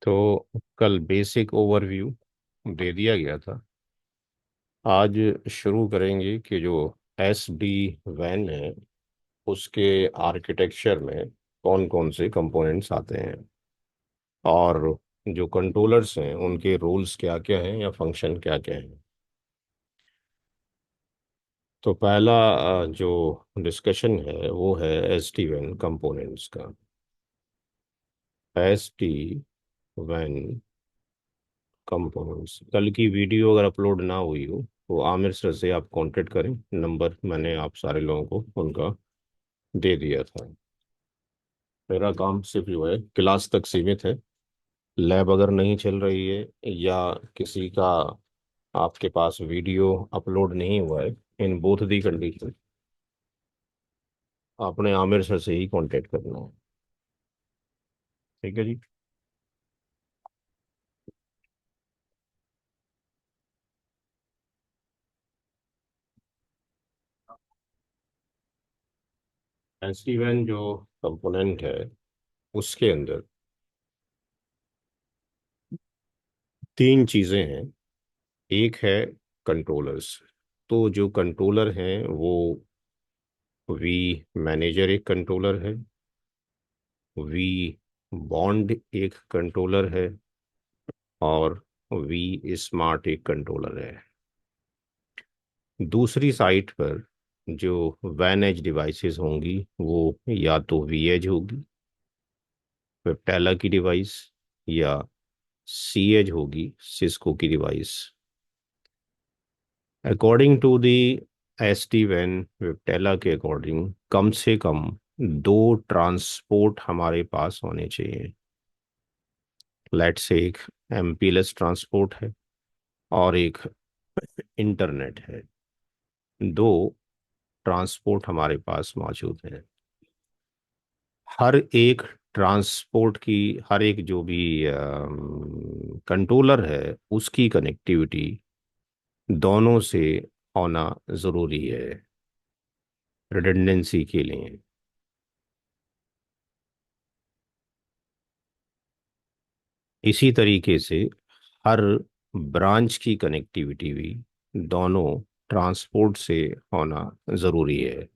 तो कल basic overview दे दिया गया था। आज शुरू करेंगे कि जो एस डी वैन है उसके आर्किटेक्चर में कौन कौन से कंपोनेंट्स आते हैं और जो कंट्रोलर्स हैं उनके रोल्स क्या क्या हैं या फंक्शन क्या क्या हैं। तो पहला जो डिस्कशन है वो है एस डी वैन कंपोनेंट्स का। एस डी वैन कंपोनेंट्स कल की वीडियो अगर अपलोड ना हुई हो तो आमिर सर से आप कांटेक्ट करें। नंबर मैंने आप सारे लोगों को उनका दे दिया था। मेरा काम सिर्फ जो है क्लास तक सीमित है। लैब अगर नहीं चल रही है या किसी का आपके पास वीडियो अपलोड नहीं हुआ है, इन बोथ दी कंडीशन आपने आमिर सर से ही कांटेक्ट करना है। ठीक है जी। एसडी वैन जो कंपोनेंट है उसके अंदर तीन चीजें हैं। एक है कंट्रोलर्स। तो जो कंट्रोलर हैं वो वी मैनेजर एक कंट्रोलर है, वी बॉन्ड एक कंट्रोलर है और वी स्मार्ट एक कंट्रोलर है। दूसरी साइट पर जो वैन एज डिवाइसेस होंगी वो या तो वी एज होगी, वेप्टेला की डिवाइस, या सी एज होगी, सिस्को की device. According to the S D वैन वेप्टेला के अकॉर्डिंग कम से कम दो ट्रांसपोर्ट हमारे पास होने चाहिए। लेट से एक एमपीएलएस ट्रांसपोर्ट है और एक इंटरनेट है। दो ट्रांसपोर्ट हमारे पास मौजूद है। हर एक ट्रांसपोर्ट की, हर एक जो भी कंट्रोलर है उसकी कनेक्टिविटी दोनों से होना ज़रूरी है रिडंडेंसी के लिए। इसी तरीके से हर ब्रांच की कनेक्टिविटी भी दोनों ट्रांसपोर्ट से होना ज़रूरी है।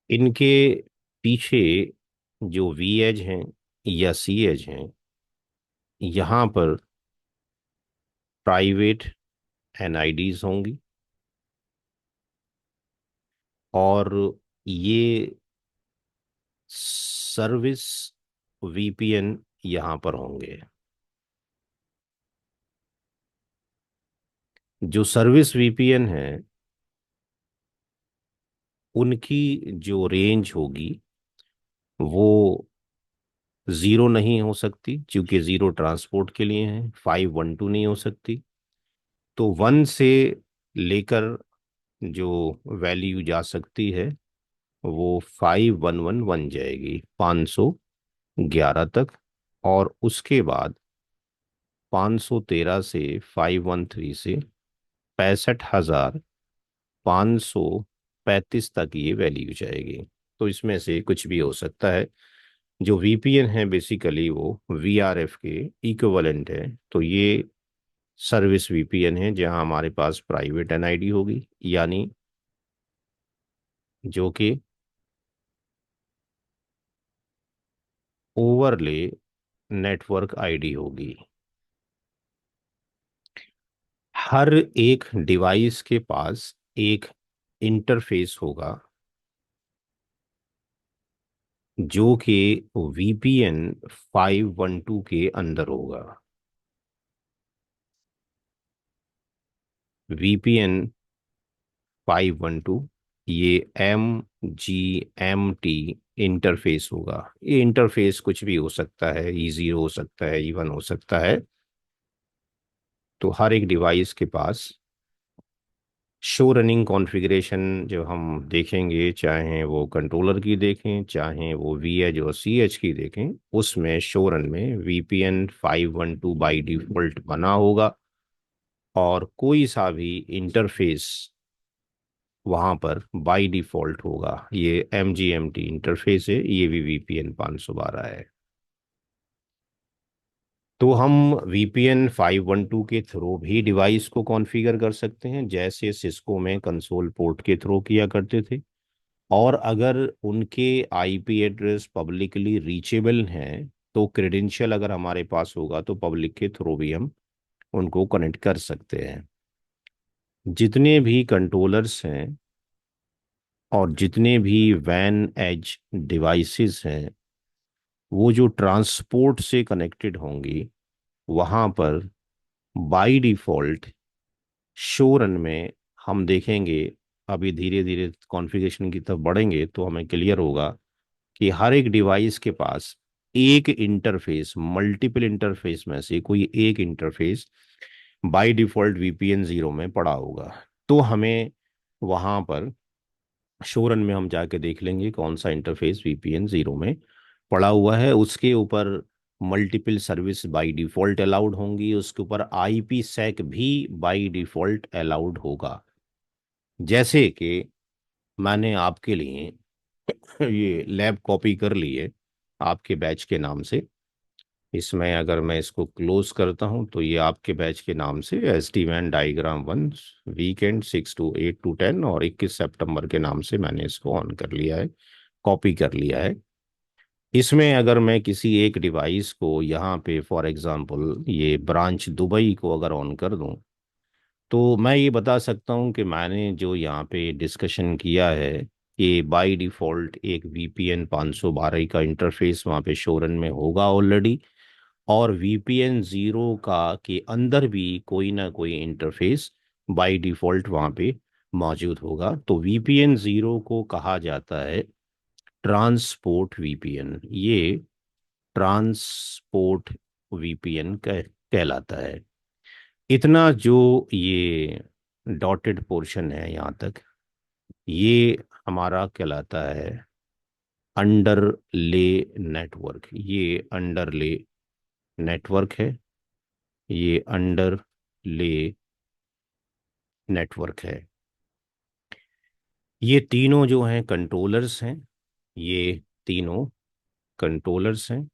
इनके पीछे जो वी एज हैं या सी एज हैं, यहाँ पर प्राइवेट एनआईडीज होंगी और ये सर्विस वीपीएन यहाँ पर होंगे। जो सर्विस वीपीएन है उनकी जो रेंज होगी वो ज़ीरो नहीं हो सकती, क्योंकि ज़ीरो ट्रांसपोर्ट के लिए है। 512 नहीं हो सकती। तो वन से लेकर जो वैल्यू जा सकती है वो 5111 बन जाएगी, 511 तक। और उसके बाद 513 से 513 से 65,535 तक ये वैल्यू जाएगी। तो इसमें से कुछ भी हो सकता है। जो वीपीएन है बेसिकली वो वीआरएफ के इक्विवेलेंट है। तो ये सर्विस वीपीएन है जहां हमारे पास प्राइवेट एनआईडी होगी, यानी जो कि ओवरले नेटवर्क आईडी होगी। हर एक डिवाइस के पास एक इंटरफेस होगा जो कि वीपीएन 512 के अंदर होगा। वीपीएन 512 ये MGMT इंटरफेस होगा। ये इंटरफेस कुछ भी हो सकता है, इजी हो सकता है, इवन हो सकता है। तो हर एक डिवाइस के पास शो रनिंग कॉन्फ़िगरेशन जो हम देखेंगे, चाहे वो कंट्रोलर की देखें चाहे वो वी एच और सी एच की देखें, उसमें शो रन में VPN 512 बाई डिफॉल्ट बना होगा और कोई सा भी इंटरफेस वहां पर बाय डिफॉल्ट होगा। ये MGMT इंटरफेस है, ये भी VPN 512 है। तो हम VPN 512 के थ्रू भी डिवाइस को कॉन्फ़िगर कर सकते हैं, जैसे सिस्को में कंसोल पोर्ट के थ्रू किया करते थे। और अगर उनके IP एड्रेस पब्लिकली रीचेबल हैं, तो क्रेडेंशियल अगर हमारे पास होगा तो पब्लिक के थ्रू भी हम उनको कनेक्ट कर सकते हैं। जितने भी कंट्रोलर्स हैं और जितने भी वैन एज डिवाइसेस हैं, वो जो ट्रांसपोर्ट से कनेक्टेड होंगी, वहां पर बाय डिफॉल्ट शो रन में हम देखेंगे, अभी धीरे धीरे कॉन्फ़िगरेशन की तरफ बढ़ेंगे तो हमें क्लियर होगा कि हर एक डिवाइस के पास एक इंटरफेस, मल्टीपल इंटरफेस में से कोई एक इंटरफेस बाय डिफॉल्ट VPN 0 में पड़ा होगा। तो हमें वहां पर शोरन में हम जाके देख लेंगे कौन सा इंटरफेस VPN 0 में पड़ा हुआ है। उसके ऊपर multiple service by default allowed होंगी, उसके ऊपर IP sec भी बाय डिफॉल्ट अलाउड होगा। जैसे कि मैंने आपके लिए ये लैब कॉपी कर ली है आपके बैच के नाम से। इसमें अगर मैं इसको क्लोज करता हूं तो ये आपके बैच के नाम से SD-WAN diagram 1 weekend 6 to 8 to 10 और 21 सितंबर के नाम से मैंने इसको ऑन कर लिया है, कॉपी कर लिया है। इसमें अगर मैं किसी एक डिवाइस को यहाँ पे फॉर एग्जांपल ये ब्रांच दुबई को अगर ऑन कर दूं, तो मैं ये बता सकता हूँ कि मैंने जो यहाँ पे डिस्कशन किया है कि बाय डिफ़ॉल्ट एक VPN 512 का इंटरफेस वहाँ पे शोरन में होगा ऑलरेडी, और VPN 0 का के अंदर भी कोई ना कोई इंटरफेस बाय डिफ़ॉल्ट वहाँ पे मौजूद होगा। तो VPN 0 को कहा जाता है ट्रांसपोर्ट VPN। ये ट्रांसपोर्ट VPN कहलाता है। इतना जो ये डॉटेड पोर्शन है यहाँ तक, ये हमारा कहलाता है अंडर ले नेटवर्क। ये अंडर ले नेटवर्क है, ये अंडर ले नेटवर्क है। ये तीनों जो हैं कंट्रोलर्स हैं, ये तीनों कंट्रोलर्स हैं।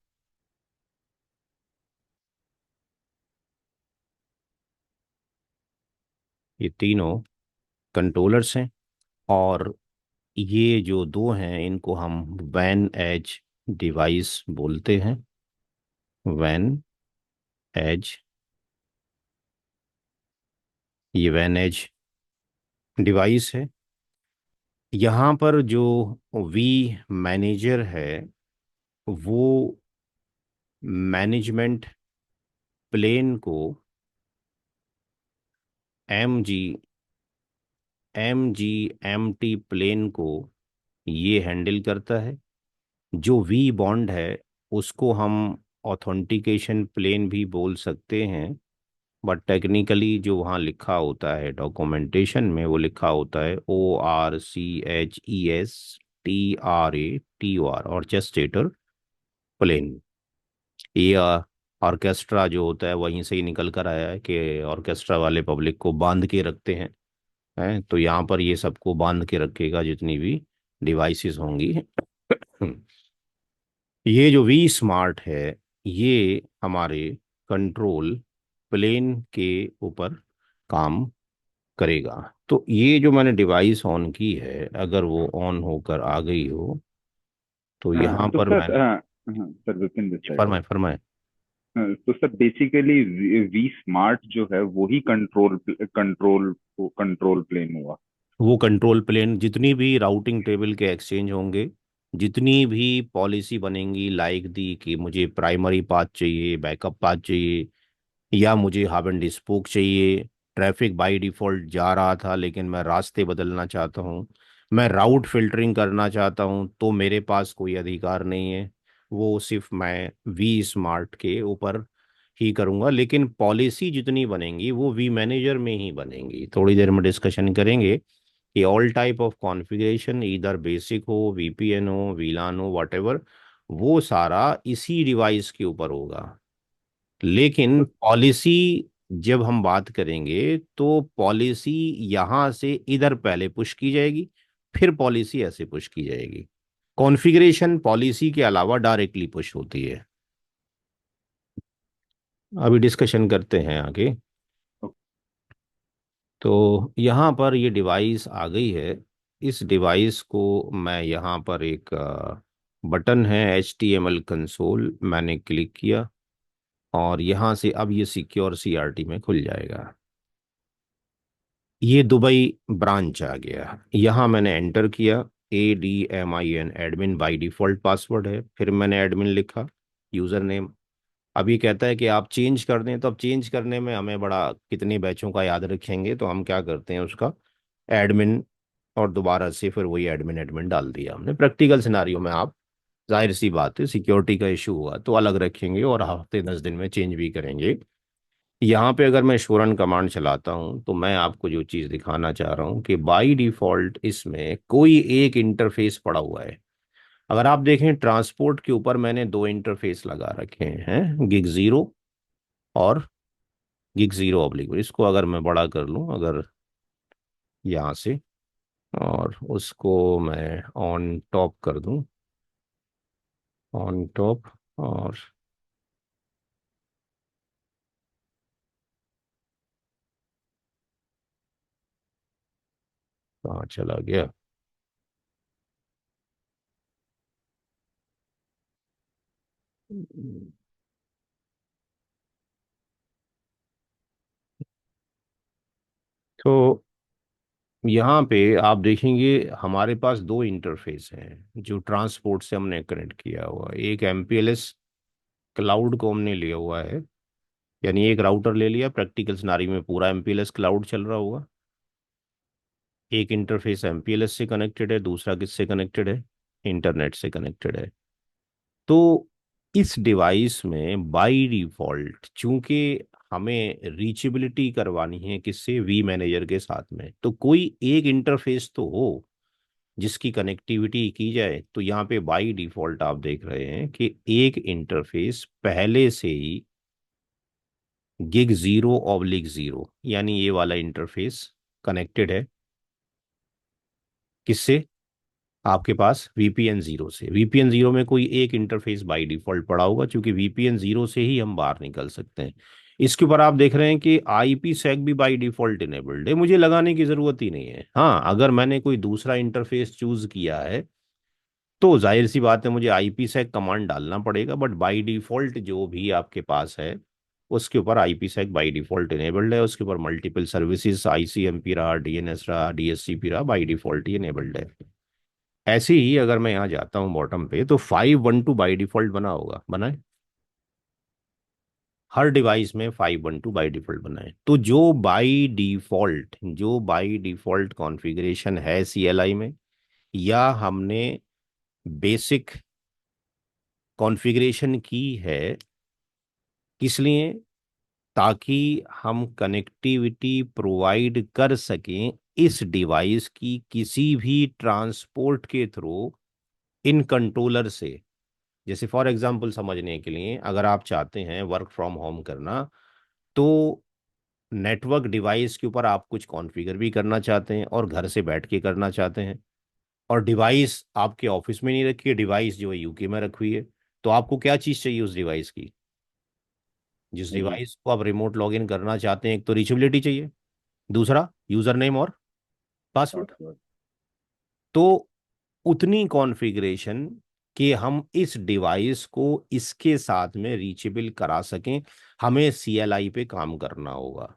ये तीनों कंट्रोलर्स हैं। और ये जो दो हैं इनको हम वैन एज डिवाइस बोलते हैं। वैन एज, ये वैन एज डिवाइस है। यहाँ पर जो वी मैनेजर है, वो मैनेजमेंट प्लेन को MGMT प्लेन को ये हैंडल करता है। जो वी बॉन्ड है उसको हम ऑथेंटिकेशन प्लेन भी बोल सकते हैं, बट टेक्निकली जो वहाँ लिखा होता है डॉक्यूमेंटेशन में, वो लिखा होता है ORCHESTRATOR और जेस्टेटर प्लेन। ये ऑर्केस्ट्रा जो होता है वहीं से ही निकल कर आया है कि ऑर्केस्ट्रा वाले पब्लिक को बांध के रखते हैं। तो यहाँ पर ये सबको बांध के रखेगा जितनी भी डिवाइसेस होंगी। ये जो वी स्मार्ट है, ये हमारे कंट्रोल प्लेन के ऊपर काम करेगा। तो ये जो मैंने डिवाइस ऑन की है, अगर वो ऑन होकर आ गई हो तो हाँ यहाँ तो पर सर, मैंने, हाँ हाँ सर, विपिन दिस साइड। फरमाए फरमाए। तो सर बेसिकली वी स्मार्ट जो है वो ही कंट्रोल प्लेन हुआ। वो कंट्रोल प्लेन जितनी भी राउटिंग टेबल के एक्सचेंज होंगे, जितनी भी पॉलिसी बनेंगी लाइक दी कि मुझे प्राइमरी पाथ चाहिए, बैकअप पाथ चाहिए, या मुझे हब एंड स्पोक चाहिए, ट्रैफिक बाय डिफॉल्ट जा रहा था लेकिन मैं रास्ते बदलना चाहता हूँ, मैं राउट फिल्टरिंग करना चाहता हूँ, तो मेरे पास कोई अधिकार नहीं है। वो सिर्फ मैं वी स्मार्ट के ऊपर ही करूँगा। लेकिन पॉलिसी जितनी बनेंगी वो वी मैनेजर में ही बनेंगी। थोड़ी देर में डिस्कशन करेंगे कि ऑल टाइप ऑफ कॉन्फ़िगरेशन, इधर बेसिक हो, VPN हो, वीलान हो, वॉटेवर, वो सारा इसी डिवाइस के ऊपर होगा। लेकिन तो पॉलिसी जब हम बात करेंगे तो पॉलिसी यहां से इधर पहले पुश की जाएगी, फिर पॉलिसी ऐसे पुश की जाएगी। कॉन्फ़िगरेशन पॉलिसी के अलावा डायरेक्टली पुश होती है। अभी डिस्कशन करते हैं आगे। तो यहाँ पर ये डिवाइस आ गई है। इस डिवाइस को मैं यहाँ पर एक बटन है HTML कंसोल, मैंने क्लिक किया और यहाँ से अब ये सिक्योर CRT में खुल जाएगा। ये दुबई ब्रांच आ गया। यहाँ मैंने एंटर किया ADMIN, admin by default password है, फिर मैंने एडमिन लिखा, यूज़र नेम। अब ये कहता है कि आप चेंज कर दें, तो अब चेंज करने में हमें बड़ा कितने बैचों का याद रखेंगे, तो हम क्या करते हैं उसका एडमिन, और दोबारा से फिर वही एडमिन एडमिन डाल दिया हमने। प्रैक्टिकल सिनारियो में आप जाहिर सी बात है सिक्योरिटी का इशू हुआ तो अलग रखेंगे और हफ्ते 10 दिन में चेंज भी करेंगे। यहाँ पे अगर मैं शो रन कमांड चलाता हूँ तो मैं आपको जो चीज़ दिखाना चाह रहा हूँ कि बाय डिफॉल्ट इसमें कोई एक इंटरफेस पड़ा हुआ है। अगर आप देखें ट्रांसपोर्ट के ऊपर मैंने दो इंटरफेस लगा रखे हैं, गिग जीरो और गिग जीरो ऑब्लिक। इसको अगर मैं बड़ा कर लूँ अगर यहाँ से, और उसको मैं ऑन टॉप कर दूँ, ऑन टॉप, और कहाँ चला गया। तो यहाँ पे आप देखेंगे हमारे पास दो इंटरफेस हैं जो ट्रांसपोर्ट से हमने कनेक्ट किया हुआ है। एक MPLS क्लाउड को हमने लिया हुआ है, यानी एक राउटर ले लिया, प्रैक्टिकल सिनारी में पूरा MPLS क्लाउड चल रहा होगा। एक इंटरफेस MPLS से कनेक्टेड है, दूसरा किससे कनेक्टेड है, इंटरनेट से कनेक्टेड है। तो इस डिवाइस में बाय डिफॉल्ट चूंकि हमें रीचेबिलिटी करवानी है किससे, वी मैनेजर के साथ में, तो कोई एक इंटरफेस तो हो जिसकी कनेक्टिविटी की जाए। तो यहाँ पे बाय डिफॉल्ट आप देख रहे हैं कि एक इंटरफेस पहले से ही गिग जीरो ऑब्लिक जीरो, यानी ये वाला इंटरफेस कनेक्टेड है किससे, आपके पास VPN जीरो से। VPN जीरो में कोई एक इंटरफेस बाय डिफॉल्ट पड़ा होगा, क्योंकि VPN जीरो से ही हम बाहर निकल सकते हैं। इसके ऊपर आप देख रहे हैं कि IP sec भी बाय डिफॉल्ट इनेबल्ड है, मुझे लगाने की जरूरत ही नहीं है। हाँ, अगर मैंने कोई दूसरा इंटरफेस चूज किया है तो जाहिर सी बात है मुझे IP sec कमांड डालना पड़ेगा, बट बाय डिफॉल्ट जो भी आपके पास है उसके ऊपर IP sec by default enabled है। उसके ऊपर मल्टीपल सर्विसेज ICMP रहा, DNS रहा, DHCP रहा, बाय डिफॉल्ट ही इनेबल्ड है। ऐसे ही अगर मैं यहाँ जाता हूँ बॉटम पे तो 512 बाई डिफॉल्ट बना होगा, बना है हर डिवाइस में 512 बाई डिफॉल्ट बना है। तो जो बाई डिफॉल्ट कॉन्फ़िगरेशन है CLI में, या हमने बेसिक कॉन्फ़िगरेशन की है, किस लिए, ताकि हम कनेक्टिविटी प्रोवाइड कर सकें इस डिवाइस की किसी भी ट्रांसपोर्ट के थ्रू इन कंट्रोलर से। जैसे फॉर एग्जांपल समझने के लिए, अगर आप चाहते हैं वर्क फ्रॉम होम करना, तो नेटवर्क डिवाइस के ऊपर आप कुछ कॉन्फ़िगर भी करना चाहते हैं और घर से बैठ के करना चाहते हैं, और डिवाइस आपके ऑफिस में नहीं रखी है, डिवाइस जो है UK में रखी हुई है, तो आपको क्या चीज़ चाहिए उस डिवाइस की, जिस जी। डिवाइस को आप रिमोट लॉगिन करना चाहते हैं, एक तो रीचेबिलिटी चाहिए, दूसरा यूजर नेम और पासवर्ड। पासवर्ड। तो उतनी कॉन्फ़िगरेशन कि हम इस डिवाइस को इसके साथ में रीचेबल करा सकें, हमें CLI पे काम करना होगा।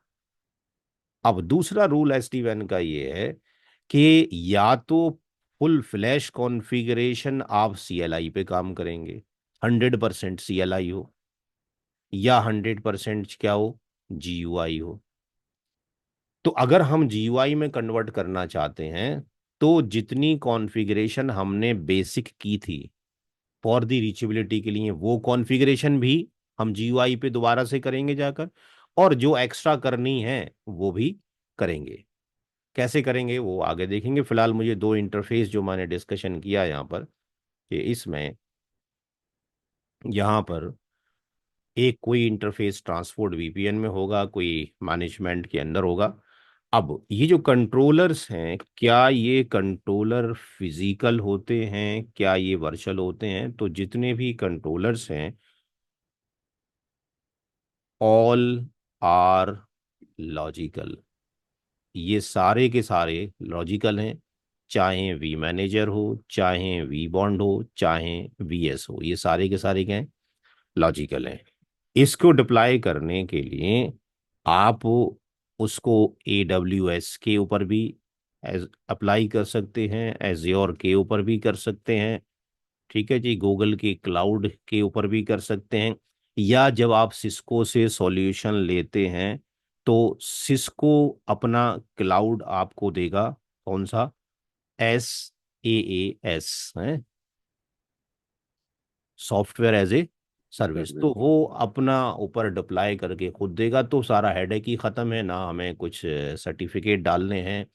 अब दूसरा रूल SD-WAN का ये है कि या तो फुल फ्लैश कॉन्फ़िगरेशन आप CLI पे काम करेंगे, 100% CLI हो, या 100% क्या हो, GUI हो। तो अगर हम GUI में कन्वर्ट करना चाहते हैं तो जितनी कॉन्फ़िगरेशन हमने बेसिक की थी फॉर दी रीचेबिलिटी के लिए, वो कॉन्फ़िगरेशन भी हम GUI पे दोबारा से करेंगे जाकर, और जो एक्स्ट्रा करनी है वो भी करेंगे। कैसे करेंगे वो आगे देखेंगे। फिलहाल मुझे दो इंटरफेस जो मैंने डिस्कशन किया यहाँ पर, कि इसमें यहाँ पर एक कोई इंटरफेस ट्रांसपोर्ट वीपीएन में होगा, कोई मैनेजमेंट के अंदर होगा। अब ये जो कंट्रोलर्स हैं, क्या ये कंट्रोलर फिजिकल होते हैं, क्या ये वर्चुअल होते हैं? तो जितने भी कंट्रोलर्स हैं, ऑल आर लॉजिकल। ये सारे के सारे लॉजिकल हैं। चाहे वी मैनेजर हो, चाहे वी बॉन्ड हो, चाहे वीएस हो, ये सारे के सारे क्या हैं? लॉजिकल हैं। इसको डिप्लॉय करने के लिए आप उसको AWS के ऊपर भी एज अप्लाई कर सकते हैं, एज्योर के ऊपर भी कर सकते हैं, ठीक है जी, गूगल के क्लाउड के ऊपर भी कर सकते हैं। या जब आप सिस्को से सॉल्यूशन लेते हैं तो सिस्को अपना क्लाउड आपको देगा, कौन सा? SaaS है, software as a service. Service. तो वो अपना ऊपर डिप्लॉय करके खुद देगा, तो सारा हेडेक ही खत्म है। ना हमें कुछ सर्टिफिकेट डालने हैं,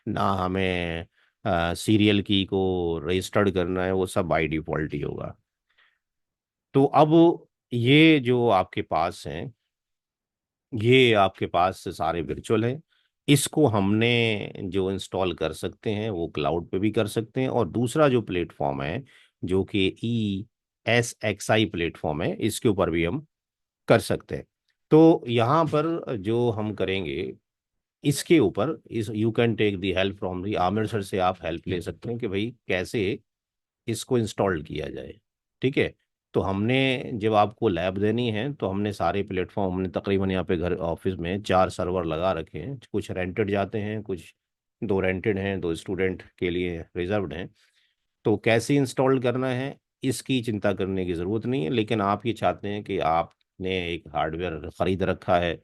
ना हमें सीरियल की को रजिस्टर्ड करना है, वो सब बाय डिफॉल्ट ही होगा। तो अब ये जो आपके पास है, ये आपके पास सारे वर्चुअल हैं। इसको हमने जो इंस्टॉल कर सकते हैं वो क्लाउड पे भी कर सकते हैं, और दूसरा जो प्लेटफॉर्म है जो कि ESXi प्लेटफॉर्म है, इसके ऊपर भी हम कर सकते हैं। तो यहाँ पर जो हम करेंगे, इसके ऊपर इस you can take the help from the Aamir sir से, आप हेल्प ले सकते हैं कि भाई कैसे इसको इंस्टॉल किया जाए। ठीक है। तो हमने जब आपको लैब देनी है तो हमने सारे प्लेटफॉर्म, हमने तकरीबन यहाँ पे घर ऑफिस में 4 सर्वर लगा रखे हैं। कुछ रेंटेड जाते हैं, कुछ 2 रेंटेड हैं, 2 स्टूडेंट के लिए रिजर्व्ड हैं। तो कैसे इंस्टॉल करना है इसकी चिंता करने की ज़रूरत नहीं है, लेकिन आप ये चाहते हैं कि आपने एक हार्डवेयर ख़रीद रखा है,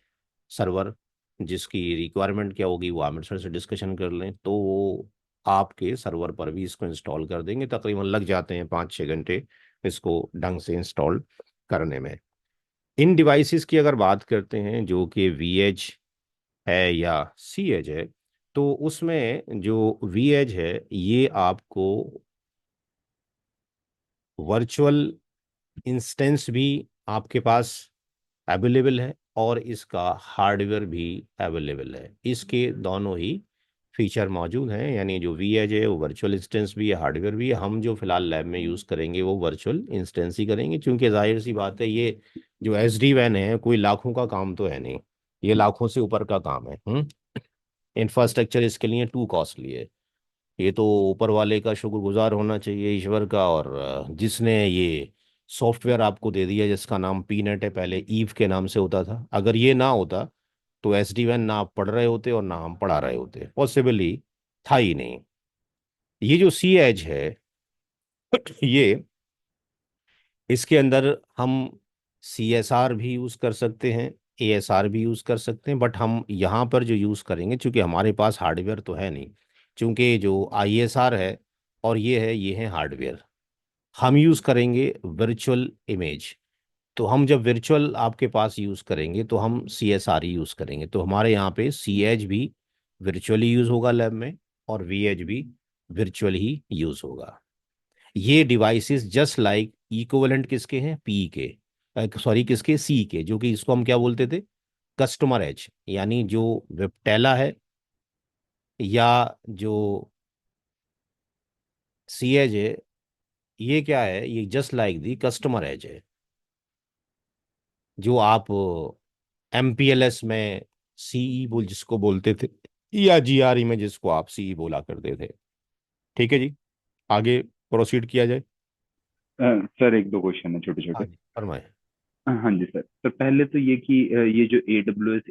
सर्वर, जिसकी रिक्वायरमेंट क्या होगी वो आमिर सर से डिस्कशन कर लें, तो वो आपके सर्वर पर भी इसको इंस्टॉल कर देंगे। तकरीबन लग जाते हैं 5-6 घंटे इसको ढंग से इंस्टॉल करने में। इन डिवाइसेस की अगर बात करते हैं जो कि वी है या सी है, तो उसमें जो वी है ये आपको वर्चुअल इंस्टेंस भी आपके पास अवेलेबल है, और इसका हार्डवेयर भी अवेलेबल है। इसके दोनों ही फीचर मौजूद हैं, यानी जो वी एज है वो वर्चुअल इंस्टेंस भी है, हार्डवेयर भी है। हम जो फिलहाल लैब में यूज़ करेंगे वो वर्चुअल इंस्टेंस ही करेंगे, क्योंकि जाहिर सी बात है, ये जो SD-WAN है कोई लाखों का काम तो है नहीं, ये लाखों से ऊपर का काम है। इंफ्रास्ट्रक्चर इसके लिए टू कॉस्टली है। ये तो ऊपर वाले का शुक्रगुजार होना चाहिए, ईश्वर का, और जिसने ये सॉफ्टवेयर आपको दे दिया, जिसका नाम पीनेट है, पहले ईव के नाम से होता था। अगर ये ना होता तो SD-WAN ना आप पढ़ रहे होते और ना हम पढ़ा रहे होते, पॉसिबली था ही नहीं। ये जो सी एज है ये, इसके अंदर हम CSR भी यूज़ कर सकते हैं, ASR भी यूज़ कर सकते हैं, बट हम यहाँ पर जो यूज़ करेंगे, चूंकि हमारे पास हार्डवेयर तो है नहीं, चूंकि जो ISR है और ये है, ये है हार्डवेयर, हम यूज़ करेंगे वर्चुअल इमेज। तो हम जब वर्चुअल आपके पास यूज़ करेंगे तो हम CSR ही यूज़ करेंगे। तो हमारे यहाँ पे सी एच भी वर्चुअली यूज़ होगा लैब में, और VH भी वर्चुअल ही यूज़ होगा। ये डिवाइसेस जस्ट लाइक इक्विवेलेंट किसके हैं? पी के, सॉरी किसके? सी के, जो कि इसको हम क्या बोलते थे? कस्टमर एज, यानी जो वेबटेला है या जो सी एज है, ये क्या है? ये just like the customer edge है, जो आप MPLS में CE बोल जिसको बोलते थे, या GRE में जिसको आप CE बोला करते थे। ठीक है जी, आगे प्रोसीड किया जाए। सर एक दो क्वेश्चन है छोटे छोटे। हाँ जी, फरमाए। हाँ जी सर। तो पहले तो ये कि ये जो AWS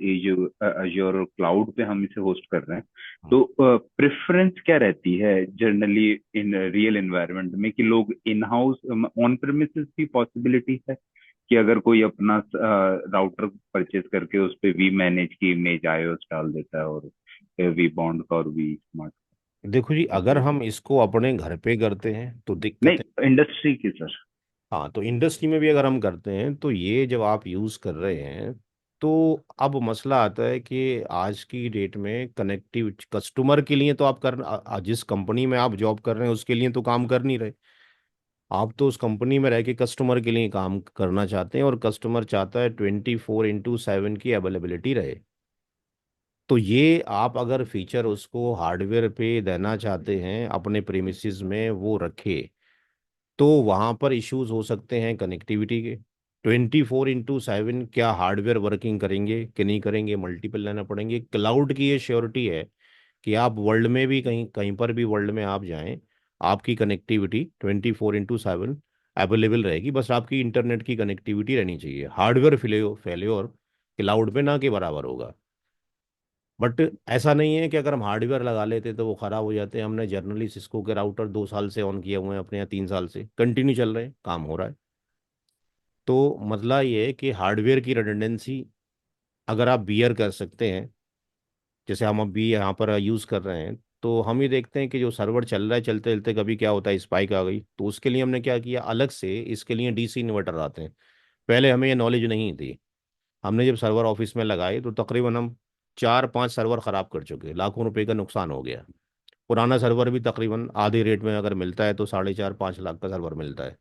अज्योर क्लाउड पे हम इसे होस्ट कर रहे हैं, हाँ। तो प्रेफरेंस क्या रहती है जनरली इन रियल एनवायरनमेंट में, कि लोग इन हाउस ऑन प्रेमिसेस भी पॉसिबिलिटी है, कि अगर कोई अपना राउटर परचेज करके उस पे वी मैनेज की इमेज आईओएस डाल देता है, और वी बॉन्ड का और वी स्मार्ट देखो जी, अगर ऐसे। हम इसको अपने घर पे करते हैं तो दिक्कत है। नहीं, इंडस्ट्री की सर। हाँ, तो इंडस्ट्री में भी अगर हम करते हैं तो ये जब आप यूज़ कर रहे हैं, तो अब मसला आता है कि आज की डेट में कनेक्टिव कस्टमर के लिए तो आप जिस कंपनी में आप जॉब कर रहे हैं उसके लिए तो काम कर नहीं रहे। आप तो उस कंपनी में रह के कस्टमर के लिए काम करना चाहते हैं, और कस्टमर चाहता है 24/7 की अवेलेबिलिटी रहे। तो ये आप अगर फीचर उसको हार्डवेयर पे देना चाहते हैं, अपने प्रीमिसेस में वो रखे, तो वहाँ पर इश्यूज हो सकते हैं कनेक्टिविटी के। 24/7 क्या हार्डवेयर वर्किंग करेंगे कि नहीं करेंगे, मल्टीपल लेना पड़ेंगे। क्लाउड की ये श्योरिटी है कि आप वर्ल्ड में भी कहीं कहीं पर भी वर्ल्ड में आप जाएं, आपकी कनेक्टिविटी 24/7 अवेलेबल रहेगी। बस आपकी इंटरनेट की कनेक्टिविटी रहनी चाहिए। हार्डवेयर फेल्योर क्लाउड पे ना के बराबर होगा। बट ऐसा नहीं है कि अगर हम हार्डवेयर लगा लेते तो वो ख़राब हो जाते हैं। हमने जर्नली सिस्को के राउटर 2 साल से ऑन किए हुए हैं अपने यहाँ, 3 साल से कंटिन्यू चल रहे हैं, काम हो रहा है। तो मतलब ये है कि हार्डवेयर की रिडंडेंसी अगर आप बियर कर सकते हैं, जैसे हम अभी यहाँ पर यूज़ कर रहे हैं, तो हम ये देखते हैं कि जो सर्वर चल रहा है, चलते चलते कभी क्या होता है, स्पाइक आ गई, तो उसके लिए हमने क्या किया, अलग से इसके लिए डीसी इन्वर्टर आते हैं। पहले हमें ये नॉलेज नहीं थी। हमने जब सर्वर ऑफिस में लगाए तो तकरीबन हम 4-5 सर्वर ख़राब कर चुके, लाखों रुपए का नुकसान हो गया। पुराना सर्वर भी तकरीबन आधे रेट में अगर मिलता है तो 4.5-5 लाख का सर्वर मिलता है।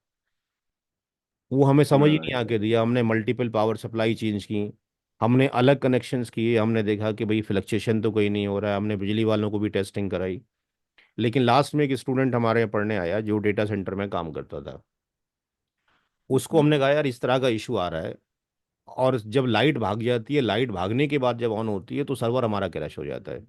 वो हमें समझ ही नहीं राइट। आके दिया। हमने मल्टीपल पावर सप्लाई चेंज की, हमने अलग कनेक्शंस किए, हमने देखा कि भाई फ्लक्चुएशन तो कोई नहीं हो रहा है, हमने बिजली वालों को भी टेस्टिंग कराई। लेकिन लास्ट में एक स्टूडेंट हमारे यहाँ पढ़ने आया जो डेटा सेंटर में काम करता था। उसको हमने कहा यार इस तरह का इशू आ रहा है, और जब लाइट भाग जाती है, लाइट भागने के बाद जब ऑन होती है तो सर्वर हमारा क्रैश हो जाता है।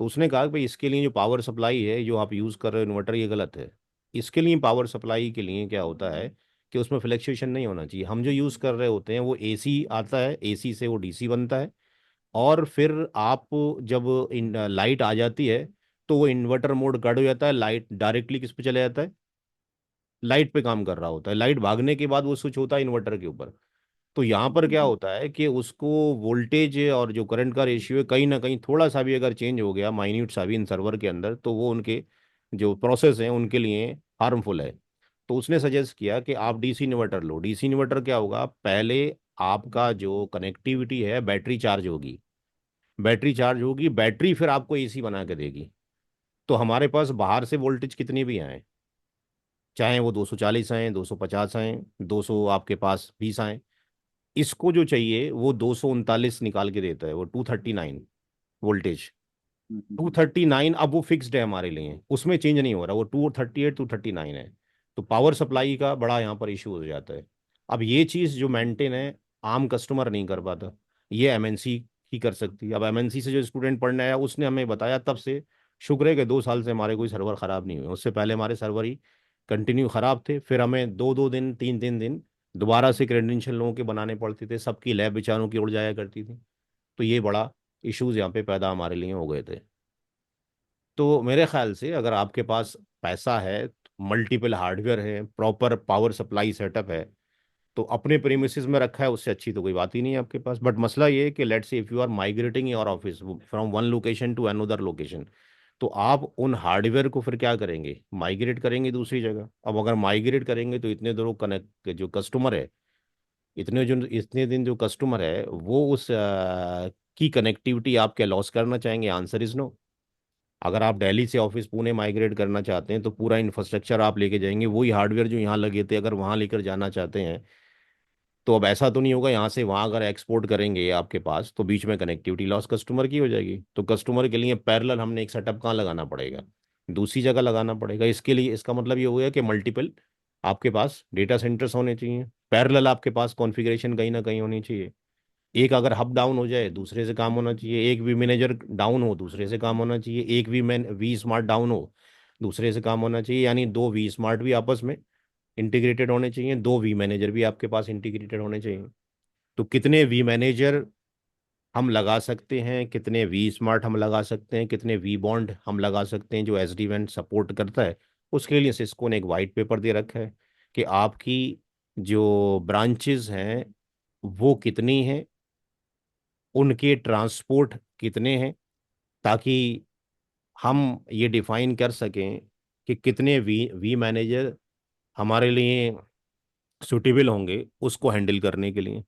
तो उसने कहा कि भाई इसके लिए जो पावर सप्लाई है जो आप यूज़ कर रहे हो इन्वर्टर, ये गलत है। इसके लिए पावर सप्लाई के लिए क्या होता है कि उसमें फ्लक्चुएशन नहीं होना चाहिए। हम जो यूज़ कर रहे होते हैं वो एसी आता है, एसी से वो डीसी बनता है। और फिर आप जब इन लाइट आ जाती है तो वो इन्वर्टर मोड कट हो जाता है, लाइट डायरेक्टली किस पे चले जाता है, लाइट पे काम कर रहा होता है। लाइट भागने के बाद वो स्विच होता है इन्वर्टर के ऊपर। तो यहाँ पर क्या होता है कि उसको वोल्टेज और जो करंट का रेशियो है, कहीं ना कहीं थोड़ा सा भी अगर चेंज हो गया, माइन्यूट सा भी इन सर्वर के अंदर, तो वो उनके जो प्रोसेस हैं उनके लिए हार्मफुल है। तो उसने सजेस्ट किया कि आप डीसी इन्वर्टर लो। डीसी इन्वर्टर क्या होगा, पहले आपका जो कनेक्टिविटी है बैटरी चार्ज होगी, बैटरी चार्ज होगी, बैटरी फिर आपको एसी बना के देगी। तो हमारे पास बाहर से वोल्टेज कितनी भी आए, चाहे वो 240 आए, 250 आए, 200 आपके पास 20 आए, इसको जो चाहिए वो 239 निकाल के देता है, वो 239 वोल्टेज। 239 अब वो फिक्स्ड है हमारे लिए, उसमें चेंज नहीं हो रहा, वो 238 239 है। तो पावर सप्लाई का बड़ा यहाँ पर इशू हो जाता है। अब ये चीज़ जो मेंटेन है, आम कस्टमर नहीं कर पाता, ये एमएनसी ही कर सकती है। अब एमएनसी से जो स्टूडेंट पढ़ने आया उसने हमें बताया, तब से शुक्र है कि 2 साल से हमारे कोई सर्वर ख़राब नहीं हुए। उससे पहले हमारे सर्वर ही कंटिन्यू ख़राब थे, फिर हमें 2-2 दिन 3-3 दिन दोबारा से क्रेडेंशियल लोगों के बनाने पड़ते थे, सबकी लैब बेचारों की उड़ जाया करती थी। तो ये बड़ा इश्यूज यहाँ पे पैदा हमारे लिए हो गए थे। तो मेरे ख्याल से अगर आपके पास पैसा है, मल्टीपल हार्डवेयर है, प्रॉपर पावर सप्लाई सेटअप है, तो अपने प्रीमिसेस में रखा है, उससे अच्छी तो कोई बात ही नहीं है आपके पास। बट मसला ये है कि let's say if you are migrating your office from one location to another location, तो आप उन हार्डवेयर को फिर क्या करेंगे, माइग्रेट करेंगे दूसरी जगह। अब अगर माइग्रेट करेंगे तो इतने दिनों कनेक्ट जो कस्टमर है, इतने दिन जो कस्टमर है वो उस की कनेक्टिविटी आप क्या लॉस करना चाहेंगे? Answer is no. अगर आप दिल्ली से ऑफिस पुणे माइग्रेट करना चाहते हैं तो पूरा इंफ्रास्ट्रक्चर आप लेके जाएंगे, वही हार्डवेयर जो यहाँ लगे थे अगर वहाँ लेकर जाना चाहते हैं, तो अब ऐसा तो नहीं होगा यहाँ से वहाँ अगर एक्सपोर्ट करेंगे आपके पास तो बीच में कनेक्टिविटी लॉस कस्टमर की हो जाएगी। तो कस्टमर के लिए पैरेलल हमने एक सेटअप कहाँ लगाना पड़ेगा, दूसरी जगह लगाना पड़ेगा। इसके लिए इसका मतलब ये हो गया कि मल्टीपल आपके पास डेटा सेंटर्स होने चाहिए, पैरेलल आपके पास कॉन्फ़िगरेशन कहीं ना कहीं होनी चाहिए। एक अगर हब डाउन हो जाए दूसरे से काम होना चाहिए, एक वी मैनेजर डाउन हो दूसरे से काम होना चाहिए, एक वी स्मार्ट डाउन हो दूसरे से काम होना चाहिए, यानी दो वी स्मार्ट भी आपस में इंटीग्रेटेड होने चाहिए, दो वी मैनेजर भी आपके पास इंटीग्रेटेड होने चाहिए। तो कितने वी मैनेजर हम लगा सकते हैं, कितने वी स्मार्ट हम लगा सकते हैं, कितने वी बॉन्ड हम लगा सकते हैं जो एसडी वैन सपोर्ट करता है, उसके लिए सिस्को ने एक वाइट पेपर दे रखा है कि आपकी जो ब्रांचेस हैं वो कितनी हैं, उनके ट्रांसपोर्ट कितने हैं, ताकि हम ये डिफाइन कर सकें कि कितने वी मैनेजर हमारे लिए सुटेबल होंगे उसको हैंडल करने के लिए।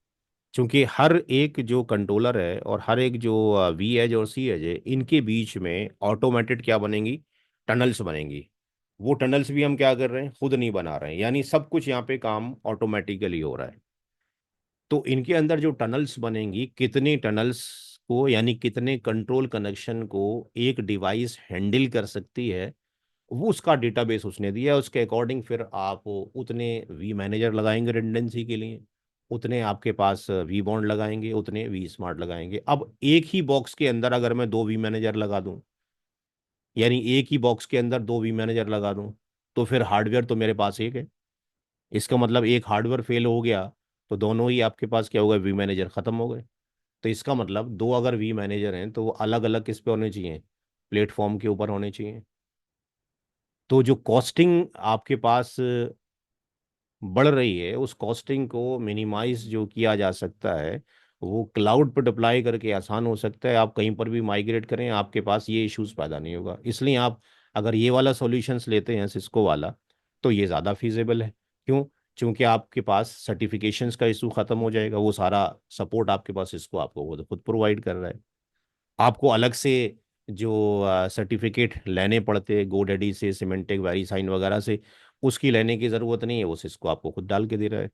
क्योंकि हर एक जो कंट्रोलर है और हर एक जो वी एज और सी एज है, इनके बीच में ऑटोमेटेड क्या बनेंगी, टनल्स बनेंगी। वो टनल्स भी हम क्या कर रहे हैं, खुद नहीं बना रहे हैं, यानी सब कुछ यहाँ पे काम ऑटोमेटिकली हो रहा है। तो इनके अंदर जो टनल्स बनेंगी, कितने टनल्स को यानी कितने कंट्रोल कनेक्शन को एक डिवाइस हैंडल कर सकती है, वो उसका डेटाबेस उसने दिया है। उसके अकॉर्डिंग फिर आप उतने वी मैनेजर लगाएंगे रिडंडेंसी के लिए, उतने आपके पास वी बॉन्ड लगाएंगे, उतने वी स्मार्ट लगाएंगे। अब एक ही बॉक्स के अंदर अगर मैं दो वी मैनेजर लगा दूं, यानी एक ही बॉक्स के अंदर दो वी मैनेजर लगा दूं, तो फिर हार्डवेयर तो मेरे पास एक है। इसका मतलब एक हार्डवेयर फेल हो गया तो दोनों ही आपके पास क्या हो गए, वी मैनेजर खत्म हो गए। तो इसका मतलब दो अगर वी मैनेजर हैं तो वो अलग अलग किस पे होने चाहिए, प्लेटफॉर्म के ऊपर होने चाहिए। तो जो कॉस्टिंग आपके पास बढ़ रही है, उस कॉस्टिंग को मिनिमाइज जो किया जा सकता है, वो क्लाउड पर डिप्लॉय करके आसान हो सकता है। आप कहीं पर भी माइग्रेट करें, आपके पास ये इश्यूज पैदा नहीं होगा। इसलिए आप अगर ये वाला सॉल्यूशंस लेते हैं सिस्को वाला, तो ये ज़्यादा फीजेबल है। क्यों? क्योंकि आपके पास सर्टिफिकेशंस का इशू खत्म हो जाएगा, वो सारा सपोर्ट आपके पास सिस्को आपको खुद खुद प्रोवाइड कर रहा है। आपको अलग से जो सर्टिफिकेट लेने पड़ते गोडैडी से, सिमेंटेक, वेरीसाइन वगैरह से, उसकी लेने की ज़रूरत नहीं है, वो सिस्को आपको खुद डाल के दे रहा है।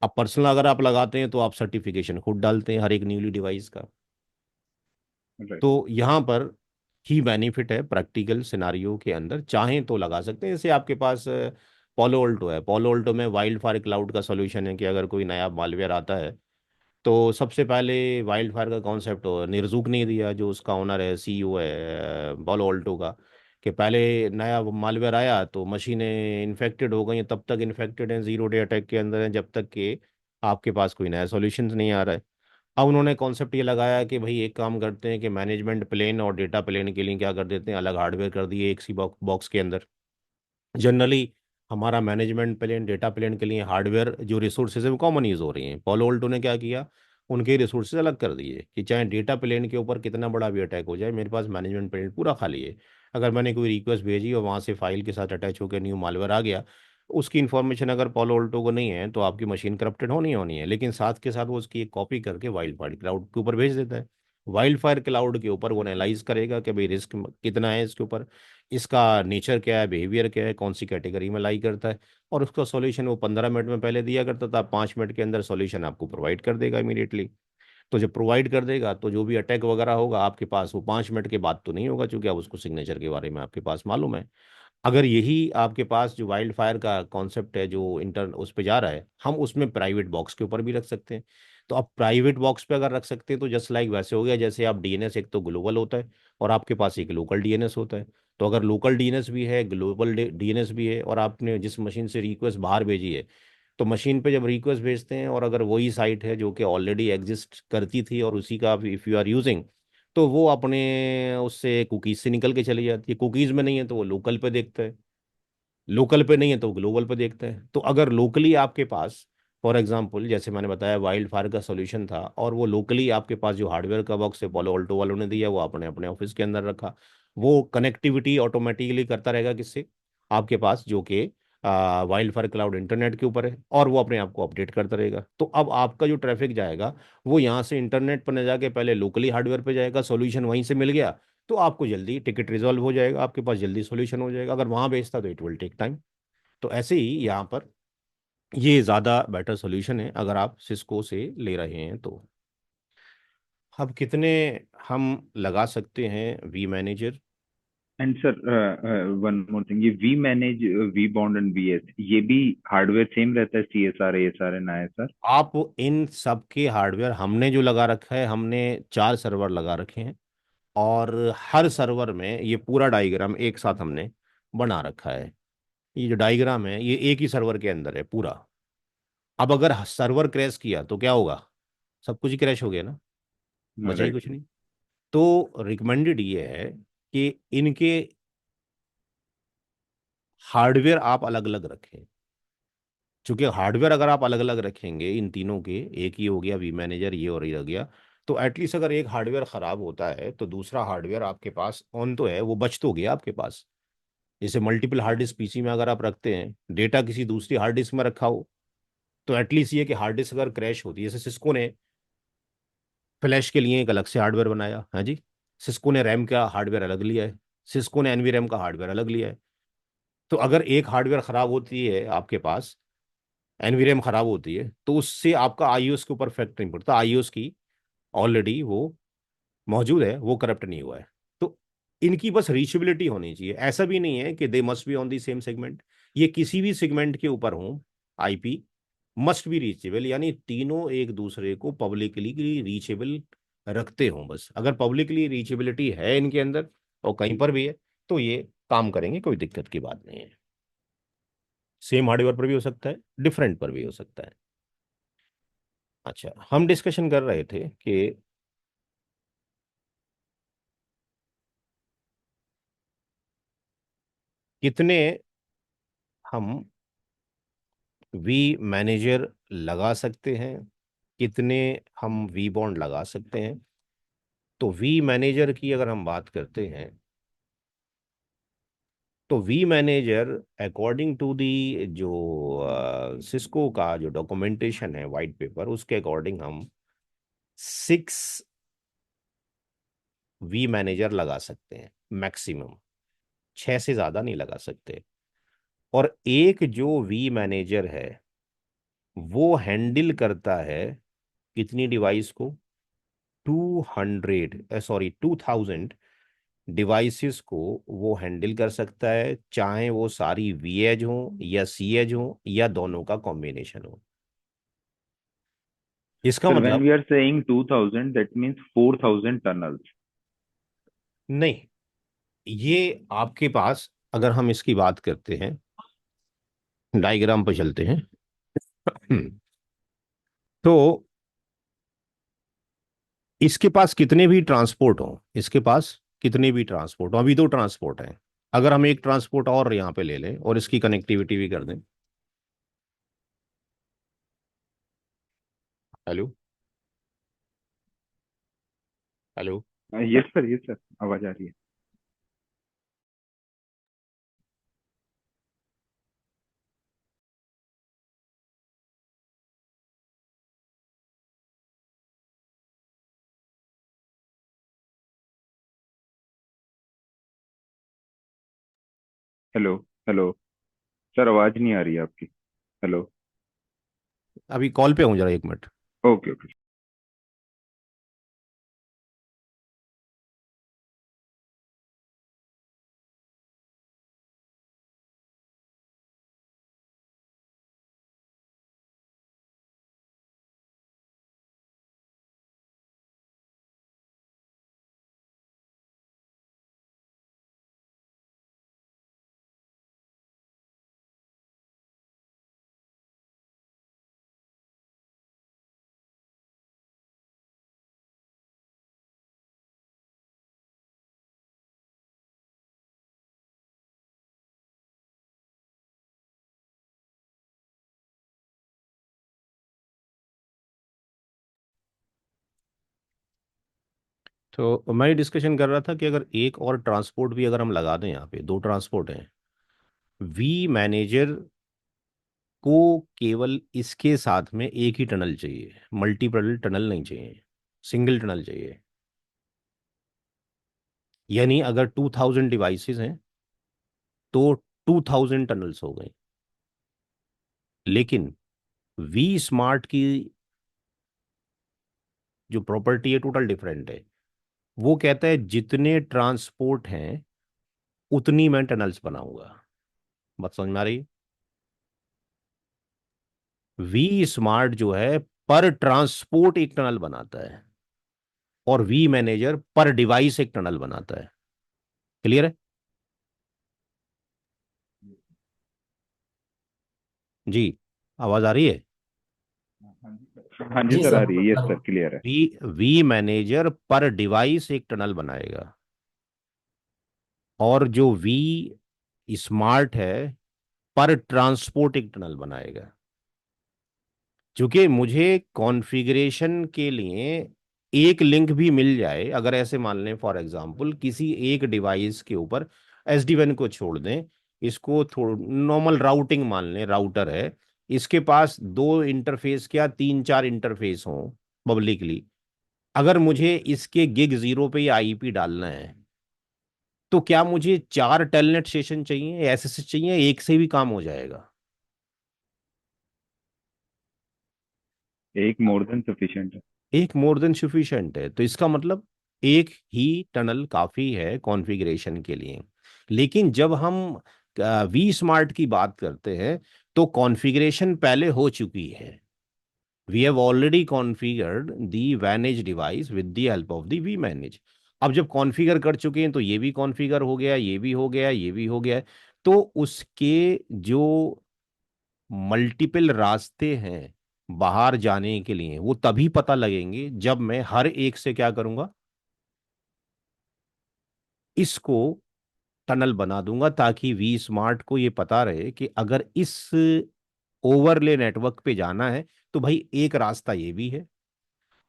अब पर्सनल अगर आप लगाते हैं तो आप सर्टिफिकेशन खुद डालते हैं हर एक न्यूली डिवाइस का। राइट। तो यहाँ पर ही बेनिफिट है, प्रैक्टिकल सिनारियो के अंदर चाहें तो लगा सकते हैं। जैसे आपके पास पोलो ऑल्टो है, पोलो ऑल्टो में वाइल्ड फायर क्लाउड का सोल्यूशन है कि अगर कोई नया मालवेयर आता है तो सबसे पहले वाइल्ड फायर का कॉन्सेप्ट निर्जुक ने दिया, जो उसका ओनर है, सीईओ है पालो ऑल्टो का, कि पहले नया मालवेयर आया तो मशीनें इन्फेक्टेड हो गई हैं, तब तक इन्फेक्टेड हैं, जीरो डे अटैक के अंदर हैं, जब तक कि आपके पास कोई नया सॉल्यूशन नहीं आ रहा है। अब उन्होंने कॉन्सेप्ट ये लगाया कि भाई एक काम करते हैं कि मैनेजमेंट प्लेन और डेटा प्लेन के लिए क्या कर देते हैं, अलग हार्डवेयर कर दिए एक सी बॉक्स के अंदर। जनरली हमारा मैनेजमेंट प्लेन, डेटा प्लेन के लिए हार्डवेयर जो रिसोर्सेज है वो कॉमन यूज़ हो रही हैं। पॉलो वोल्टो ने क्या किया, उनके रिसोर्सेज अलग कर दिए कि चाहे डेटा प्लेन के ऊपर कितना बड़ा भी अटैक हो जाए, मेरे पास मैनेजमेंट प्लेन पूरा खाली है। अगर मैंने कोई रिक्वेस्ट भेजी और वहाँ से फाइल के साथ अटैच होकर न्यू मालवेयर आ गया, उसकी इन्फॉर्मेशन अगर पॉलो वोल्टो को नहीं है तो आपकी मशीन करप्टेड होनी होनी है, लेकिन साथ के साथ वो उसकी एक कॉपी करके वाइल्ड फायर क्लाउड के ऊपर भेज देता है। वाइल्ड फायर क्लाउड के ऊपर वो एनालाइज करेगा कि भाई रिस्क कितना है इसके ऊपर, इसका नेचर क्या है, बिहेवियर क्या है, कौन सी कैटेगरी में लाई करता है, और उसका सॉल्यूशन वो 15 मिनट में पहले दिया करता था, 5 मिनट के अंदर सॉल्यूशन आपको प्रोवाइड कर देगा इमीडिएटली। तो जब प्रोवाइड कर देगा तो जो भी अटैक वगैरह होगा आपके पास, वो 5 मिनट के बाद तो नहीं होगा, क्योंकि अब उसको सिग्नेचर के बारे में आपके पास मालूम है। अगर यही आपके पास जो वाइल्ड फायर का कॉन्सेप्ट है जो इंटर उस पे जा रहा है, हम उसमें प्राइवेट बॉक्स के ऊपर भी रख सकते हैं। तो आप प्राइवेट बॉक्स पे अगर रख सकते हैं तो जस्ट लाइक वैसे हो गया जैसे आप डीएनएस, एक तो ग्लोबल होता है और आपके पास एक लोकल डीएनएस होता है। तो अगर लोकल डीएनएस भी है, ग्लोबल डीएनएस भी है, और आपने जिस मशीन से रिक्वेस्ट बाहर भेजी है, तो मशीन पे जब रिक्वेस्ट भेजते हैं और अगर वही साइट है जो कि ऑलरेडी एग्जिस्ट करती थी और उसी का इफ़ यू आर यूजिंग, तो वो अपने उससे कुकीज से निकल के चली जाती है। कुकीज में नहीं है तो वो लोकल पे देखता है, लोकल पे नहीं है तो ग्लोबल पे देखते हैं। तो अगर लोकली आपके पास, फॉर एग्जांपल जैसे मैंने बताया वाइल्ड फायर का सॉल्यूशन था, और वो लोकली आपके पास जो हार्डवेयर का बॉक्स है पॉलो ऑल्टो वालों ने दिया, वो अपने अपने ऑफिस के अंदर रखा, वो कनेक्टिविटी ऑटोमेटिकली करता रहेगा किससे, आपके पास जो कि वाइल्ड फायर क्लाउड इंटरनेट के ऊपर है, और वो अपने आप को अपडेट करता रहेगा। तो अब आपका जो ट्रैफिक जाएगा वो यहाँ से इंटरनेट पर न जाके पहले लोकली हार्डवेयर पे जाएगा, सॉल्यूशन वहीं से मिल गया, तो आपको जल्दी टिकट रिजॉल्व हो जाएगा, आपके पास जल्दी सॉल्यूशन हो जाएगा। अगर वहां भेजता तो इट विल टेक टाइम। तो ऐसे ही यहाँ पर ये ज़्यादा बेटर सॉल्यूशन है अगर आप सिस्को से ले रहे हैं तो। अब कितने हम लगा सकते हैं V manager? And sir, one more thing, ये V manage, V bond and V S, ये भी हार्डवेयर सेम रहता है, C S R, A S R and I S R? आप इन सब के हार्डवेयर हमने जो लगा रखा है, हमने 4 सर्वर लगा रखे हैं, और हर सर्वर में ये पूरा डायग्राम एक साथ हमने बना रखा है। ये जो डायग्राम है ये एक ही सर्वर के अंदर है पूरा। अब अगर सर्वर क्रैश किया तो क्या होगा, सब कुछ ही क्रैश हो गया ना, बचा ही राइट। कुछ नहीं। तो रिकमेंडेड ये है कि इनके हार्डवेयर आप अलग अलग रखें। क्योंकि हार्डवेयर अगर आप अलग अलग रखेंगे इन तीनों के, एक ही हो गया वी मैनेजर, ये और ये हो गया, तो एटलीस्ट अगर एक हार्डवेयर खराब होता है तो दूसरा हार्डवेयर आपके पास ऑन तो है, वो बच तो गया आपके पास। जैसे मल्टीपल हार्ड डिस्क पीसी में अगर आप रखते हैं, डेटा किसी दूसरी हार्ड डिस्क में रखा हो, तो एटलीस्ट ये कि हार्ड डिस्क अगर क्रैश होती है, जैसे सिस्को ने फ्लैश के लिए एक अलग से हार्डवेयर बनाया है जी, सिस्को ने रैम का हार्डवेयर अलग लिया है, सिस्को ने एनवी रैम का हार्डवेयर अलग लिया है। तो अगर एक हार्डवेयर खराब होती है आपके पास, एनवीरेम खराब होती है, तो उससे आपका आईओएस के ऊपर इफेक्ट नहीं पड़ता। आईओएस की ऑलरेडी वो मौजूद है, वो करप्ट नहीं हुआ है। तो इनकी बस रीचेबिलिटी होनी चाहिए। ऐसा भी नहीं है कि they must be on the same segment, ये किसी भी सेगमेंट के ऊपर हो, आईपी मस्ट बी रीचेबल, यानी तीनों एक दूसरे को पब्लिकली रीचेबल रखते हो। बस अगर पब्लिकली रीचेबिलिटी है इनके अंदर और कहीं पर भी है, तो ये काम करेंगे, कोई दिक्कत की बात नहीं है। सेम हार्डवेयर पर भी हो सकता है, डिफरेंट पर भी हो सकता है। अच्छा, हम डिस्कशन कर रहे थे कि कितने हम वी मैनेजर लगा सकते हैं, कितने हम वी बॉन्ड लगा सकते हैं। तो वी मैनेजर की अगर हम बात करते हैं, तो we manager according to the जो सिस्को का जो डॉक्यूमेंटेशन है, वाइट पेपर, उसके अकॉर्डिंग हम 6 वी मैनेजर लगा सकते हैं मैक्सिमम। 6 से ज्यादा नहीं लगा सकते। और एक जो वी मैनेजर है वो हैंडल करता है कितनी डिवाइस को, 2000 डिवाइसेस को वो हैंडल कर सकता है, चाहे वो सारी वी एज हो या सी एज हो या दोनों का कॉम्बिनेशन हो। इसका Sir, when मतलब we are saying 2000, that means 4000 tunnels. नहीं, ये आपके पास, अगर हम इसकी बात करते हैं, डायग्राम पर चलते हैं। तो इसके पास कितने भी ट्रांसपोर्ट हो, इसके पास कितने भी ट्रांसपोर्ट हो, अभी दो ट्रांसपोर्ट हैं। अगर हम एक ट्रांसपोर्ट और यहाँ पे ले लें और इसकी कनेक्टिविटी भी कर दें। Hello, hello. Yes sir, आवाज आ रही है। Hello, hello. सर, आवाज नहीं आ रही है आपकी। हेलो। अभी कॉल पे हूँ, जरा 1 मिनट। Okay, okay. तो मैं डिस्कशन कर रहा था कि अगर एक और ट्रांसपोर्ट भी अगर हम लगा दें, यहाँ पे दो ट्रांसपोर्ट हैं, वी मैनेजर को केवल इसके साथ में एक ही टनल चाहिए, मल्टीपल टनल नहीं चाहिए, सिंगल टनल चाहिए। यानी अगर 2000 डिवाइसेस हैं तो 2000 टनल्स हो गए। लेकिन वी स्मार्ट की जो प्रॉपर्टी है टोटल डिफरेंट है। वो कहता है जितने ट्रांसपोर्ट हैं उतनी मैं टनल्स बनाऊंगा। बात समझ में आ रही है? वी स्मार्ट जो है पर ट्रांसपोर्ट एक टनल बनाता है, और वी मैनेजर पर डिवाइस एक टनल बनाता है। क्लियर है? जी, आवाज आ रही है? हाँ जी जी सर, आ सर। रही है। Yes hello. सर, क्लियर है। वी वी मैनेजर पर डिवाइस एक टनल बनाएगा, और जो वी स्मार्ट है पर ट्रांसपोर्ट एक टनल बनाएगा। क्योंकि मुझे कॉन्फ़िगरेशन के लिए एक लिंक भी मिल जाए, अगर ऐसे मान लें फॉर एग्जांपल किसी एक डिवाइस के ऊपर, SD WAN को छोड़ दें, इसको थोड़ा नॉर्मल राउटिंग मान लें, राउटर है, इसके पास दो इंटरफेस क्या तीन चार इंटरफेस हों पब्लिकली, अगर मुझे इसके गिग 0 पे आईपी डालना है, तो क्या मुझे 4 टेलनेट स्टेशन चाहिए, एसएससी चाहिए, एक से भी काम हो जाएगा? एक मोर देन सफिशिएंट है। एक मोर देन सफिशिएंट है, तो इसका मतलब एक ही टनल काफी है कॉन्फ़िगरेशन के लिए। लेकिन जब हम वी स्मार्ट की बात करते हैं, तो कॉन्फ़िगरेशन पहले हो चुकी है। We have already configured the वैनेज device with the help of the V manage. अब जब कॉन्फ़िगर कर चुके हैं, तो ये भी कॉन्फ़िगर हो गया, ये भी हो गया, ये भी हो गया। तो उसके जो मल्टीपल रास्ते हैं बाहर जाने के लिए, वो तभी पता लगेंगे जब मैं हर एक से क्या करूंगा, इसको टनल बना दूंगा, ताकि वी स्मार्ट को ये पता रहे कि अगर इस ओवरले नेटवर्क पे जाना है, तो भाई एक रास्ता ये भी है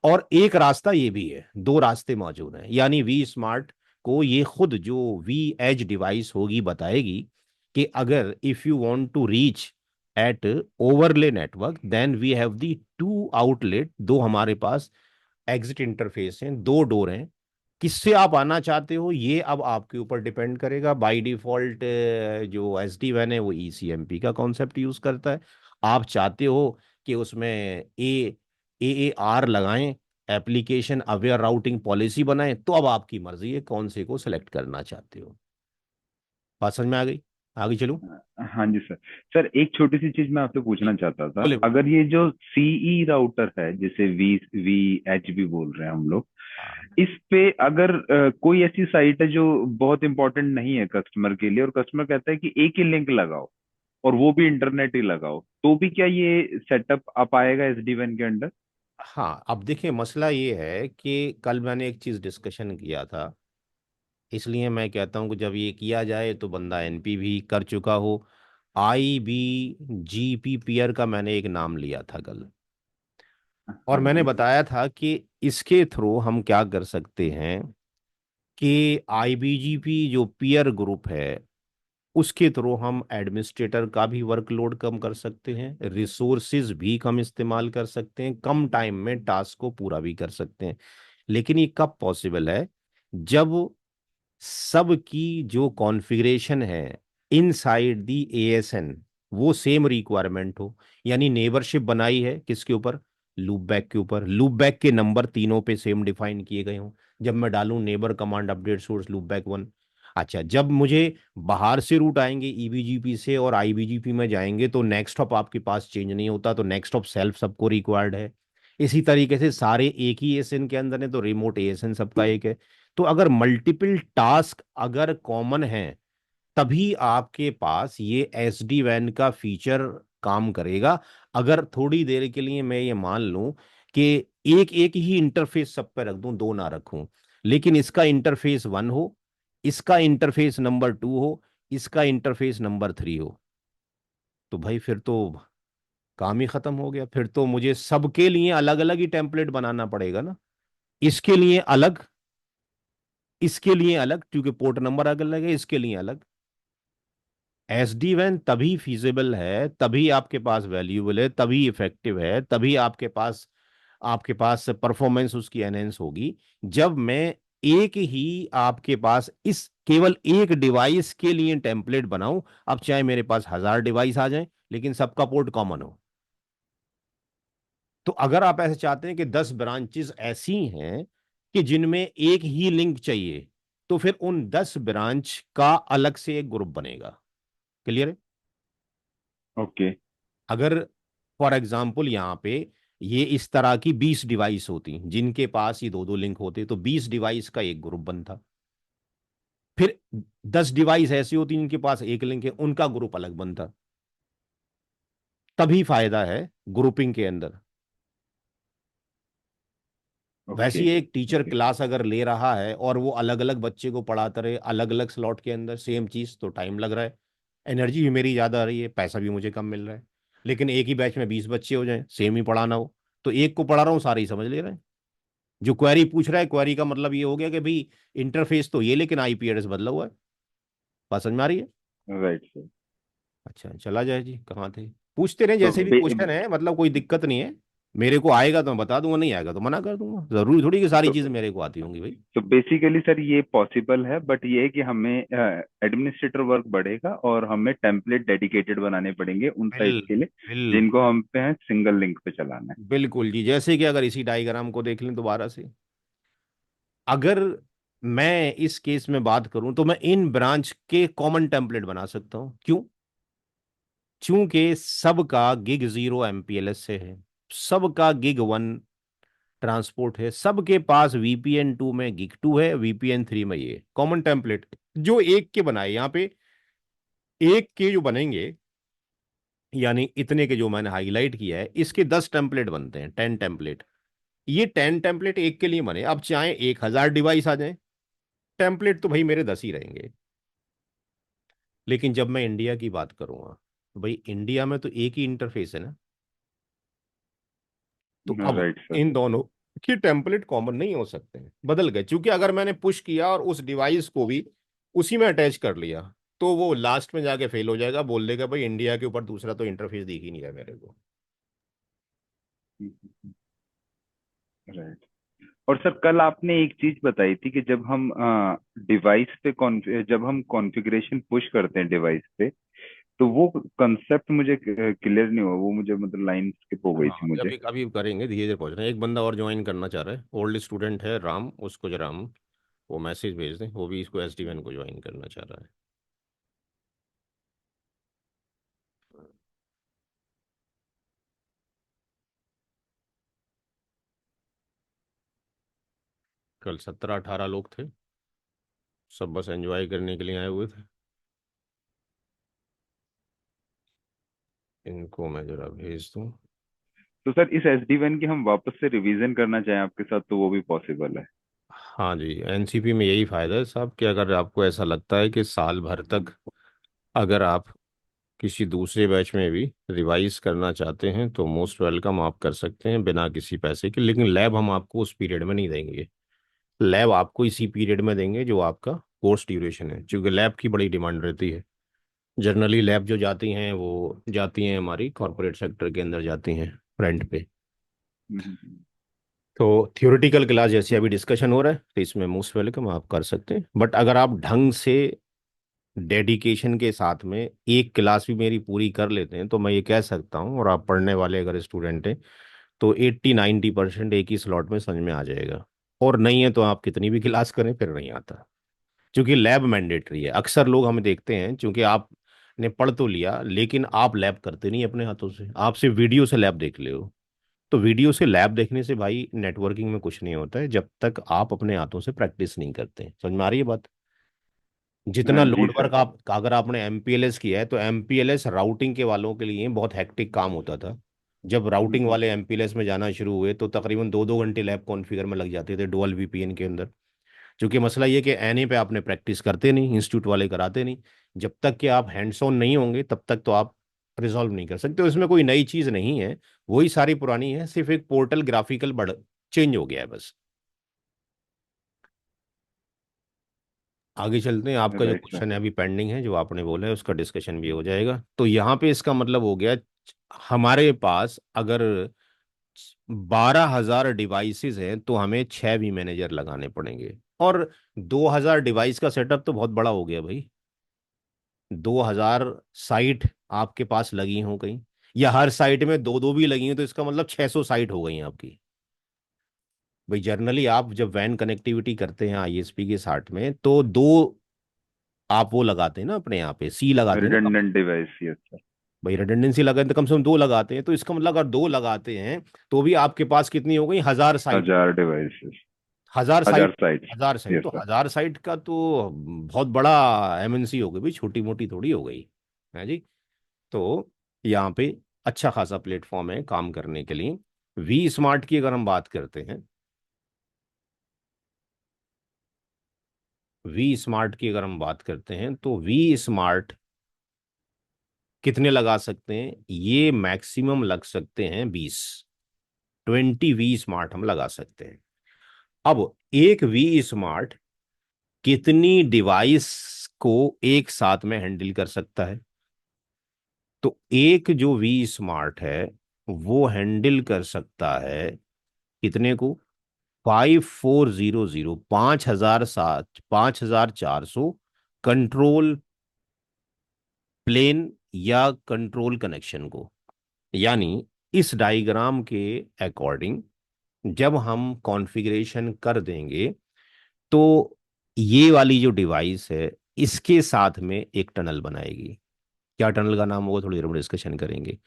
और एक रास्ता ये भी है, दो रास्ते मौजूद हैं। यानी वी स्मार्ट को ये खुद जो वी एज डिवाइस होगी बताएगी कि अगर if you want to reach at overlay network, then we have the two outlet, दो हमारे पास एग्जिट इंटरफेस हैं, दो डोर हैं। किससे आप आना चाहते हो ये अब आपके ऊपर डिपेंड करेगा। बाय डिफॉल्ट जो एस डी वैन है वो ईसीएमपी का कॉन्सेप्ट यूज करता है। आप चाहते हो कि उसमें ए आर लगाएं, एप्लीकेशन अवेयर राउटिंग पॉलिसी बनाएं, तो अब आपकी मर्जी है कौन से को सिलेक्ट करना चाहते हो। बात समझ में आ गई? आगे चलूं? हाँ जी सर। सर एक छोटी सी चीज मैं आपसे जी, पूछना चाहता था, बोले बोले। अगर ये जो सीई राउटर है जिसे वी वी एच भी बोल रहे हैं हम लोग, हाँ इस पे अगर कोई ऐसी साइट है जो बहुत इंपॉर्टेंट नहीं है कस्टमर के लिए, और कस्टमर कहता है कि एक ही लिंक लगाओ और वो भी इंटरनेट ही लगाओ, तो भी क्या ये सेटअप आ पाएगा एसडी-WAN के अंडर? हाँ, अब देखिए मसला ये है कि कल मैंने एक चीज डिस्कशन किया था, इसलिए मैं कहता हूँ कि जब ये किया जाए तो बंदा एनपी भी कर चुका हो। आई बी जी पी पीयर का मैंने एक नाम लिया था कल, और हाँ मैंने जी। बताया था कि इसके थ्रू हम क्या कर सकते हैं कि आईबीजीपी जो पीयर ग्रुप है, उसके थ्रू हम एडमिनिस्ट्रेटर का भी वर्कलोड कम कर सकते हैं, रिसोर्सिज भी कम इस्तेमाल कर सकते हैं, कम टाइम में टास्क को पूरा भी कर सकते हैं। लेकिन ये कब पॉसिबल है? जब सब की जो कॉन्फ़िगरेशन है इनसाइड दी एएसएन वो सेम रिक्वायरमेंट हो। यानी नेबरशिप बनाई है किसके ऊपर? लूप बैक के ऊपर। लूप बैक के नंबर तीनों पे सेम डिफाइन किए गए हों। जब मैं डालूं neighbour command update source loop back 1, अच्छा जब मुझे बाहर से रूट आएंगे ईबीजीपी से और आईबीजीपी में जाएंगे, तो नेक्स्ट हॉप आपके पास चेंज नहीं होता, तो नेक्स्ट हॉप सेल्फ सबको रिक्वायर्ड है। इसी तरीके से सारे एक ही एएसएन के अंदर है, तो रिमोट एएसएन सबका एक है। तो अगर मल्टीपल टास्क अगर कॉमन है, तभी आपके पास ये एस डी वैन का फीचर काम करेगा। अगर थोड़ी देर के लिए मैं ये मान लूं कि एक एक ही इंटरफेस सब पे रख दूं, दो ना रखूं, लेकिन इसका इंटरफेस 1 हो, इसका इंटरफेस नंबर 2 हो, इसका इंटरफेस नंबर 3 हो, तो भाई फिर तो काम ही खत्म हो गया। फिर तो मुझे सबके लिए अलग अलग ही टेम्पलेट बनाना पड़ेगा ना। इसके लिए अलग, इसके लिए अलग, क्योंकि पोर्ट नंबर अलग अलग है, इसके लिए अलग। एसडी वैन तभी फीजिबल है, तभी आपके पास वैल्यूएबल है, तभी इफेक्टिव है, तभी आपके पास परफॉर्मेंस उसकी एनहेंस होगी, जब मैं एक ही आपके पास इस केवल एक डिवाइस के लिए टेम्पलेट बनाऊं। अब चाहे मेरे पास 1000 डिवाइस आ जाएं, लेकिन सबका पोर्ट कॉमन हो। तो अगर आप ऐसे चाहते हैं कि 10 ब्रांचेस ऐसी हैं कि जिनमें एक ही लिंक चाहिए, तो फिर उन 10 ब्रांच का अलग से एक ग्रुप बनेगा। क्लियर है? ओके। अगर फॉर एग्जाम्पल यहाँ पे ये इस तरह की 20 डिवाइस होती जिनके पास ये दो दो लिंक होते, तो 20 डिवाइस का एक ग्रुप बनता। फिर 10 डिवाइस ऐसी होती जिनके पास एक लिंक है, उनका ग्रुप अलग बनता। तभी फायदा है ग्रुपिंग के अंदर। वैसे ओके। ही एक टीचर ओके। क्लास अगर ले रहा है और वो अलग अलग बच्चे को पढ़ाता रहे अलग अलग स्लॉट के अंदर सेम चीज, तो टाइम लग रहा है, एनर्जी भी मेरी ज्यादा आ रही है, पैसा भी मुझे कम मिल रहा है। लेकिन एक ही बैच में 20 बच्चे हो जाएं, सेम ही पढ़ाना हो, तो एक को पढ़ा रहा हूँ, सारे ही समझ ले रहे हैं। जो क्वेरी पूछ रहा है, क्वेरी का मतलब ये हो गया कि भाई इंटरफेस तो ये, लेकिन आईपी एड्रेस बदला हुआ है। बात समझ में आ रही है? Right sir. अच्छा चला जाए जी, कहाँ थे? पूछते रहे तो जैसे भी क्वेश्चन है, मतलब कोई दिक्कत नहीं है। मेरे को आएगा तो मैं बता दूंगा, नहीं आएगा तो मना कर दूंगा। जरूरी थोड़ी कि सारी तो चीजें मेरे को आती होंगी भाई। तो बेसिकली सर ये पॉसिबल है, बट ये है कि हमें एडमिनिस्ट्रेटर वर्क बढ़ेगा और हमें टेम्पलेट डेडिकेटेड बनाने पड़ेंगे उन बिल साइट्स के लिए बिल्कुल। जिनको हम पे हैं सिंगल लिंक पे चलाना है। बिल्कुल जी, जैसे कि अगर इसी डायग्राम को देख लें दोबारा से, अगर मैं इस केस में बात करूं तो मैं इन ब्रांच के कॉमन टेम्पलेट बना सकता हूं। क्यों? चूंकि सबका गिग 0 एमपीएलएस से है, सबका गिग 1 ट्रांसपोर्ट है, सबके पास वीपीएन 2 में गिग 2 है, वीपीएन 3 में ये कॉमन टेम्पलेट जो एक के बनाए यहाँ पे, एक के जो बनेंगे, यानी इतने के जो मैंने हाईलाइट किया है, इसके 10 टेम्पलेट बनते हैं, 10 टेम्पलेट। ये 10 टेम्पलेट एक के लिए बने, अब चाहे 1,000 डिवाइस आ जाए, टेम्पलेट तो भाई मेरे 10 ही रहेंगे। लेकिन जब मैं इंडिया की बात करूंगा तो भाई इंडिया में तो एक ही इंटरफेस है ना। तो अब राइट सर। इन दोनों के टेम्पलेट कॉमन नहीं हो सकते हैं, बदल गए। क्योंकि अगर मैंने पुश किया और उस डिवाइस को भी उसी में अटैच कर लिया, तो वो लास्ट में जाके फेल हो जाएगा, बोल देगा भाई इंडिया के ऊपर दूसरा तो इंटरफेस दिख ही नहीं रहा मेरे को। राइट। और सर कल आपने एक चीज बताई थी कि जब हम डिवाइस पे जब हम कॉन्फ़िगरेशन पुश करते हैं डिवाइस पे, तो वो कंसेप्ट मुझे क्लियर नहीं हुआ, वो मुझे मतलब लाइन स्किप हो गई हाँ, थी मुझे। अभी अभी करेंगे, धीरे धीरे पहुंच रहे हैं। एक बंदा और ज्वाइन करना चाह रहा है, ओल्ड स्टूडेंट है राम, उसको जरा हम वो मैसेज भेज दें, वो भी इसको एसडी को ज्वाइन करना चाह रहा है। कल 17-18 लोग थे, सब बस एंजॉय करने के लिए आए हुए थे। इनको मैं जरा भेज दूं। तो सर इस SD1 की हम वापस से रिवीजन करना चाहें आपके साथ तो वो भी पॉसिबल है? हाँ जी, एनसीपी में यही फायदा है साहब कि अगर आपको ऐसा लगता है कि साल भर तक अगर आप किसी दूसरे बैच में भी रिवाइज करना चाहते हैं तो मोस्ट वेलकम, आप कर सकते हैं बिना किसी पैसे के। लेकिन लैब हम आपको उस पीरियड में नहीं देंगे, लैब आपको इसी पीरियड में देंगे जो आपका कोर्स ड्यूरेशन है, क्योंकि लैब की बड़ी डिमांड रहती है। जनरली लैब जो जाती हैं वो जाती हैं हमारी कॉरपोरेट सेक्टर के अंदर जाती हैं रेंट पे। हम्म। तो थियोरेटिकल क्लास जैसे अभी डिस्कशन हो रहा है तो इसमें मोस्ट वेलकम आप कर सकते हैं। बट अगर आप ढंग से डेडिकेशन के साथ में एक क्लास भी मेरी पूरी कर लेते हैं तो मैं ये कह सकता हूँ, और आप पढ़ने वाले अगर स्टूडेंट हैं तो 80-90% एक ही स्लॉट में समझ में आ जाएगा। और नहीं है तो आप कितनी भी क्लास करें फिर नहीं आता, क्योंकि लैब मैंडेटरी है। अक्सर लोग हमें देखते हैं, क्योंकि आपने पढ़ तो लिया लेकिन आप लैब करते नहीं अपने हाथों से, आप सिर्फ वीडियो से लैब देख ले हो। तो वीडियो से लैब देखने से भाई नेटवर्किंग में कुछ नहीं होता है जब तक आप अपने हाथों से प्रैक्टिस नहीं करते। समझ में आ रही है बात? जितना जी लोड सर। वर्क आप अगर आपने एमपीएलएस किया है तो एमपीएलएस राउटिंग के वालों के लिए बहुत हेक्टिक काम होता था। जब राउटिंग वाले एमपीएलएस में जाना शुरू हुए तो तकरीबन 2-2 घंटे लैब कॉन्फ़िगर में लग जाते थे डुअल वीपीएन के अंदर। क्योंकि मसला ये कि एनए पे आपने प्रैक्टिस करते नहीं, इंस्टीट्यूट वाले कराते नहीं। जब तक कि आप हैंड्स ऑन नहीं होंगे तब तक तो आप रिजॉल्व नहीं कर सकते। तो इसमें कोई नई चीज़ नहीं है, वही सारी पुरानी है, सिर्फ एक पोर्टल ग्राफिकल बढ़ चेंज हो गया है बस। आगे चलते हैं, आपका जो राइट सर। क्वेश्चन है अभी पेंडिंग है, जो आपने बोला है उसका डिस्कशन भी हो जाएगा। तो यहाँ पे इसका मतलब हो गया, हमारे पास अगर 12,000 डिवाइसेस हैं तो हमें 6 वी मैनेजर लगाने पड़ेंगे। और 2,000 डिवाइस का सेटअप तो बहुत बड़ा हो गया भाई। 2,000 साइट आपके पास लगी हो कहीं, या हर साइट में दो दो भी लगी हैं, तो इसका मतलब 600 साइट हो गई हैं आपकी। भाई जर्नली आप जब वैन कनेक्टिविटी करते हैं आईएसपी के साथ में तो दो आप वो लगाते हैं ना, अपने यहाँ पे सी लगाते हैं ना कम से रिडंडेंट डिवाइस, यस सर। भाई रिडंडेंसी लगाते तो कम से कम दो लगाते हैं, तो इसका मतलब अगर दो लगाते हैं तो भी आपके पास कितनी हो गई, 1,000 site. 1000 devices. 1,000 site, 1000 sites. 1,000 site, yes तो सर। 1,000 साइट का तो बहुत बड़ा एमएनसी हो गई भाई, छोटी मोटी थोड़ी हो गई है जी। तो यहाँ पे अच्छा खासा प्लेटफॉर्म है काम करने के लिए। वी स्मार्ट की अगर हम बात करते हैं, वी स्मार्ट की अगर हम बात करते हैं तो वी स्मार्ट कितने लगा सकते हैं, ये मैक्सिमम लग सकते हैं 20, 20 वी स्मार्ट हम लगा सकते हैं। अब एक वी स्मार्ट कितनी डिवाइस को एक साथ में हैंडल कर सकता है? तो एक जो वी स्मार्ट है वो हैंडल कर सकता है कितने को, 5400, 5007, 5400 कंट्रोल प्लेन या कंट्रोल कनेक्शन को। यानी इस डायग्राम के अकॉर्डिंग जब हम कॉन्फ़िगरेशन कर देंगे, तो ये वाली जो डिवाइस है इसके साथ में एक टनल बनाएगी। क्या टनल का नाम होगा थोड़ी देर में डिस्कशन करेंगे।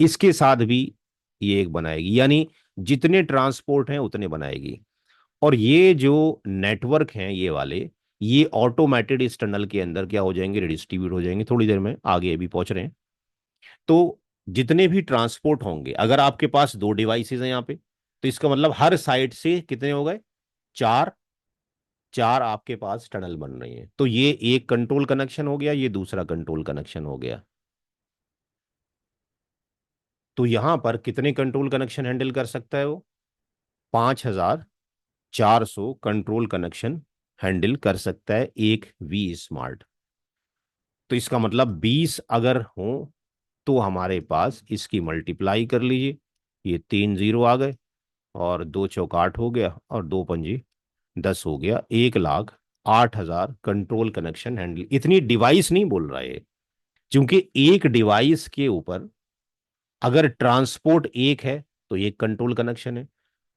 इसके साथ भी ये एक बनाएगी, यानी जितने ट्रांसपोर्ट हैं उतने बनाएगी। और ये जो नेटवर्क हैं ये वाले, ये ऑटोमेटेड इस टनल के अंदर क्या हो जाएंगे, रिडिस्ट्रीब्यूट हो जाएंगे। थोड़ी देर में आगे अभी पहुंच रहे हैं। तो जितने भी ट्रांसपोर्ट होंगे, अगर आपके पास दो डिवाइसेस हैं यहाँ पे, तो इसका मतलब हर साइड से कितने हो गए, चार। चार आपके पास टनल बन रही है। तो ये एक कंट्रोल कनेक्शन हो गया, ये दूसरा कंट्रोल कनेक्शन हो गया। तो यहां पर कितने कंट्रोल कनेक्शन हैंडल कर सकता है वो, 5400 कंट्रोल कनेक्शन हैंडल कर सकता है एक वी स्मार्ट। तो इसका मतलब 20 अगर हो तो हमारे पास इसकी मल्टीप्लाई कर लीजिए, ये तीन जीरो आ गए, और दो चौक आठ हो गया, और दो पंजी 10 हो गया, 1,08,000 कंट्रोल कनेक्शन हैंडल। इतनी डिवाइस नहीं बोल रहा है, क्योंकि एक डिवाइस के ऊपर अगर ट्रांसपोर्ट एक है तो एक कंट्रोल कनेक्शन है,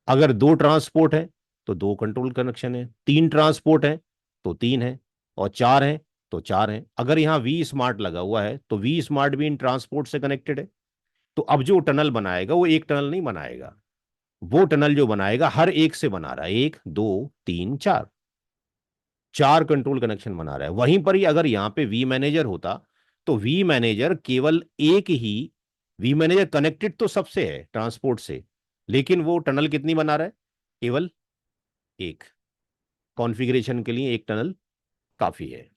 अगर दो ट्रांसपोर्ट है तो दो कंट्रोल कनेक्शन है, तीन ट्रांसपोर्ट है तो तीन है, और चार है तो चार है। अगर यहाँ वी स्मार्ट लगा हुआ है तो वी स्मार्ट भी इन ट्रांसपोर्ट से कनेक्टेड है। तो अब जो टनल बनाएगा वो एक टनल नहीं बनाएगा, वो टनल जो बनाएगा हर एक से बना रहा है, एक दो तीन चार, चार कंट्रोल कनेक्शन बना रहा है। वहीं पर ही अगर यहाँ पे वी मैनेजर होता, तो वी मैनेजर केवल एक ही, वी मैनेजर कनेक्टेड तो सबसे है ट्रांसपोर्ट से, लेकिन वो टनल कितनी बना रहा है, केवल एक। कॉन्फ़िगरेशन के लिए एक टनल काफी है।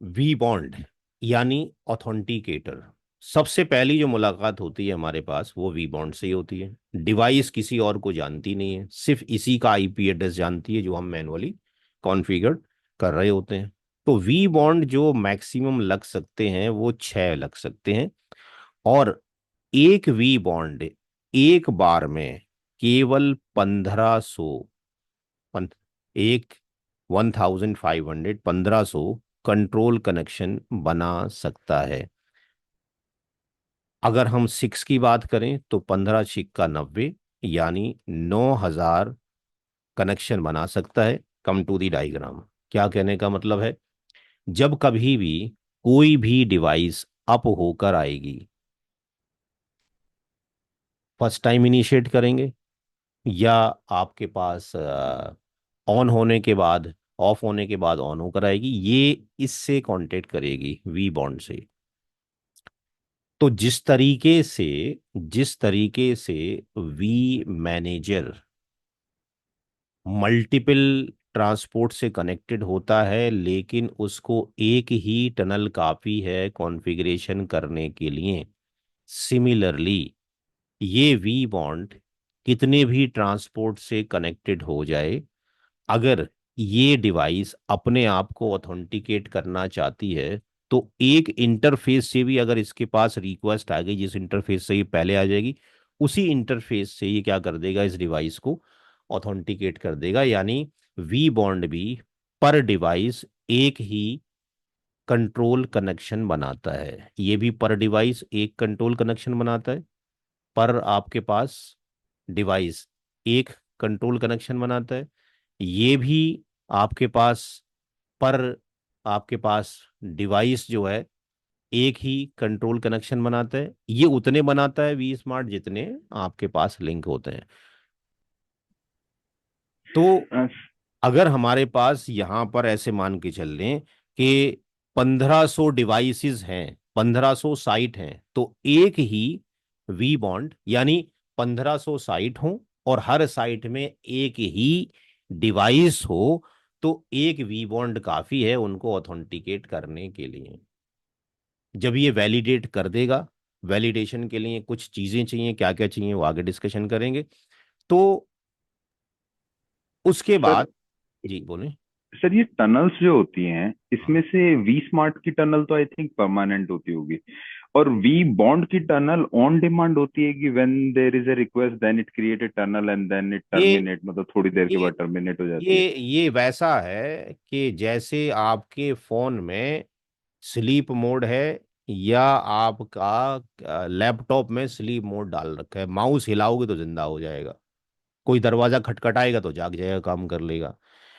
वी बॉन्ड यानी ऑथेंटिकेटर, सबसे पहली जो मुलाकात होती है हमारे पास वो वी बॉन्ड से ही होती है। डिवाइस किसी और को जानती नहीं है, सिर्फ इसी का आईपी एड्रेस जानती है जो हम मैनुअली कॉन्फ़िगर कर रहे होते हैं। तो वी बॉन्ड जो मैक्सिमम लग सकते हैं वो 6 लग सकते हैं। और एक वी बॉन्ड एक बार में केवल 1500, एक 1500, 1500 कंट्रोल कनेक्शन बना सकता है। अगर हम सिक्स की बात करें तो 15 छिक्का 90, यानी 9,000 कनेक्शन बना सकता है। कम टू दी डायग्राम, क्या कहने का मतलब है, जब कभी भी कोई भी डिवाइस अप होकर आएगी, फर्स्ट टाइम इनिशिएट करेंगे, या आपके पास ऑन होने के बाद, ऑफ होने के बाद ऑन होकर आएगी, ये इससे कांटेक्ट करेगी वी बॉन्ड से। तो जिस तरीके से वी मैनेजर मल्टीपल ट्रांसपोर्ट से कनेक्टेड होता है, लेकिन उसको एक ही टनल काफी है कॉन्फ़िगरेशन करने के लिए, सिमिलरली ये वी बॉन्ड कितने भी ट्रांसपोर्ट से कनेक्टेड हो जाए, अगर ये डिवाइस अपने आप को ऑथेंटिकेट करना चाहती है, तो एक इंटरफेस से भी अगर इसके पास रिक्वेस्ट आ गई, जिस इंटरफेस से ये पहले आ जाएगी, उसी इंटरफेस से ये क्या कर देगा, इस डिवाइस को ऑथेंटिकेट कर देगा। यानी वी बॉन्ड भी पर डिवाइस एक ही कंट्रोल कनेक्शन बनाता है, ये भी पर डिवाइस एक कंट्रोल कनेक्शन बनाता है। पर आपके पास डिवाइस एक कंट्रोल कनेक्शन बनाता है, ये भी आपके पास पर आपके पास डिवाइस जो है एक ही कंट्रोल कनेक्शन बनाता है। ये उतने बनाता है वी स्मार्ट जितने आपके पास लिंक होते हैं। तो अ, अगर हमारे पास यहां पर ऐसे मान के चल लें कि 1500 डिवाइसेस हैं, 1500 साइट हैं, तो एक ही वी बॉन्ड, यानी 1500 साइट हो और हर साइट में एक ही डिवाइस हो, तो एक वी बॉन्ड काफी है उनको ऑथेंटिकेट करने के लिए। जब ये वैलिडेट कर देगा, वैलिडेशन के लिए कुछ चीजें चाहिए, क्या क्या चाहिए वो आगे डिस्कशन करेंगे। तो उसके सर बाद, जी बोलें। सर ये टनल्स जो होती हैं हाँ। इसमें से वी स्मार्ट की टनल तो आई थिंक परमानेंट होती होगी, और वी बॉन्ड की टनल ऑन डिमांड होती है कि when there is a request then it create a tunnel and then it ये टर्मिनेट, मतलब थोड़ी देर के ये बाद टर्मिनेट हो जाती है? ये वैसा है कि जैसे आपके फोन में स्लीप मोड है, या आपका लैपटॉप में स्लीप मोड डाल रखा है, माउस हिलाओगे तो जिंदा हो जाएगा, कोई दरवाजा खटखटाएगा तो जाग जाएगा, काम कर लेगा।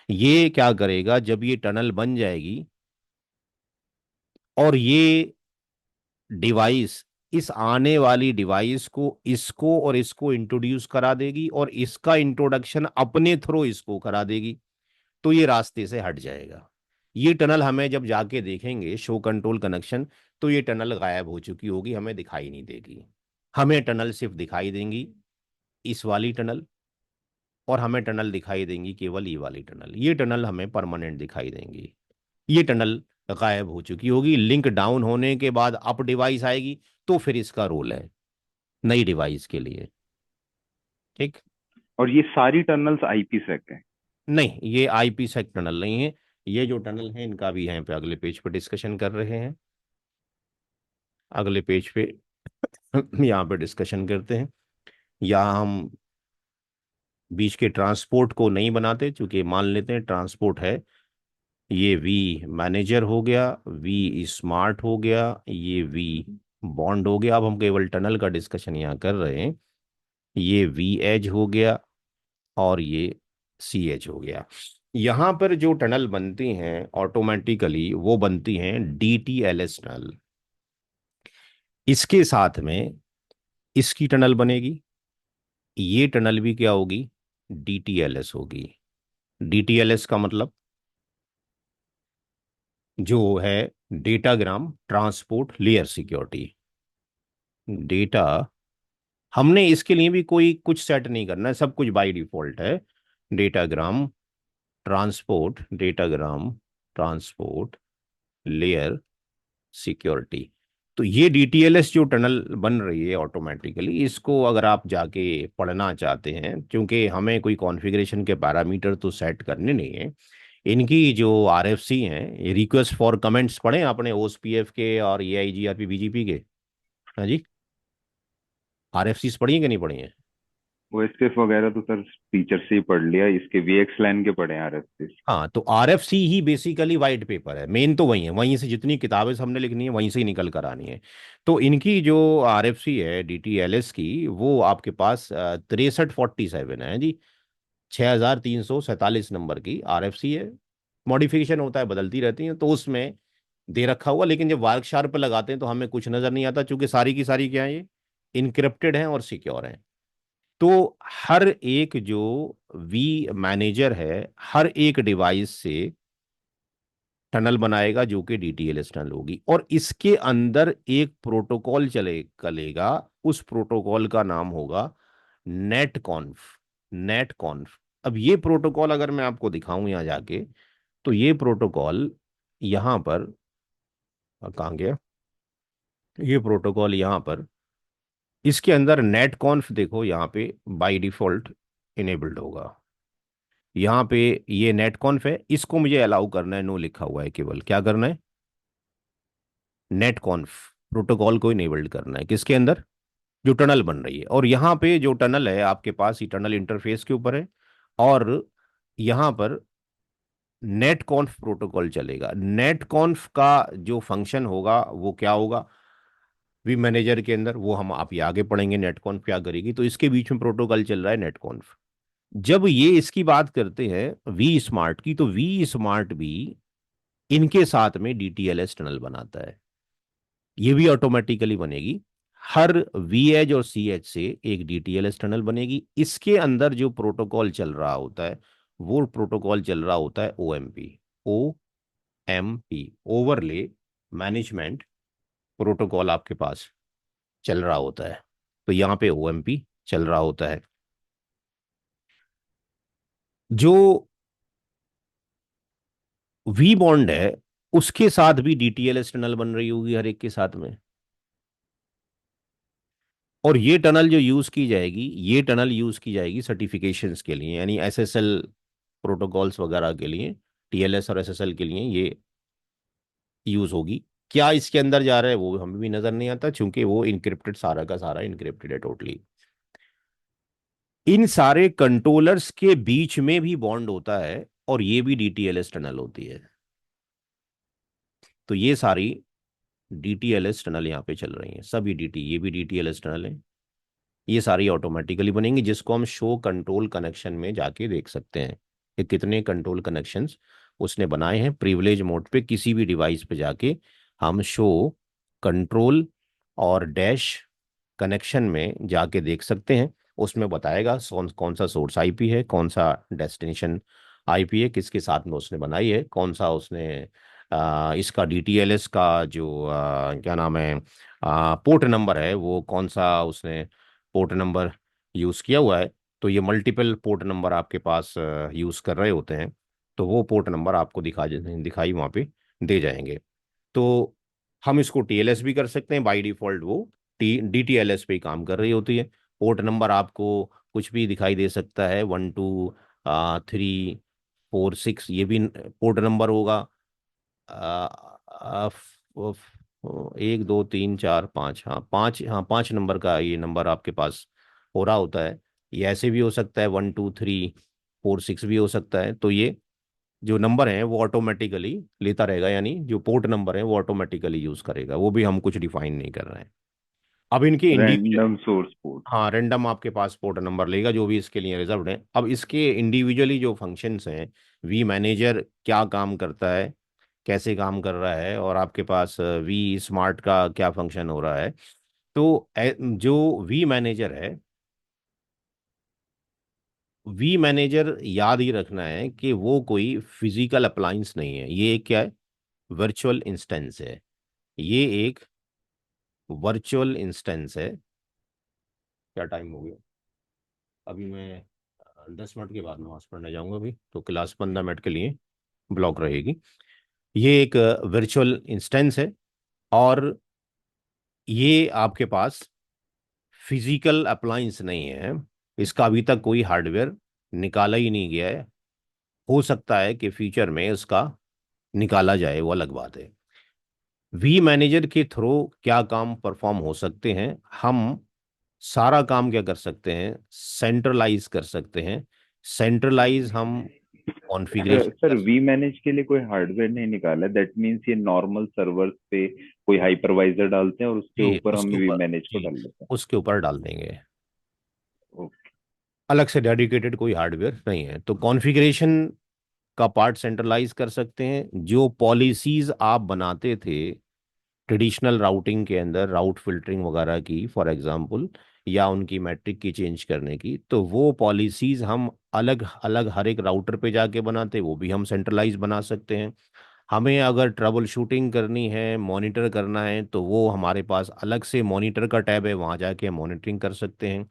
ये क्या करेगा, जब ये टनल बन जाएगी और ये डिवाइस, इस आने वाली डिवाइस को इसको और इसको इंट्रोड्यूस करा देगी, और इसका इंट्रोडक्शन अपने थ्रू इसको करा देगी, तो ये रास्ते से हट जाएगा। ये टनल हमें जब जाके देखेंगे शो कंट्रोल कनेक्शन, तो ये टनल गायब हो चुकी होगी, हमें दिखाई नहीं देगी। हमें टनल सिर्फ दिखाई देंगी इस वाली टनल, और हमें टनल दिखाई देंगी केवल ये वाली टनल। ये टनल हमें परमानेंट दिखाई देंगी। ये टनल गायब हो चुकी होगी, लिंक डाउन होने के बाद अप डिवाइस आएगी, तो फिर इसका रोल है नई डिवाइस के लिए। ठीक। और ये सारी टनल्स आईपी सेक है? नहीं, ये आईपी सेक टनल नहीं है। ये जो टनल है इनका भी यहाँ पे अगले पेज पे डिस्कशन कर रहे हैं। अगले पेज पे यहाँ पे डिस्कशन करते हैं। यहाँ हम बीच के ट्रांसपोर्ट को नहीं बनाते, क्योंकि मान लेते हैं ट्रांसपोर्ट है। ये वी मैनेजर हो गया, वी स्मार्ट हो गया, ये वी बॉन्ड हो गया। अब हम केवल टनल का डिस्कशन यहाँ कर रहे हैं। ये वी एज हो गया, और ये सी एच हो गया। यहाँ पर जो टनल बनती हैं ऑटोमेटिकली, वो बनती हैं D T L S tunnel. इसके साथ में इसकी टनल बनेगी। ये टनल भी क्या होगी, डी टी एल एस होगी। डी टी एल एस का मतलब जो है datagram transport layer security. Data, हमने इसके लिए भी कोई कुछ सेट नहीं करना है, सब कुछ बाय डिफॉल्ट है। Datagram transport layer security. तो ये डीटीएलएस जो टनल बन रही है ऑटोमेटिकली, इसको अगर आप जाके पढ़ना चाहते हैं, क्योंकि हमें कोई कॉन्फ़िगरेशन के पैरामीटर तो सेट करने नहीं है। इनकी जो आरएफसी हैं, रिक्वेस्ट फॉर कमेंट्स पढ़े आपने ओएसपीएफ के और एआईजीआरपी बीजीपी के? हाँ जी, आरएफसीज पढ़ी हैं कि नहीं पढ़ी हैं? ओएसपीएफ वगैरह तो सर टीचर से ही पढ़ लिया, इसके वीएक्स लाइन के पढ़े हैं आरएफसी। हाँ, तो आरएफसी ही बेसिकली वाइट पेपर है, मेन तो वही है, वहीं से जितनी किताबें हमने लिखनी है वहीं से ही निकल कर आनी है। तो इनकी जो आरएफसी है डीटीएलएस की, वो आपके पास 6347 है जी। 6347 नंबर की आरएफसी है। मॉडिफिकेशन होता है, बदलती रहती है, तो उसमें दे रखा हुआ। लेकिन जब वार्कशार पे लगाते हैं तो हमें कुछ नजर नहीं आता, क्योंकि सारी की सारी क्या है, ये इनक्रिप्टेड हैं और सिक्योर हैं। तो हर एक जो वी मैनेजर है, हर एक डिवाइस से टनल बनाएगा जो कि डीटीएलएस टनल होगी, और इसके अंदर एक प्रोटोकॉल चलेगा। उस प्रोटोकॉल का नाम होगा नेट कॉन्फ। अब ये प्रोटोकॉल अगर मैं आपको दिखाऊं यहाँ जाके, तो ये प्रोटोकॉल यहाँ पर कहाँ गया, ये प्रोटोकॉल यहाँ पर, इसके अंदर नेट कॉन्फ देखो यहाँ पे बाय डिफॉल्ट इनेबल्ड होगा। यहाँ पे ये नेट कॉन्फ है, इसको मुझे अलाउ करना है, नो लिखा हुआ है, केवल क्या करना है, नेट कॉन्फ प्रोटोकॉल को इनेबल्ड करना है। किसके अंदर, जो टनल बन रही है। और यहाँ पे जो टनल है आपके पास, ये टनल इंटरफेस के ऊपर है, और यहाँ पर नेट कॉन्फ प्रोटोकॉल चलेगा। नेट कॉन्फ का जो फंक्शन होगा वो क्या होगा, वी मैनेजर के अंदर, वो हम आप ये आगे पढ़ेंगे नेट कॉन्फ क्या करेगी। तो इसके बीच में प्रोटोकॉल चल रहा है नेट कॉन्फ। जब ये इसकी बात करते हैं वी स्मार्ट की, तो वी स्मार्ट भी इनके साथ में डीटीएलएस टनल बनाता है। ये भी ऑटोमेटिकली बनेगी। हर वी एच और सी एच से एक डीटीएलएस टनल बनेगी। इसके अंदर जो प्रोटोकॉल चल रहा होता है, वो प्रोटोकॉल चल रहा होता है O M P overlay management protocol आपके पास चल रहा होता है। तो यहाँ पे ओ एम पी चल रहा होता है। जो वी बॉन्ड है, उसके साथ भी डीटीएलएस टनल बन रही होगी हर एक के साथ में। और ये टनल जो यूज की जाएगी, ये टनल यूज की जाएगी सर्टिफिकेशंस के लिए, यानी एसएसएल प्रोटोकॉल्स वगैरह के लिए, टीएलएस और एसएसएल के लिए ये यूज होगी। क्या इसके अंदर जा रहा है वो हमें भी नजर नहीं आता, क्योंकि वो इनक्रिप्टेड, सारा का सारा इनक्रिप्टेड है टोटली। इन सारे कंट्रोलर्स के बीच में भी बॉन्ड होता है, और ये भी डीटीएलएस टनल होती है। तो ये सारी डीटीएलएस टनल यहाँ पे चल रही हैं, सभी डीटी, ये भी डीटीएलएस टनल है। ये सारी ऑटोमेटिकली बनेंगी, जिसको हम शो कंट्रोल कनेक्शन में जाके देख सकते हैं कि कितने कंट्रोल कनेक्शंस उसने बनाए हैं। प्रिविलेज मोड पे किसी भी डिवाइस पे जाके हम शो कंट्रोल और डैश कनेक्शन में जाके देख सकते हैं। उसमें बताएगा कौन कौन सा सोर्स आईपी है, कौन सा डेस्टिनेशन आईपी है, किसके साथ में उसने बनाई है, कौन सा उसने इसका डीटीएलएस का जो क्या नाम है पोर्ट नंबर है, वो कौन सा उसने पोर्ट नंबर यूज़ किया हुआ है। तो ये मल्टीपल पोर्ट नंबर आपके पास यूज़ कर रहे होते हैं, तो वो पोर्ट नंबर आपको दिखाई वहाँ पे दे जाएंगे। तो हम इसको टीएलएस भी कर सकते हैं, बाय डिफॉल्ट वो टी डीटीएलएस पे ही काम कर रही होती है। पोर्ट नंबर आपको कुछ भी दिखाई दे सकता है, 1 2 3 4 6, ये भी पोर्ट नंबर होगा। आ, आ, फ- 1 2 3 4 5, हाँ 5, हाँ 5 नंबर का ये नंबर आपके पास हो रहा होता है। ये ऐसे भी हो सकता है, 1 2 3 4 6 भी हो सकता है। तो ये जो नंबर है वो ऑटोमेटिकली लेता रहेगा, यानी जो पोर्ट नंबर है वो ऑटोमेटिकली यूज करेगा, वो भी हम कुछ डिफाइन नहीं कर रहे हैं। अब इनके इंडिविजुअल, रैंडम सोर्स पोर्ट। हाँ रैंडम आपके पास पोर्ट नंबर लेगा जो भी इसके लिए रिजर्व्ड है। अब इसके इंडिविजुअली जो फंक्शंस हैं, वी मैनेजर क्या काम करता है, कैसे काम कर रहा है, और आपके पास वी स्मार्ट का क्या फंक्शन हो रहा है। तो जो वी मैनेजर है, वी मैनेजर याद ही रखना है कि वो कोई फिजिकल अप्लायंस नहीं है, ये क्या है, वर्चुअल इंस्टेंस है। ये एक वर्चुअल इंस्टेंस है। क्या टाइम हो गया? अभी मैं 10 मिनट के बाद नमाज पढ़ने जाऊंगा, अभी तो क्लास 15 मिनट के लिए ब्लॉक रहेगी। ये एक वर्चुअल इंस्टेंस है, और ये आपके पास फिजिकल अप्लायंस नहीं है। इसका अभी तक कोई हार्डवेयर निकाला ही नहीं गया है। हो सकता है कि फ्यूचर में इसका निकाला जाए, वो अलग बात है। वी मैनेजर के थ्रू क्या काम परफॉर्म हो सकते हैं, हम सारा काम क्या कर सकते हैं, सेंट्रलाइज कर सकते हैं। सेंट्रलाइज हम कॉन्फ़िगरेशन सर कर वी सकते मैनेज के लिए कोई हार्डवेयर नहीं निकाला, दैट मीन्स ये नॉर्मल सर्वर्स पे कोई हाइपरवाइजर डालते हैं और उसके हैं, जी ऊपर हम उसके वी ऊपर, मैनेज को जी डाल देते उसके ऊपर डाल देंगे। हैं। अलग से डेडिकेटेड कोई हार्डवेयर नहीं है, तो कॉन्फ़िगरेशन का पार्ट सेंट्रलाइज कर सकते हैं। जो पॉलिसीज आप बनाते थे ट्रेडिशनल राउटिंग के अंदर, राउट फिल्टरिंग वगैरह की फॉर एग्जांपल, या उनकी मैट्रिक की चेंज करने की, तो वो पॉलिसीज हम अलग अलग हर एक राउटर पे जाके बनाते, वो भी हम सेंट्रलाइज बना सकते हैं। हमें अगर ट्रबल शूटिंग करनी है, मॉनिटर करना है, तो वो हमारे पास अलग से मॉनिटर का टैब है, वहाँ जाके मॉनिटरिंग कर सकते हैं।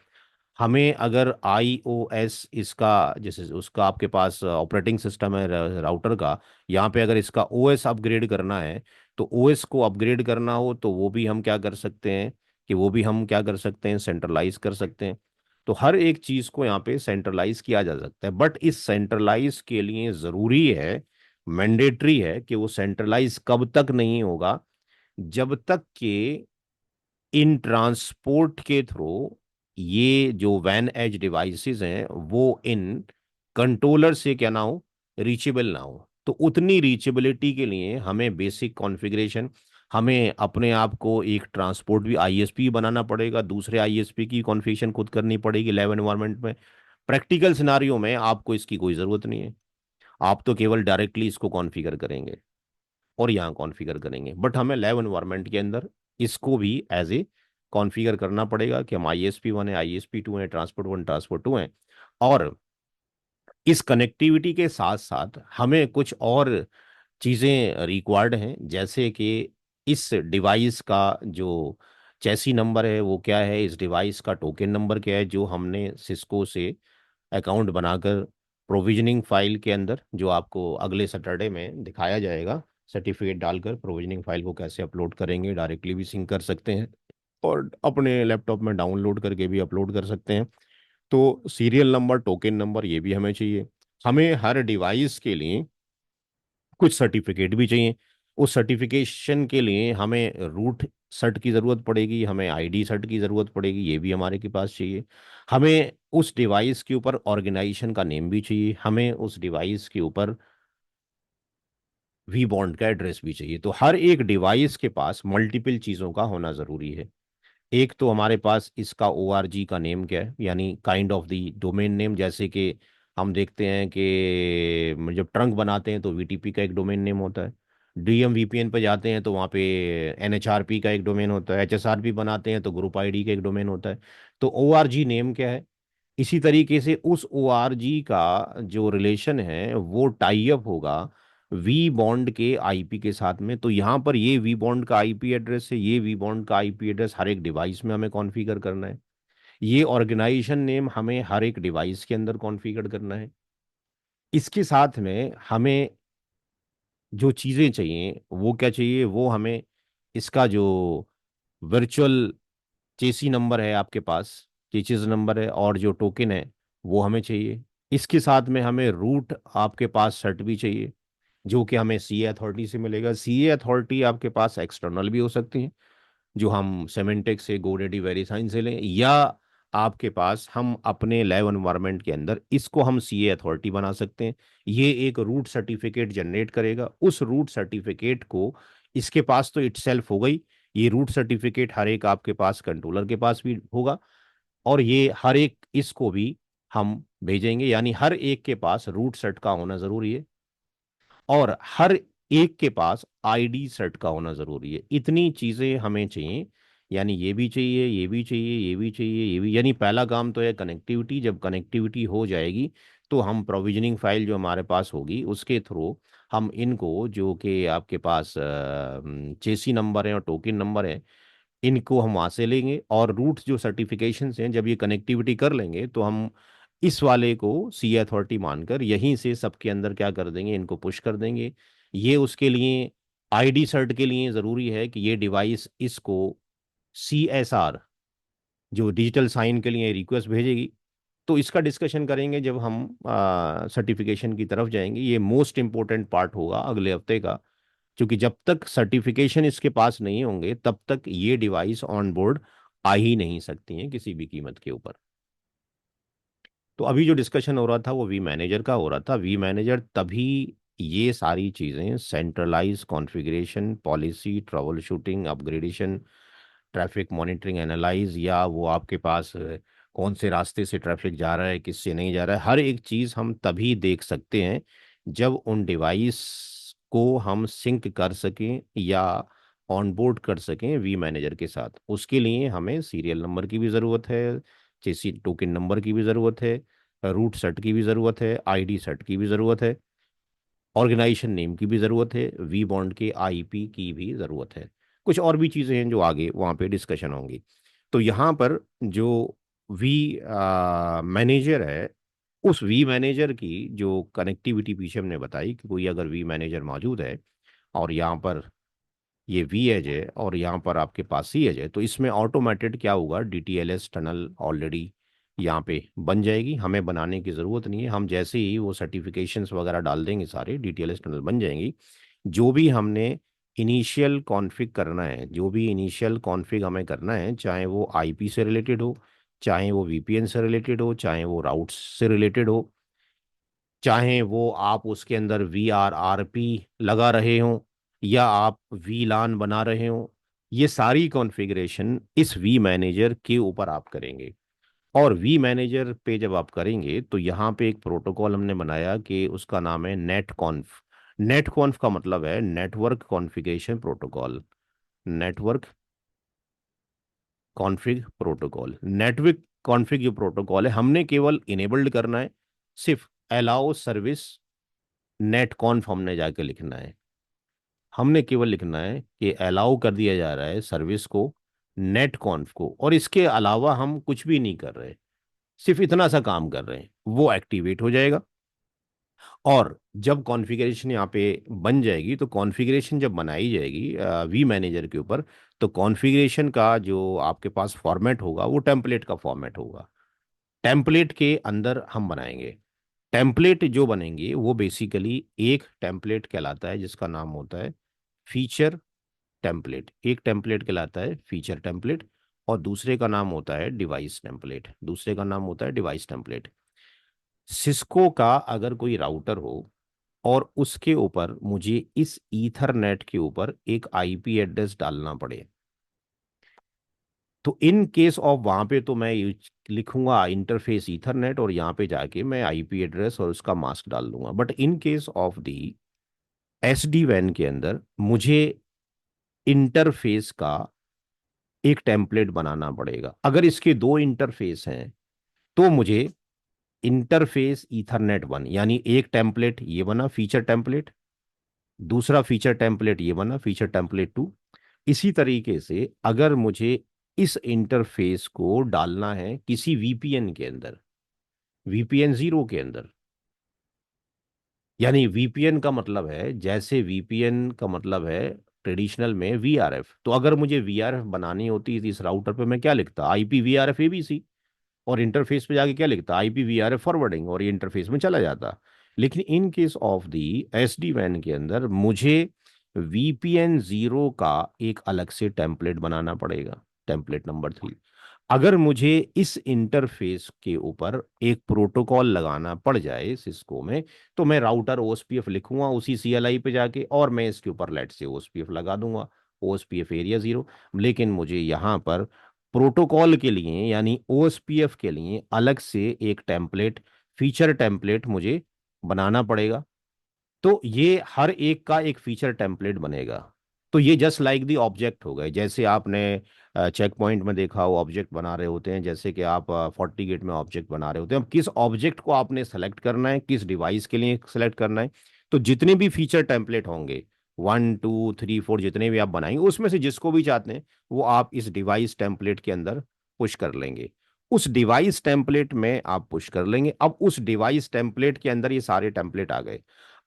हमें अगर iOS इसका, जैसे उसका आपके पास ऑपरेटिंग सिस्टम है राउटर का, यहाँ पे अगर इसका ओएस अपग्रेड करना है, तो ओएस को अपग्रेड करना हो तो वो भी हम क्या कर सकते हैं, कि वो भी हम क्या कर सकते हैं, सेंट्रलाइज कर सकते हैं। तो हर एक चीज़ को यहाँ पे सेंट्रलाइज किया जा सकता है, बट इस सेंट्रलाइज के लिए ज़रूरी है, मैंडेटरी है कि वो सेंट्रलाइज कब तक नहीं होगा, जब तक कि इन ट्रांसपोर्ट के थ्रू ये जो वैन एज डिवाइसेस हैं वो इन कंट्रोलर से क्या ना हो, रीचेबल ना हो। तो उतनी रीचेबिलिटी के लिए हमें बेसिक कॉन्फ़िगरेशन, हमें अपने आप को एक ट्रांसपोर्ट भी आईएसपी बनाना पड़ेगा, दूसरे आईएसपी की कॉन्फ़िगरेशन खुद करनी पड़ेगी लाइव एनवायरनमेंट में। प्रैक्टिकल सिनारियो में आपको इसकी कोई ज़रूरत नहीं है, आप तो केवल डायरेक्टली इसको कॉन्फ़िगर करेंगे और यहाँ कॉन्फ़िगर करेंगे। बट हमें लाइव एनवायरनमेंट के अंदर इसको भी एज ए कॉन्फ़िगर करना पड़ेगा कि हम ISP 1 है, ISP 2 है, ट्रांसपोर्ट 1 ट्रांसपोर्ट 2 है। और इस कनेक्टिविटी के साथ साथ हमें कुछ और चीज़ें रिक्वायर्ड हैं, जैसे कि इस डिवाइस का जो चैसी नंबर है वो क्या है, इस डिवाइस का टोकन नंबर क्या है, जो हमने सिस्को से अकाउंट बनाकर प्रोविजनिंग फाइल के अंदर, जो आपको अगले सैटरडे में दिखाया जाएगा, सर्टिफिकेट डालकर प्रोविजनिंग फाइल को कैसे अपलोड करेंगे, डायरेक्टली भी सिंक कर सकते हैं और अपने लैपटॉप में डाउनलोड करके भी अपलोड कर सकते हैं। तो सीरियल नंबर, टोकन नंबर, ये भी हमें चाहिए। हमें हर डिवाइस के लिए कुछ सर्टिफिकेट भी चाहिए। उस सर्टिफिकेशन के लिए हमें रूट सर्ट की ज़रूरत पड़ेगी, हमें आईडी सर्ट की ज़रूरत पड़ेगी, ये भी हमारे के पास चाहिए। हमें उस डिवाइस के ऊपर ऑर्गेनाइजेशन का नेम भी चाहिए, हमें उस डिवाइस के ऊपर वी बॉन्ड का एड्रेस भी चाहिए। तो हर एक डिवाइस के पास मल्टीपल चीज़ों का होना ज़रूरी है। एक तो हमारे पास इसका ORG का नेम क्या है, यानी kind of the domain name. जैसे कि हम देखते हैं कि जब ट्रंक बनाते हैं तो VTP का एक डोमेन नेम होता है, DMVPN पे जाते हैं तो वहाँ पे NHRP का एक डोमेन होता है, HSRP बनाते हैं तो ग्रुप ID का एक डोमेन होता है। तो ORG नेम क्या है, इसी तरीके से उस ORG का जो रिलेशन है वो टाई अप होगा वी बॉन्ड के IP के साथ में। तो यहाँ पर ये वी बॉन्ड का IP एड्रेस है, ये वी बॉन्ड का IP एड्रेस हर एक डिवाइस में हमें कॉन्फ़िगर करना है। ये ऑर्गेनाइजेशन नेम हमें हर एक डिवाइस के अंदर कॉन्फ़िगर करना है। इसके साथ में हमें जो चीज़ें चाहिए वो क्या चाहिए, वो हमें इसका जो वर्चुअल चेसी नंबर है आपके पास, चेसिस नंबर है, और जो टोकन है वो हमें चाहिए। इसके साथ में हमें रूट आपके पास सर्ट भी चाहिए, जो कि हमें CA अथॉरिटी से मिलेगा। CA अथॉरिटी आपके पास एक्सटर्नल भी हो सकती है, जो हम सेमेंटिक से, गोडेडी वेरीसाइन से लें, या आपके पास हम अपने लैब एनवायरनमेंट के अंदर इसको हम CA अथॉरिटी बना सकते हैं। ये एक रूट सर्टिफिकेट जनरेट करेगा। उस रूट सर्टिफिकेट को, इसके पास तो इटसेल्फ हो गई, ये रूट सर्टिफिकेट हर एक आपके पास कंट्रोलर के पास भी होगा, और ये हर एक इसको भी हम भेजेंगे। यानी हर एक के पास रूट सर्ट का होना जरूरी है, और हर एक के पास ID सेट का होना जरूरी है। इतनी चीजें हमें चाहिए, यानी ये भी चाहिए, ये भी चाहिए, ये भी चाहिए, ये भी। यानी पहला काम तो है कनेक्टिविटी। जब कनेक्टिविटी हो जाएगी तो हम प्रोविजनिंग फाइल जो हमारे पास होगी उसके थ्रू हम इनको, जो कि आपके पास चेसी नंबर है और टोकन नंबर है, इनको हम वहाँ से लेंगे। और रूट जो सर्टिफिकेशंस हैं, जब ये कनेक्टिविटी कर लेंगे तो हम इस वाले को CA अथॉरिटी मानकर यहीं से सबके अंदर क्या कर देंगे, इनको पुश कर देंगे। ये उसके लिए ID सर्ट के लिए ज़रूरी है कि ये डिवाइस इसको CSR, जो डिजिटल साइन के लिए रिक्वेस्ट भेजेगी। तो इसका डिस्कशन करेंगे जब हम सर्टिफिकेशन की तरफ जाएंगे। ये मोस्ट इंपॉर्टेंट पार्ट होगा अगले हफ्ते का, क्योंकि जब तक सर्टिफिकेशन इसके पास नहीं होंगे तब तक ये डिवाइस ऑन बोर्ड आ ही नहीं सकती हैं किसी भी कीमत के ऊपर। तो अभी जो डिस्कशन हो रहा था वो वी मैनेजर का हो रहा था। वी मैनेजर तभी ये सारी चीज़ें, centralize configuration, policy, troubleshooting, upgradation, traffic monitoring, analyze, या वो आपके पास कौन से रास्ते से ट्रैफिक जा रहा है, किससे नहीं जा रहा है, हर एक चीज़ हम तभी देख सकते हैं जब उन डिवाइस को हम सिंक कर सकें या ऑनबोर्ड कर सकें वी मैनेजर के साथ। उसके लिए हमें सीरियल नंबर की भी ज़रूरत है, चेसी टोकन नंबर की भी ज़रूरत है, रूट सेट की भी ज़रूरत है, ID सेट की भी ज़रूरत है, ऑर्गेनाइजेशन नेम की भी ज़रूरत है, वी बॉन्ड के IP की भी ज़रूरत है। कुछ और भी चीज़ें हैं जो आगे वहाँ पे डिस्कशन होंगी। तो यहाँ पर जो वी मैनेजर है, उस वी मैनेजर की जो कनेक्टिविटी पीछे हमने बताई कि कोई अगर वी मैनेजर मौजूद है और यहाँ पर ये वी एज है और यहाँ पर आपके पास सी एज है, तो इसमें ऑटोमेटेड क्या होगा, DTLS टनल ऑलरेडी यहाँ पे बन जाएगी। हमें बनाने की ज़रूरत नहीं है, हम जैसे ही वो सर्टिफिकेशंस वगैरह डाल देंगे सारे DTLS टनल बन जाएंगी। जो भी हमने इनिशियल कॉन्फ़िग करना है, जो भी इनिशियल कॉन्फ़िग हमें करना है, चाहे वो IP से रिलेटेड हो, चाहे वो VPN से रिलेटेड हो, चाहे वो राउट्स से रिलेटेड हो, चाहे वो आप उसके अंदर VRRP लगा रहे हो, या आप VLAN बना रहे हो, ये सारी कॉन्फ़िगरेशन इस वी मैनेजर के ऊपर आप करेंगे। और वी मैनेजर पे जब आप करेंगे तो यहाँ पे एक प्रोटोकॉल हमने बनाया कि उसका नाम है नेट कॉन्फ। नेट कॉन्फ का मतलब है network configuration protocol, network config protocol. Network config जो प्रोटोकॉल है हमने केवल इनेबल्ड करना है, सिर्फ अलाउ सर्विस नेट कॉन्फ हमने जाके लिखना है। हमने केवल लिखना है कि अलाउ कर दिया जा रहा है सर्विस को, नेट कॉन्फ को, और इसके अलावा हम कुछ भी नहीं कर रहे, सिर्फ इतना सा काम कर रहे हैं, वो एक्टिवेट हो जाएगा। और जब कॉन्फ़िगरेशन यहाँ पे बन जाएगी, तो कॉन्फ़िगरेशन जब बनाई जाएगी वी मैनेजर के ऊपर, तो कॉन्फ़िगरेशन का जो आपके पास फॉर्मेट होगा वो टेम्पलेट का फॉर्मेट होगा। टेम्पलेट के अंदर हम बनाएंगे। टेम्पलेट जो बनेंगे वो बेसिकली एक टेम्पलेट कहलाता है जिसका नाम होता है फीचर टेम्पलेट, एक टेम्पलेट कहलाता है फीचर टेम्पलेट, और दूसरे का नाम होता है डिवाइस टेम्पलेट, दूसरे का नाम होता है डिवाइस टेम्पलेट। सिस्को का अगर कोई राउटर हो और उसके ऊपर मुझे इस ईथरनेट के ऊपर एक आईपी एड्रेस डालना पड़े, तो इन केस ऑफ वहां पे तो मैं लिखूंगा इंटरफेस ईथरनेट और यहाँ पे जाके मैं आईपी एड्रेस और उसका मास्क डाल दूंगा। But in case of the SD वैन के अंदर मुझे इंटरफेस का एक टेम्पलेट बनाना पड़ेगा। अगर इसके दो इंटरफेस हैं तो मुझे इंटरफेस ईथरनेट वन, यानी एक टेम्पलेट ये बना फीचर टेम्पलेट, दूसरा फीचर टेम्पलेट ये बना फीचर टेम्पलेट टू। इसी तरीके से अगर मुझे इस इंटरफेस को डालना है किसी वीपीएन के अंदर, वीपीएन जीरो के अंदर, यानी वीपीएन का मतलब है, जैसे वीपीएन का मतलब है ट्रेडिशनल में वीआरएफ, तो अगर मुझे वीआरएफ बनानी होती इस राउटर पे मैं क्या लिखता, आईपी वीआरएफ एबीसी, और इंटरफेस पे जाके क्या लिखता, आईपीवीआरएफ फॉरवर्डिंग, और ये इंटरफेस में चला जाता। लेकिन in case of the SD वैन के अंदर मुझे वीपीएन जीरो का एक अलग से टेम्पलेट बनाना पड़ेगा, टेम्पलेट नंबर 3। अगर मुझे इस इंटरफेस के ऊपर एक प्रोटोकॉल लगाना पड़ जाए सिस्को में, तो मैं राउटर ओएसपीएफ लिखूंगा उसी सीएलआई पे जाके, और मैं इसके ऊपर लेट से ओएसपीएफ लगा दूंगा, ओएसपीएफ एरिया जीरो। लेकिन मुझे यहाँ पर प्रोटोकॉल के लिए यानी ओएसपीएफ के लिए अलग से एक टेम्पलेट, फीचर टेम्पलेट मुझे बनाना पड़ेगा। तो ये हर एक का एक फीचर टेम्पलेट बनेगा। तो ये जस्ट लाइक दी ऑब्जेक्ट हो गए, जैसे आपने चेक पॉइंट में देखा हो ऑब्जेक्ट बना रहे होते हैं, जैसे कि आप फोर्टी गेट में ऑब्जेक्ट बना रहे होते हैं। अब किस ऑब्जेक्ट को आपने सेलेक्ट करना है, किस डिवाइस के लिए सेलेक्ट करना है, तो जितने भी फीचर टेम्पलेट होंगे 1 2 3 4 जितने भी आप बनाएंगे, उसमें से जिसको भी चाहते हैं वो आप इस डिवाइस टेम्पलेट के अंदर पुश कर लेंगे। उस डिवाइस टेम्पलेट में आप पुश कर लेंगे। अब उस डिवाइस टेम्पलेट के अंदर ये सारे टेम्पलेट आ गए।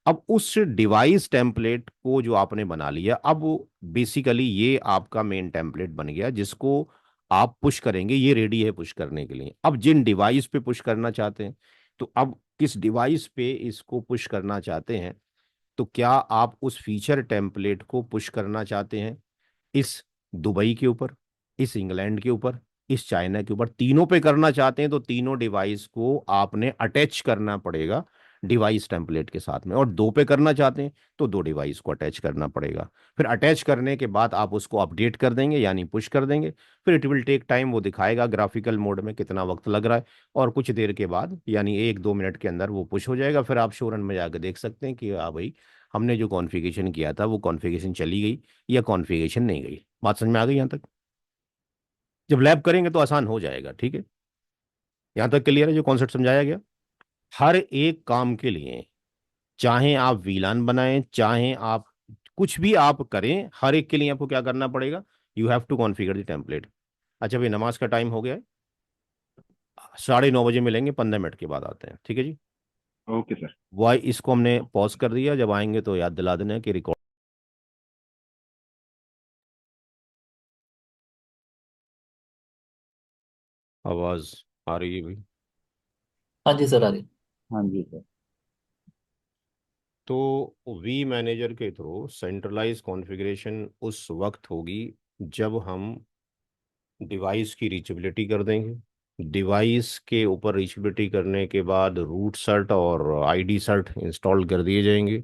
अब उस डिवाइस टेम्पलेट को जो आपने बना लिया, अब बेसिकली ये आपका मेन टेम्पलेट बन गया जिसको आप पुश करेंगे, ये रेडी है पुश करने के लिए। अब जिन डिवाइस पे पुश करना चाहते हैं, तो अब किस डिवाइस पे इसको पुश करना चाहते हैं, तो क्या आप उस फीचर टेम्पलेट को पुश करना चाहते हैं इस दुबई के ऊपर, इस इंग्लैंड के ऊपर, इस चाइना के ऊपर, तीनों पे करना चाहते हैं, तो तीनों डिवाइस को आपने अटैच करना पड़ेगा डिवाइस टेम्पलेट के साथ में। और दो पे करना चाहते हैं तो दो डिवाइस को अटैच करना पड़ेगा। फिर अटैच करने के बाद आप उसको अपडेट कर देंगे यानी पुश कर देंगे। फिर इट विल टेक टाइम, वो दिखाएगा ग्राफिकल मोड में कितना वक्त लग रहा है, और कुछ देर के बाद यानी 1 2 मिनट के अंदर वो पुश हो जाएगा। फिर आप शोरन में जाकर देख सकते हैं कि हाँ भाई, हमने जो कॉन्फ़िगरेशन किया था वो कॉन्फ़िगरेशन चली गई या कॉन्फ़िगरेशन नहीं गई। बात समझ में आ गई यहाँ तक? जब लैब करेंगे तो आसान हो जाएगा। ठीक है, यहाँ तक क्लियर है जो कॉन्सेप्ट समझाया गया? हर एक काम के लिए, चाहे आप वीलान बनाएं, चाहे आप कुछ भी आप करें, हर एक के लिए आपको क्या करना पड़ेगा, you have to configure the template. अच्छा भाई, नमाज का टाइम हो गया है, 9:30 बजे मिलेंगे, 15 मिनट के बाद आते हैं, ठीक है जी? Okay sir. वाई इसको हमने पॉज कर दिया, जब आएंगे तो याद दिला देना कि रिकॉर्ड। आवाज आ रही है भाई? हाँ जी सर, आ रही। हाँ जी सर। तो वी मैनेजर के थ्रू सेंट्रलाइज कॉन्फ़िगरेशन उस वक्त होगी जब हम डिवाइस की रीचेबिलिटी कर देंगे। डिवाइस के ऊपर रीचेबिलिटी करने के बाद रूट सर्ट और आईडी सर्ट इंस्टॉल कर दिए जाएंगे,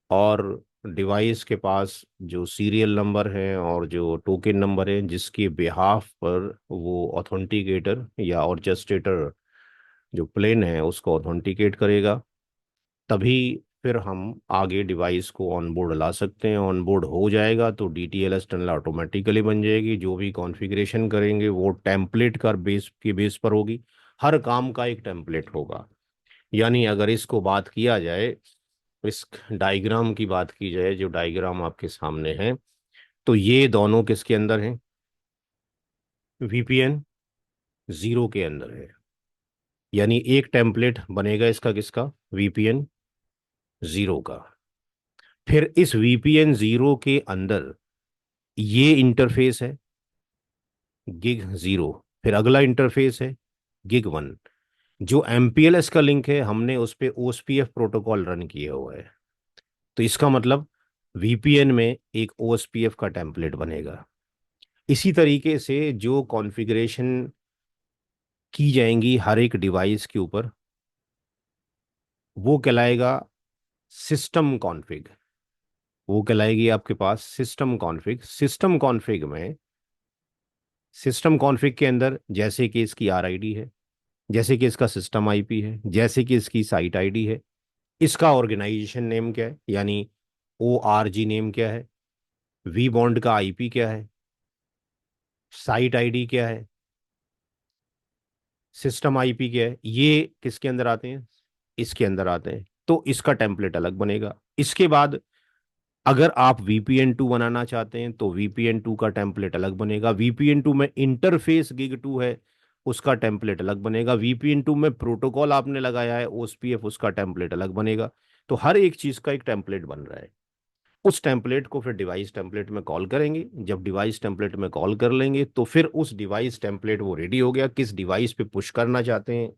और डिवाइस के पास जो सीरियल नंबर है और जो टोकन नंबर है जिसके बिहाफ पर वो ऑथेंटिकेटर या ऑर्केस्ट्रेटर जो प्लेन है उसको ऑथेंटिकेट करेगा, तभी फिर हम आगे डिवाइस को ऑन बोर्ड ला सकते हैं। ऑन बोर्ड हो जाएगा तो डीटीएलएस टनल ऑटोमेटिकली बन जाएगी। जो भी कॉन्फ़िगरेशन करेंगे वो टेम्पलेट का बेस के बेस पर होगी। हर काम का एक टेम्पलेट होगा। यानी अगर इसको बात किया जाए, इस डायग्राम की बात की जाए, जो डायग्राम आपके सामने है, तो ये दोनों किसके अंदर हैं, वीपीएन जीरो के अंदर है। यानी एक टेम्पलेट बनेगा इसका, किसका, वीपीएन जीरो का। फिर इस वीपीएन जीरो के अंदर ये इंटरफेस है गिग जीरो, फिर अगला इंटरफेस है गिग वन। जो एमपीएलएस का लिंक है हमने उस पे ओएसपीएफ प्रोटोकॉल रन किया हुआ है। तो इसका मतलब वीपीएन में एक ओएसपीएफ का टेम्पलेट बनेगा। इसी तरीके से जो कॉन्फ़िगरेशन की जाएंगी हर एक डिवाइस के ऊपर, वो कहलाएगा सिस्टम कॉन्फ़िग। वो कहलाएगी आपके पास सिस्टम कॉन्फ़िग। सिस्टम कॉन्फ़िग के अंदर जैसे कि इसकी आरआईडी है, जैसे कि इसका सिस्टम आईपी है, जैसे कि इसकी साइट आईडी है, इसका ऑर्गेनाइजेशन नेम क्या है, यानी ओआरजी नेम क्या है, वी बॉन्ड का आईपी क्या है, साइट आईडी क्या है, सिस्टम आईपी क्या है, ये किसके अंदर आते हैं, इसके अंदर आते हैं। तो इसका टेम्पलेट अलग बनेगा। इसके बाद अगर आप VPN2 बनाना चाहते हैं तो VPN2 का टेम्पलेट अलग बनेगा। VPN2 में इंटरफेस गिग 2 है, उसका टेम्पलेट अलग बनेगा। VPN2 में प्रोटोकॉल आपने लगाया है OSPF, उसका टेम्पलेट अलग बनेगा। तो हर एक चीज का एक टेम्पलेट बन रहा है। उस टेम्पलेट को फिर डिवाइस टेम्पलेट में कॉल करेंगे। जब डिवाइस टेम्पलेट में कॉल कर लेंगे तो फिर उस डिवाइस टेम्पलेट वो रेडी हो गया, किस डिवाइस पे पुश करना चाहते हैं।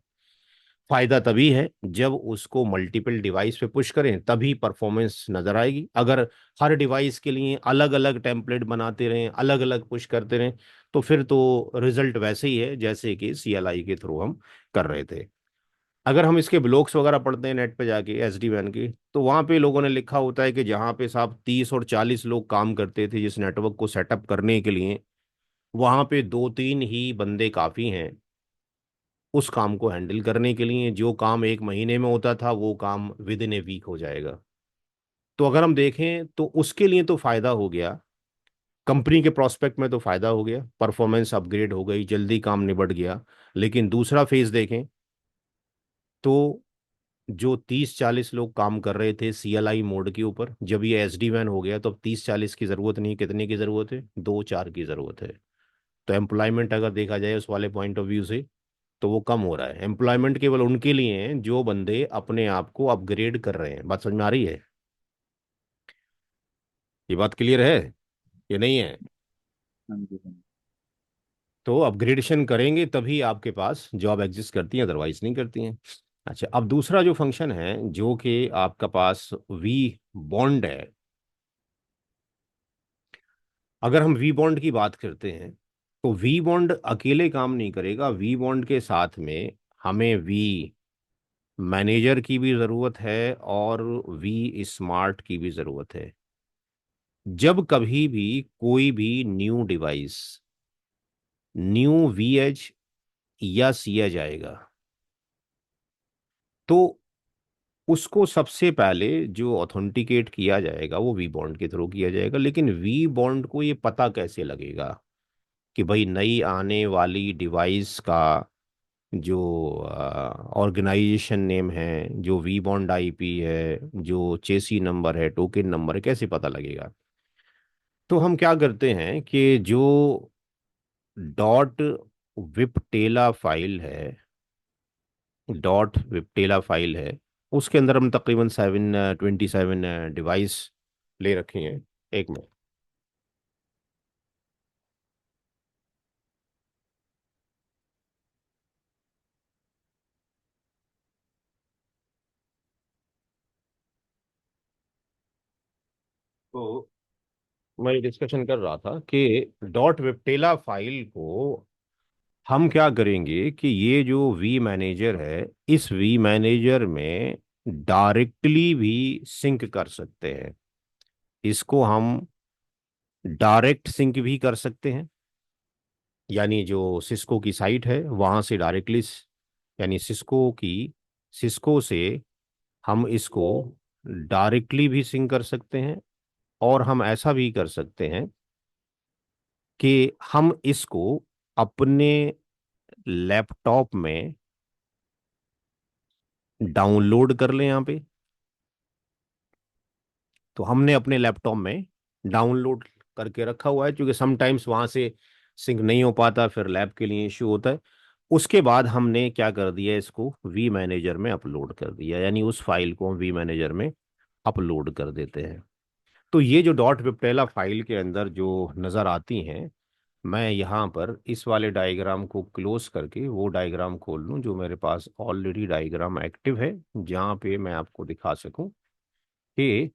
फायदा तभी है जब उसको मल्टीपल डिवाइस पे पुश करें, तभी परफॉर्मेंस नजर आएगी। अगर हर डिवाइस के लिए अलग अलग टेम्पलेट बनाते रहें, अलग अलग पुश करते रहें, तो फिर तो रिजल्ट वैसे ही है जैसे कि CLI के थ्रू हम कर रहे थे। अगर हम इसके ब्लॉग्स वगैरह पढ़ते हैं नेट पे जाके SD-WAN की, तो वहां पे लोगों ने लिखा होता है कि जहां पे साहब 30 और 40 लोग काम करते थे जिस नेटवर्क को सेटअप करने के लिए, वहां पे 2-3 ही बंदे काफी हैं उस काम को हैंडल करने के लिए। जो काम एक महीने में होता था वो काम विद इन ए वीक हो जाएगा। तो अगर हम देखें तो उसके लिए तो फायदा हो गया, कंपनी के प्रोस्पेक्ट में तो फायदा हो गया, परफॉर्मेंस अपग्रेड हो गई, जल्दी काम निबट गया। लेकिन दूसरा फेज देखें तो जो 30-40 लोग काम कर रहे थे CLI मोड के ऊपर, जब ये SD-WAN हो गया तो अब 30-40 की जरूरत नहीं, कितने की जरूरत है, 2-4 की जरूरत है। तो एम्प्लॉयमेंट अगर देखा जाए उस वाले पॉइंट ऑफ व्यू से, तो वो कम हो रहा है। एम्प्लॉयमेंट केवल उनके लिए है जो बंदे अपने आप को अपग्रेड कर रहे हैं। बात समझ में आ रही है? ये बात क्लियर है, ये नहीं है? हाँ जी, हाँ जी। तो अपग्रेडेशन करेंगे तभी आपके पास जॉब एग्जिस्ट करती है, अदरवाइज नहीं करती हैं। अच्छा, अब दूसरा जो फंक्शन है जो कि आपका पास वी बॉन्ड है। अगर हम वी बॉन्ड की बात करते हैं तो वी बॉन्ड अकेले काम नहीं करेगा। वी बॉन्ड के साथ में हमें वी मैनेजर की भी ज़रूरत है और वी स्मार्ट की भी ज़रूरत है। जब कभी भी कोई भी न्यू डिवाइस, न्यू VH या CH आएगा, तो उसको सबसे पहले जो ऑथेंटिकेट किया जाएगा वो वी बॉन्ड के थ्रू किया जाएगा। लेकिन वी बॉन्ड को ये पता कैसे लगेगा कि भाई नई आने वाली डिवाइस का जो ऑर्गेनाइजेशन नेम है, जो वी बॉन्ड आईपी है, जो चेसी नंबर है, टोकन नंबर है, कैसे पता लगेगा? तो हम क्या करते हैं कि जो डॉट विपटेला फाइल है, उसके अंदर हम तकरीबन 27 डिवाइस ले रखे हैं। एक मिनट। तो मैं डिस्कशन कर रहा था कि डॉट विपटेला फाइल को हम क्या करेंगे कि ये जो वी मैनेजर है, इस वी मैनेजर में डायरेक्टली भी सिंक कर सकते हैं। इसको हम डायरेक्ट सिंक भी कर सकते हैं, यानी जो सिस्को की साइट है वहां से डायरेक्टली, यानी सिस्को से हम इसको डायरेक्टली भी सिंक कर सकते हैं। और हम ऐसा भी कर सकते हैं कि हम इसको अपने लैपटॉप में डाउनलोड कर लें यहाँ पे। तो हमने अपने लैपटॉप में डाउनलोड करके रखा हुआ है, क्योंकि समटाइम्स वहां से सिंक नहीं हो पाता, फिर लैब के लिए इश्यू होता है। उसके बाद हमने क्या कर दिया, इसको वी मैनेजर में अपलोड कर दिया, यानी उस फाइल को हम वी मैनेजर में अपलोड कर देते हैं। तो ये जो डॉट विपटेला फाइल के अंदर जो नज़र आती हैं, मैं यहाँ पर इस वाले डायग्राम को क्लोज करके वो डायग्राम खोल लूँ जो मेरे पास ऑलरेडी डायग्राम एक्टिव है, जहाँ पे मैं आपको दिखा सकूं कि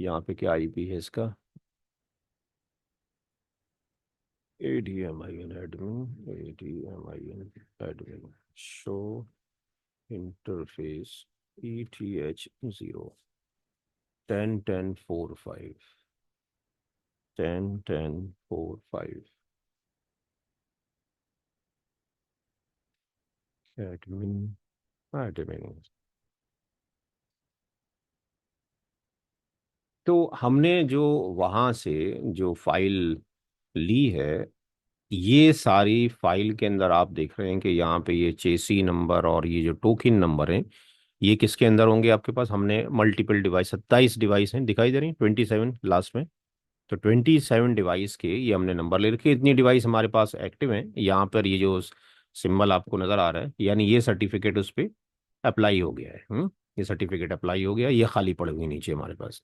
यहाँ पे क्या आईपी है इसका? ADMIN admin, ADMIN admin, show interface, ETH0, 10.10.4.5, 10.10.4.5, admin, admin. तो हमने जो वहाँ से जो फाइल ली है, ये सारी फाइल के अंदर आप देख रहे हैं कि यहाँ पे ये चेसी नंबर और ये जो टोकन नंबर हैं, ये किसके अंदर होंगे आपके पास? हमने मल्टीपल डिवाइस, 27 डिवाइस हैं, दिखाई दे रही हैं, 27 लास्ट में। तो 27 डिवाइस के ये हमने नंबर ले रखे, इतनी डिवाइस हमारे पास एक्टिव हैं। यहाँ पर ये जो सिंबल आपको नजर आ रहा है, यानी ये सर्टिफिकेट उस पर अप्लाई हो गया है। ये सर्टिफिकेट अप्लाई हो गया, ये खाली पड़ हुई नीचे हमारे पास।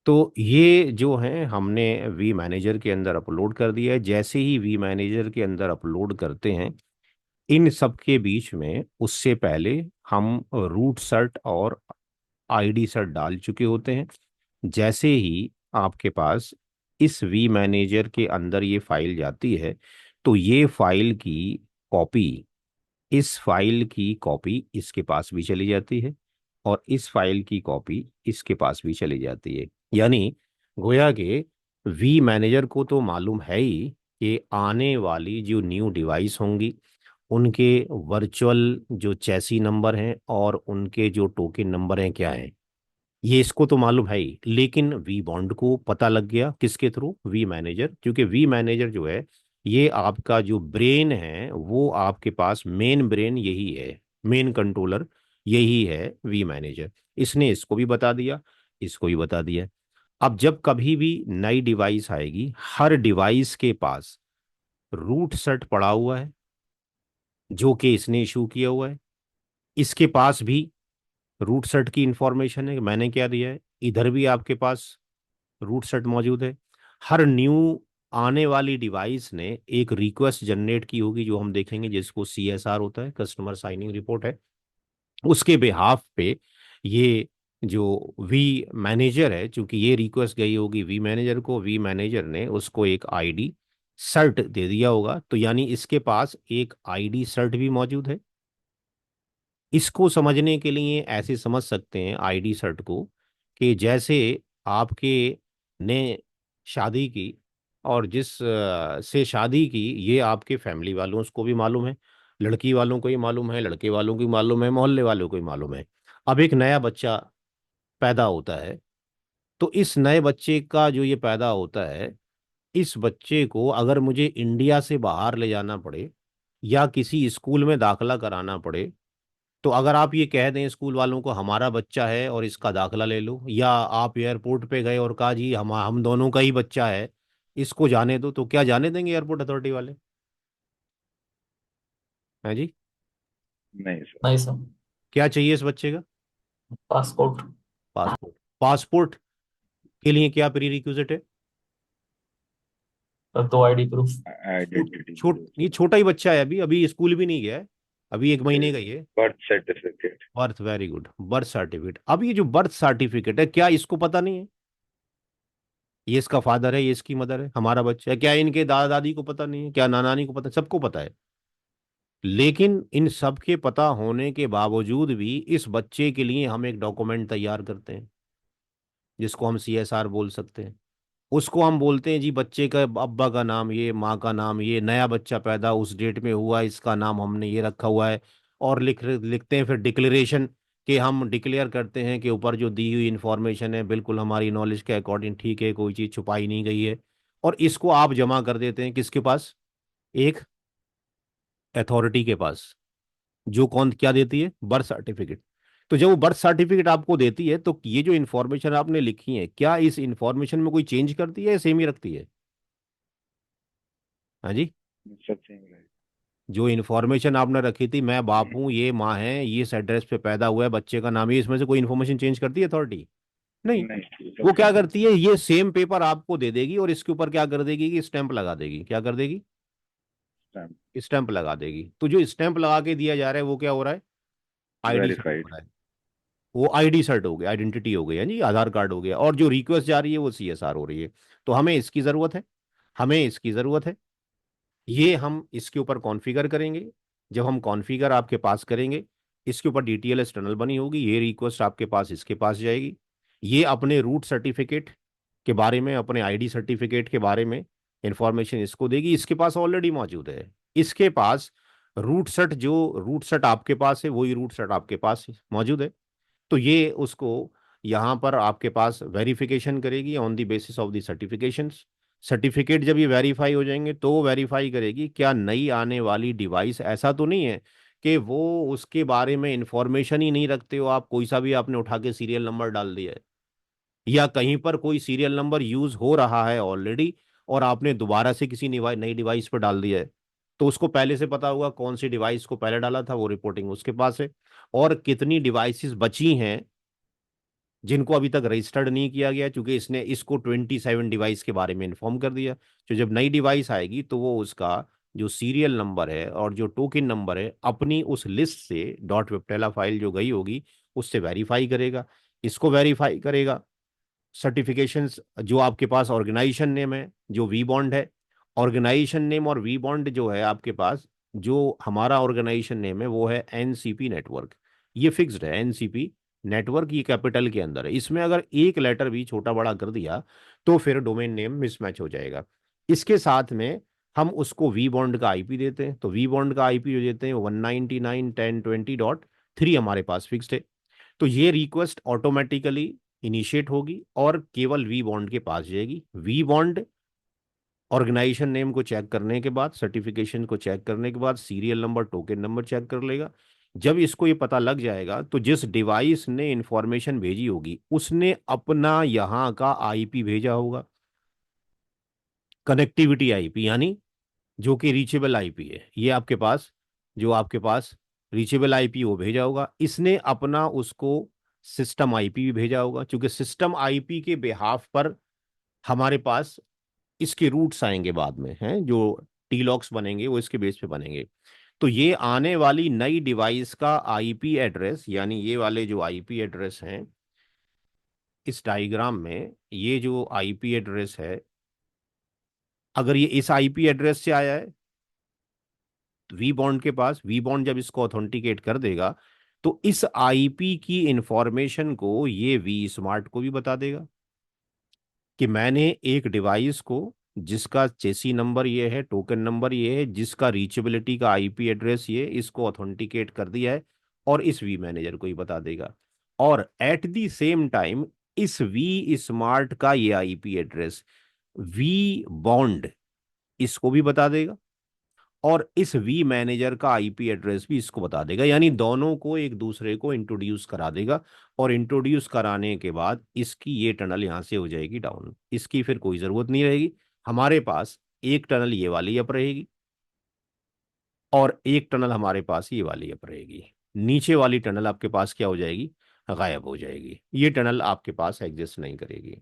तो ये जो है हमने वी मैनेजर के अंदर अपलोड कर दिया है। जैसे ही वी मैनेजर के अंदर अपलोड करते हैं, इन सब के बीच में उससे पहले हम रूट सर्ट और आईडी सर्ट डाल चुके होते हैं। जैसे ही आपके पास इस वी मैनेजर के अंदर ये फाइल जाती है, तो ये फाइल की कॉपी, इस फाइल की कॉपी इसके पास भी चली जाती है, और इस फाइल की कॉपी इसके पास भी चली जाती है। यानी गोया के वी मैनेजर को तो मालूम है ही कि आने वाली जो न्यू डिवाइस होंगी, उनके वर्चुअल जो चैसी नंबर हैं और उनके जो टोकन नंबर हैं क्या हैं, ये इसको तो मालूम है ही। लेकिन वी बॉन्ड को पता लग गया किसके थ्रू? V manager. क्योंकि वी मैनेजर जो है, ये आपका जो ब्रेन है, वो आपके पास मेन ब्रेन यही है, मेन कंट्रोलर यही है वी मैनेजर। इसने इसको भी बता दिया, इसको भी बता दिया। अब जब कभी भी नई डिवाइस आएगी, हर डिवाइस के पास रूट सेट पड़ा हुआ है जो कि इसने इशू किया हुआ है। इसके पास भी रूट सेट की इंफॉर्मेशन है, मैंने क्या दिया है। इधर भी आपके पास रूट सेट मौजूद है। हर न्यू आने वाली डिवाइस ने एक रिक्वेस्ट जनरेट की होगी, जो हम देखेंगे, जिसको CSR होता है, कस्टमर साइनिंग रिपोर्ट है। उसके बिहाफ पे ये जो वी मैनेजर है, चूंकि ये रिक्वेस्ट गई होगी वी मैनेजर को, वी मैनेजर ने उसको एक आईडी सर्ट दे दिया होगा। तो यानी इसके पास एक आईडी सर्ट भी मौजूद है। इसको समझने के लिए ऐसे समझ सकते हैं आईडी सर्ट को, कि जैसे आपके ने शादी की, और जिस से शादी की, ये आपके फैमिली वालों को भी मालूम है, लड़की वालों को ही मालूम है, लड़के वालों को भी मालूम है, मोहल्ले वालों को ही मालूम है। अब एक नया बच्चा पैदा होता है, तो इस नए बच्चे का जो ये पैदा होता है, इस बच्चे को अगर मुझे इंडिया से बाहर ले जाना पड़े या किसी स्कूल में दाखिला कराना पड़े, तो अगर आप ये कह दें स्कूल वालों को हमारा बच्चा है और इसका दाखिला ले लो, या आप एयरपोर्ट पे गए और कहा जी हम दोनों का ही बच्चा है, इसको जाने दो, तो क्या जाने देंगे एयरपोर्ट अथॉरिटी वाले? हैं जी? नहीं सर। नहीं सर। क्या चाहिए इस बच्चे का? पासपोर्ट। पासपोर्ट। पासपोर्ट के लिए क्या प्री रिक्विजिट है? और दो आईडी प्रूफ। आइडेंटिटी ये छोटा ही बच्चा है, अभी अभी स्कूल भी नहीं गया है, अभी 1 महीने का ही है। Birth certificate. Birth, very good, birth certificate. अब ये जो बर्थ सर्टिफिकेट है, क्या इसको पता नहीं है ये इसका फादर है, ये इसकी मदर है, हमारा बच्चा है? क्या इनके दादा दादी को पता नहीं है? क्या नाना नानी को पता? सबको पता है। लेकिन इन सब के पता होने के बावजूद भी इस बच्चे के लिए हम एक डॉक्यूमेंट तैयार करते हैं, जिसको हम CSR बोल सकते हैं। उसको हम बोलते हैं जी, बच्चे का अब्बा का नाम ये, माँ का नाम ये, नया बच्चा पैदा उस डेट में हुआ, इसका नाम हमने ये रखा हुआ है। और लिखते हैं फिर डिक्लेरेशन, कि हम डिक्लेयर करते हैं कि ऊपर जो दी हुई इंफॉर्मेशन है बिल्कुल हमारी नॉलेज के अकॉर्डिंग ठीक है, कोई चीज़ छुपाई नहीं गई है। और इसको आप जमा कर देते हैं किसके पास? एक अथॉरिटी के पास, जो कौन क्या देती है? Birth certificate. तो जब वो बर्थ सर्टिफिकेट आपको देती है, तो ये जो इन्फॉर्मेशन आपने लिखी है, क्या इस इन्फॉर्मेशन में कोई चेंज करती है या सेम ही रखती है? हाँ जी? सब सही है। जो इन्फॉर्मेशन आपने रखी थी, मैं बाप हूँ, ये माँ है, ये इस एड्रेस पे पैदा हुआ है, बच्चे का नाम ये, इसमें से कोई इन्फॉर्मेशन चेंज करती है अथॉरिटी? नहीं। नहीं वो सब क्या सही करती है, ये सेम पेपर आपको दे देगी और इसके ऊपर क्या कर देगी कि स्टैंप लगा देगी। क्या कर देगी? है। स्टैंप लगा देगी। तो जो स्टैंप लगा के दिया जा रहा है वो क्या हो रहा है? आईडी सर्च हो वेरीफाइड। रहा है। वो आईडी सर्ट हो गया, आइडेंटिटी हो गई है जी, आधार कार्ड हो गया, और जो रिक्वेस्ट जा रही है वो सीएसआर हो रही है। तो हमें इसकी ज़रूरत है, हमें इसकी ज़रूरत है। ये हम इसके ऊपर कॉन्फ़िगर करेंगे। जब हम कॉन्फ़िगर आपके पास करेंगे, इसके ऊपर डीटीएलएस टनल बनी होगी, ये रिक्वेस्ट आपके पास इसके पास जाएगी। ये अपने रूट सर्टिफिकेट के बारे में, अपने आईडी सर्टिफिकेट के बारे में इंफॉर्मेशन इसको देगी, इसके पास ऑलरेडी मौजूद है। इसके पास रूट सर्ट, जो रूट सर्ट आपके पास है वही रूट सर्ट आपके पास मौजूद है। तो ये उसको यहाँ पर आपके पास वेरिफिकेशन करेगी on the basis of the certifications. Certificate जब ये वेरीफाई हो जाएंगे तो वो वेरीफाई करेगी क्या नई आने वाली डिवाइस, ऐसा तो नहीं है कि वो उसके बारे में इंफॉर्मेशन ही नहीं रखते हो आप, कोई सा भी आपने उठा के सीरियल नंबर डाल दिया है, या कहीं पर कोई सीरियल नंबर यूज हो रहा है ऑलरेडी और आपने दोबारा से किसी नई डिवाइस पर डाल दिया है। तो उसको पहले से पता होगा कौन सी डिवाइस को पहले डाला था, वो रिपोर्टिंग उसके पास है। और कितनी डिवाइसेस बची हैं जिनको अभी तक रजिस्टर्ड नहीं किया गया, क्योंकि इसने इसको 27 डिवाइस के बारे में इन्फॉर्म कर दिया। तो जब नई डिवाइस आएगी तो वो उसका जो सीरियल नंबर है और जो टोकन नंबर है अपनी उस लिस्ट से डॉट वेबटेला फाइल जो गई होगी उससे वेरीफाई करेगा, इसको वेरीफाई करेगा। सर्टिफिकेशंस जो आपके पास ऑर्गेनाइजेशन नेम है, जो वी बॉन्ड है, ऑर्गेनाइजेशन नेम और वी बॉन्ड जो है आपके पास, जो हमारा ऑर्गेनाइजेशन नेम है वो है एनसीपी नेटवर्क। ये फिक्स्ड है एनसीपी नेटवर्क, ये कैपिटल के अंदर है। इसमें अगर एक लेटर भी छोटा बड़ा कर दिया तो फिर डोमेन नेम मिसमैच हो जाएगा। इसके साथ में हम उसको वी बॉन्ड का आईपी देते हैं, तो वी बॉन्ड का आईपी जो देते हैं 199.1020.3 हमारे पास फिक्स्ड है। तो ये रिक्वेस्ट ऑटोमेटिकली इनिशिएट होगी और केवल वी बॉन्ड के पास जाएगी। वी बॉन्ड ऑर्गेनाइजेशन नेम को चेक करने के बाद, सर्टिफिकेशन को चेक करने के बाद, serial number token number check कर लेगा। जब इसको ये पता लग जाएगा तो जिस डिवाइस ने इंफॉर्मेशन भेजी होगी उसने अपना यहाँ का आईपी भेजा होगा, कनेक्टिविटी आईपी, यानी जो कि रीचेबल आईपी है। ये आपके पास, जो आपके पास रीचेबल आईपी वो भेजा होगा। इसने अपना उसको सिस्टम आईपी भी भेजा होगा, क्योंकि सिस्टम आईपी के बिहाफ पर हमारे पास इसके रूट्स आएंगे बाद में, हैं जो टी लॉक्स बनेंगे वो इसके बेस पे बनेंगे। तो ये आने वाली नई डिवाइस का आईपी एड्रेस, यानी ये वाले जो आईपी एड्रेस हैं इस डायग्राम में, ये जो आईपी एड्रेस है, अगर ये इस आईपी एड्रेस से आया है वी बॉन्ड के पास, वी बॉन्ड जब इसको ऑथेंटिकेट कर देगा तो इस आईपी की इंफॉर्मेशन को ये वी स्मार्ट को भी बता देगा कि मैंने एक डिवाइस को जिसका चेसी नंबर ये है, टोकन नंबर ये है, जिसका रीचेबिलिटी का आईपी एड्रेस ये, इसको ऑथेंटिकेट कर दिया है, और इस वी मैनेजर को ही बता देगा। और एट द सेम टाइम इस वी स्मार्ट का ये आईपी एड्रेस वी बॉन्ड इसको भी बता देगा, और इस वी मैनेजर का आईपी एड्रेस भी इसको बता देगा, यानी दोनों को एक दूसरे को इंट्रोड्यूस करा देगा। और इंट्रोड्यूस कराने के बाद इसकी ये टनल यहां से हो जाएगी डाउन, इसकी फिर कोई जरूरत नहीं रहेगी। हमारे पास एक टनल ये वाली अप रहेगी और एक टनल हमारे पास ये वाली अप रहेगी। नीचे वाली टनल आपके पास क्या हो जाएगी, गायब हो जाएगी। ये टनल आपके पास एग्जिस्ट नहीं करेगी।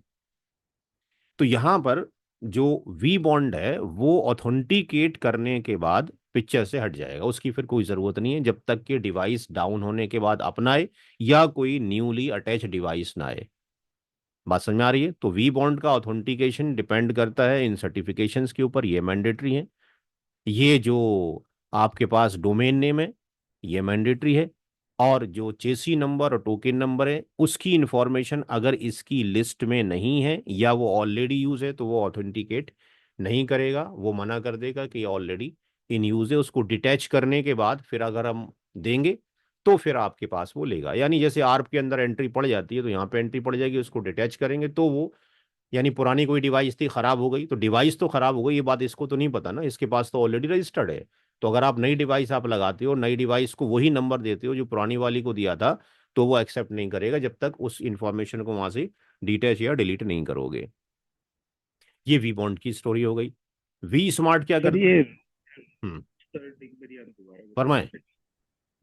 तो यहां पर जो वी बॉन्ड है वो ऑथेंटिकेट करने के बाद पिक्चर से हट जाएगा, उसकी फिर कोई जरूरत नहीं है जब तक कि डिवाइस डाउन होने के बाद अपनाए या कोई न्यूली अटैच डिवाइस ना आए। बात समझ में आ रही है? तो वी बॉन्ड का ऑथेंटिकेशन डिपेंड करता है इन सर्टिफिकेशंस के ऊपर, ये मैंडेटरी है। ये जो आपके पास डोमेन नेम है ये मैंडेटरी है, और जो चेसी नंबर और टोकन नंबर है उसकी इंफॉर्मेशन अगर इसकी लिस्ट में नहीं है या वो ऑलरेडी यूज है तो वो ऑथेंटिकेट नहीं करेगा, वो मना कर देगा कि ऑलरेडी इन यूज है। उसको डिटैच करने के बाद फिर अगर हम देंगे तो फिर आपके पास वो लेगा। यानी जैसे आर्प के अंदर एंट्री पड़ जाती है तो यहाँ पे एंट्री पड़ जाएगी, उसको डिटैच करेंगे तो वो, यानी पुरानी कोई डिवाइस थी खराब हो गई तो डिवाइस तो खराब हो गई, ये बात इसको तो नहीं पता ना, इसके पास तो ऑलरेडी रजिस्टर्ड है। तो अगर आप नई डिवाइस आप लगाते हो, नई डिवाइस को वही नंबर देते हो जो पुरानी वाली को दिया था, तो वो एक्सेप्ट नहीं करेगा जब तक उस इंफॉर्मेशन को वहां से डिटैच या डिलीट नहीं करोगे। ये वी बॉन्ड की स्टोरी हो गई। वी स्मार्ट क्या सर करता है? ये हम्म। सर्ट एक बार यार दोबारा बता फरमाए। दीजिए।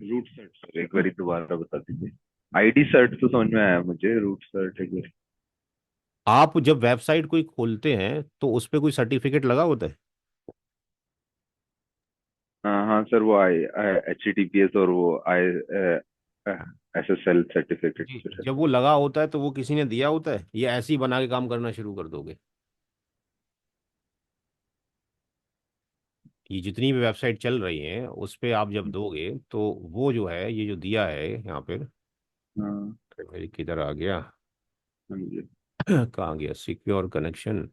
रूट सर्ट सर एक बार दोबारा बता दीजिए। आईडी सर्ट तो समझ में आया मुझे, रूट सर्ट एक बार। आप जब वेबसाइट कोई खोलते हैं तो उस पर कोई सर्टिफिकेट लगा होता है। हाँ हाँ सर, वो आई HTTPS और वो आई SSL सर्टिफिकेट जी, जो जब रहता वो लगा होता है तो वो किसी ने दिया होता है, ये ऐसे ही बना के काम करना शुरू कर दोगे? ये जितनी भी वेबसाइट चल रही हैं उस पे आप जब है। दोगे तो वो जो है, ये जो दिया है यहाँ पर, हाँ। मेरी किधर आ गया, हाँ जी। कहाँ गया, सिक्योर कनेक्शन,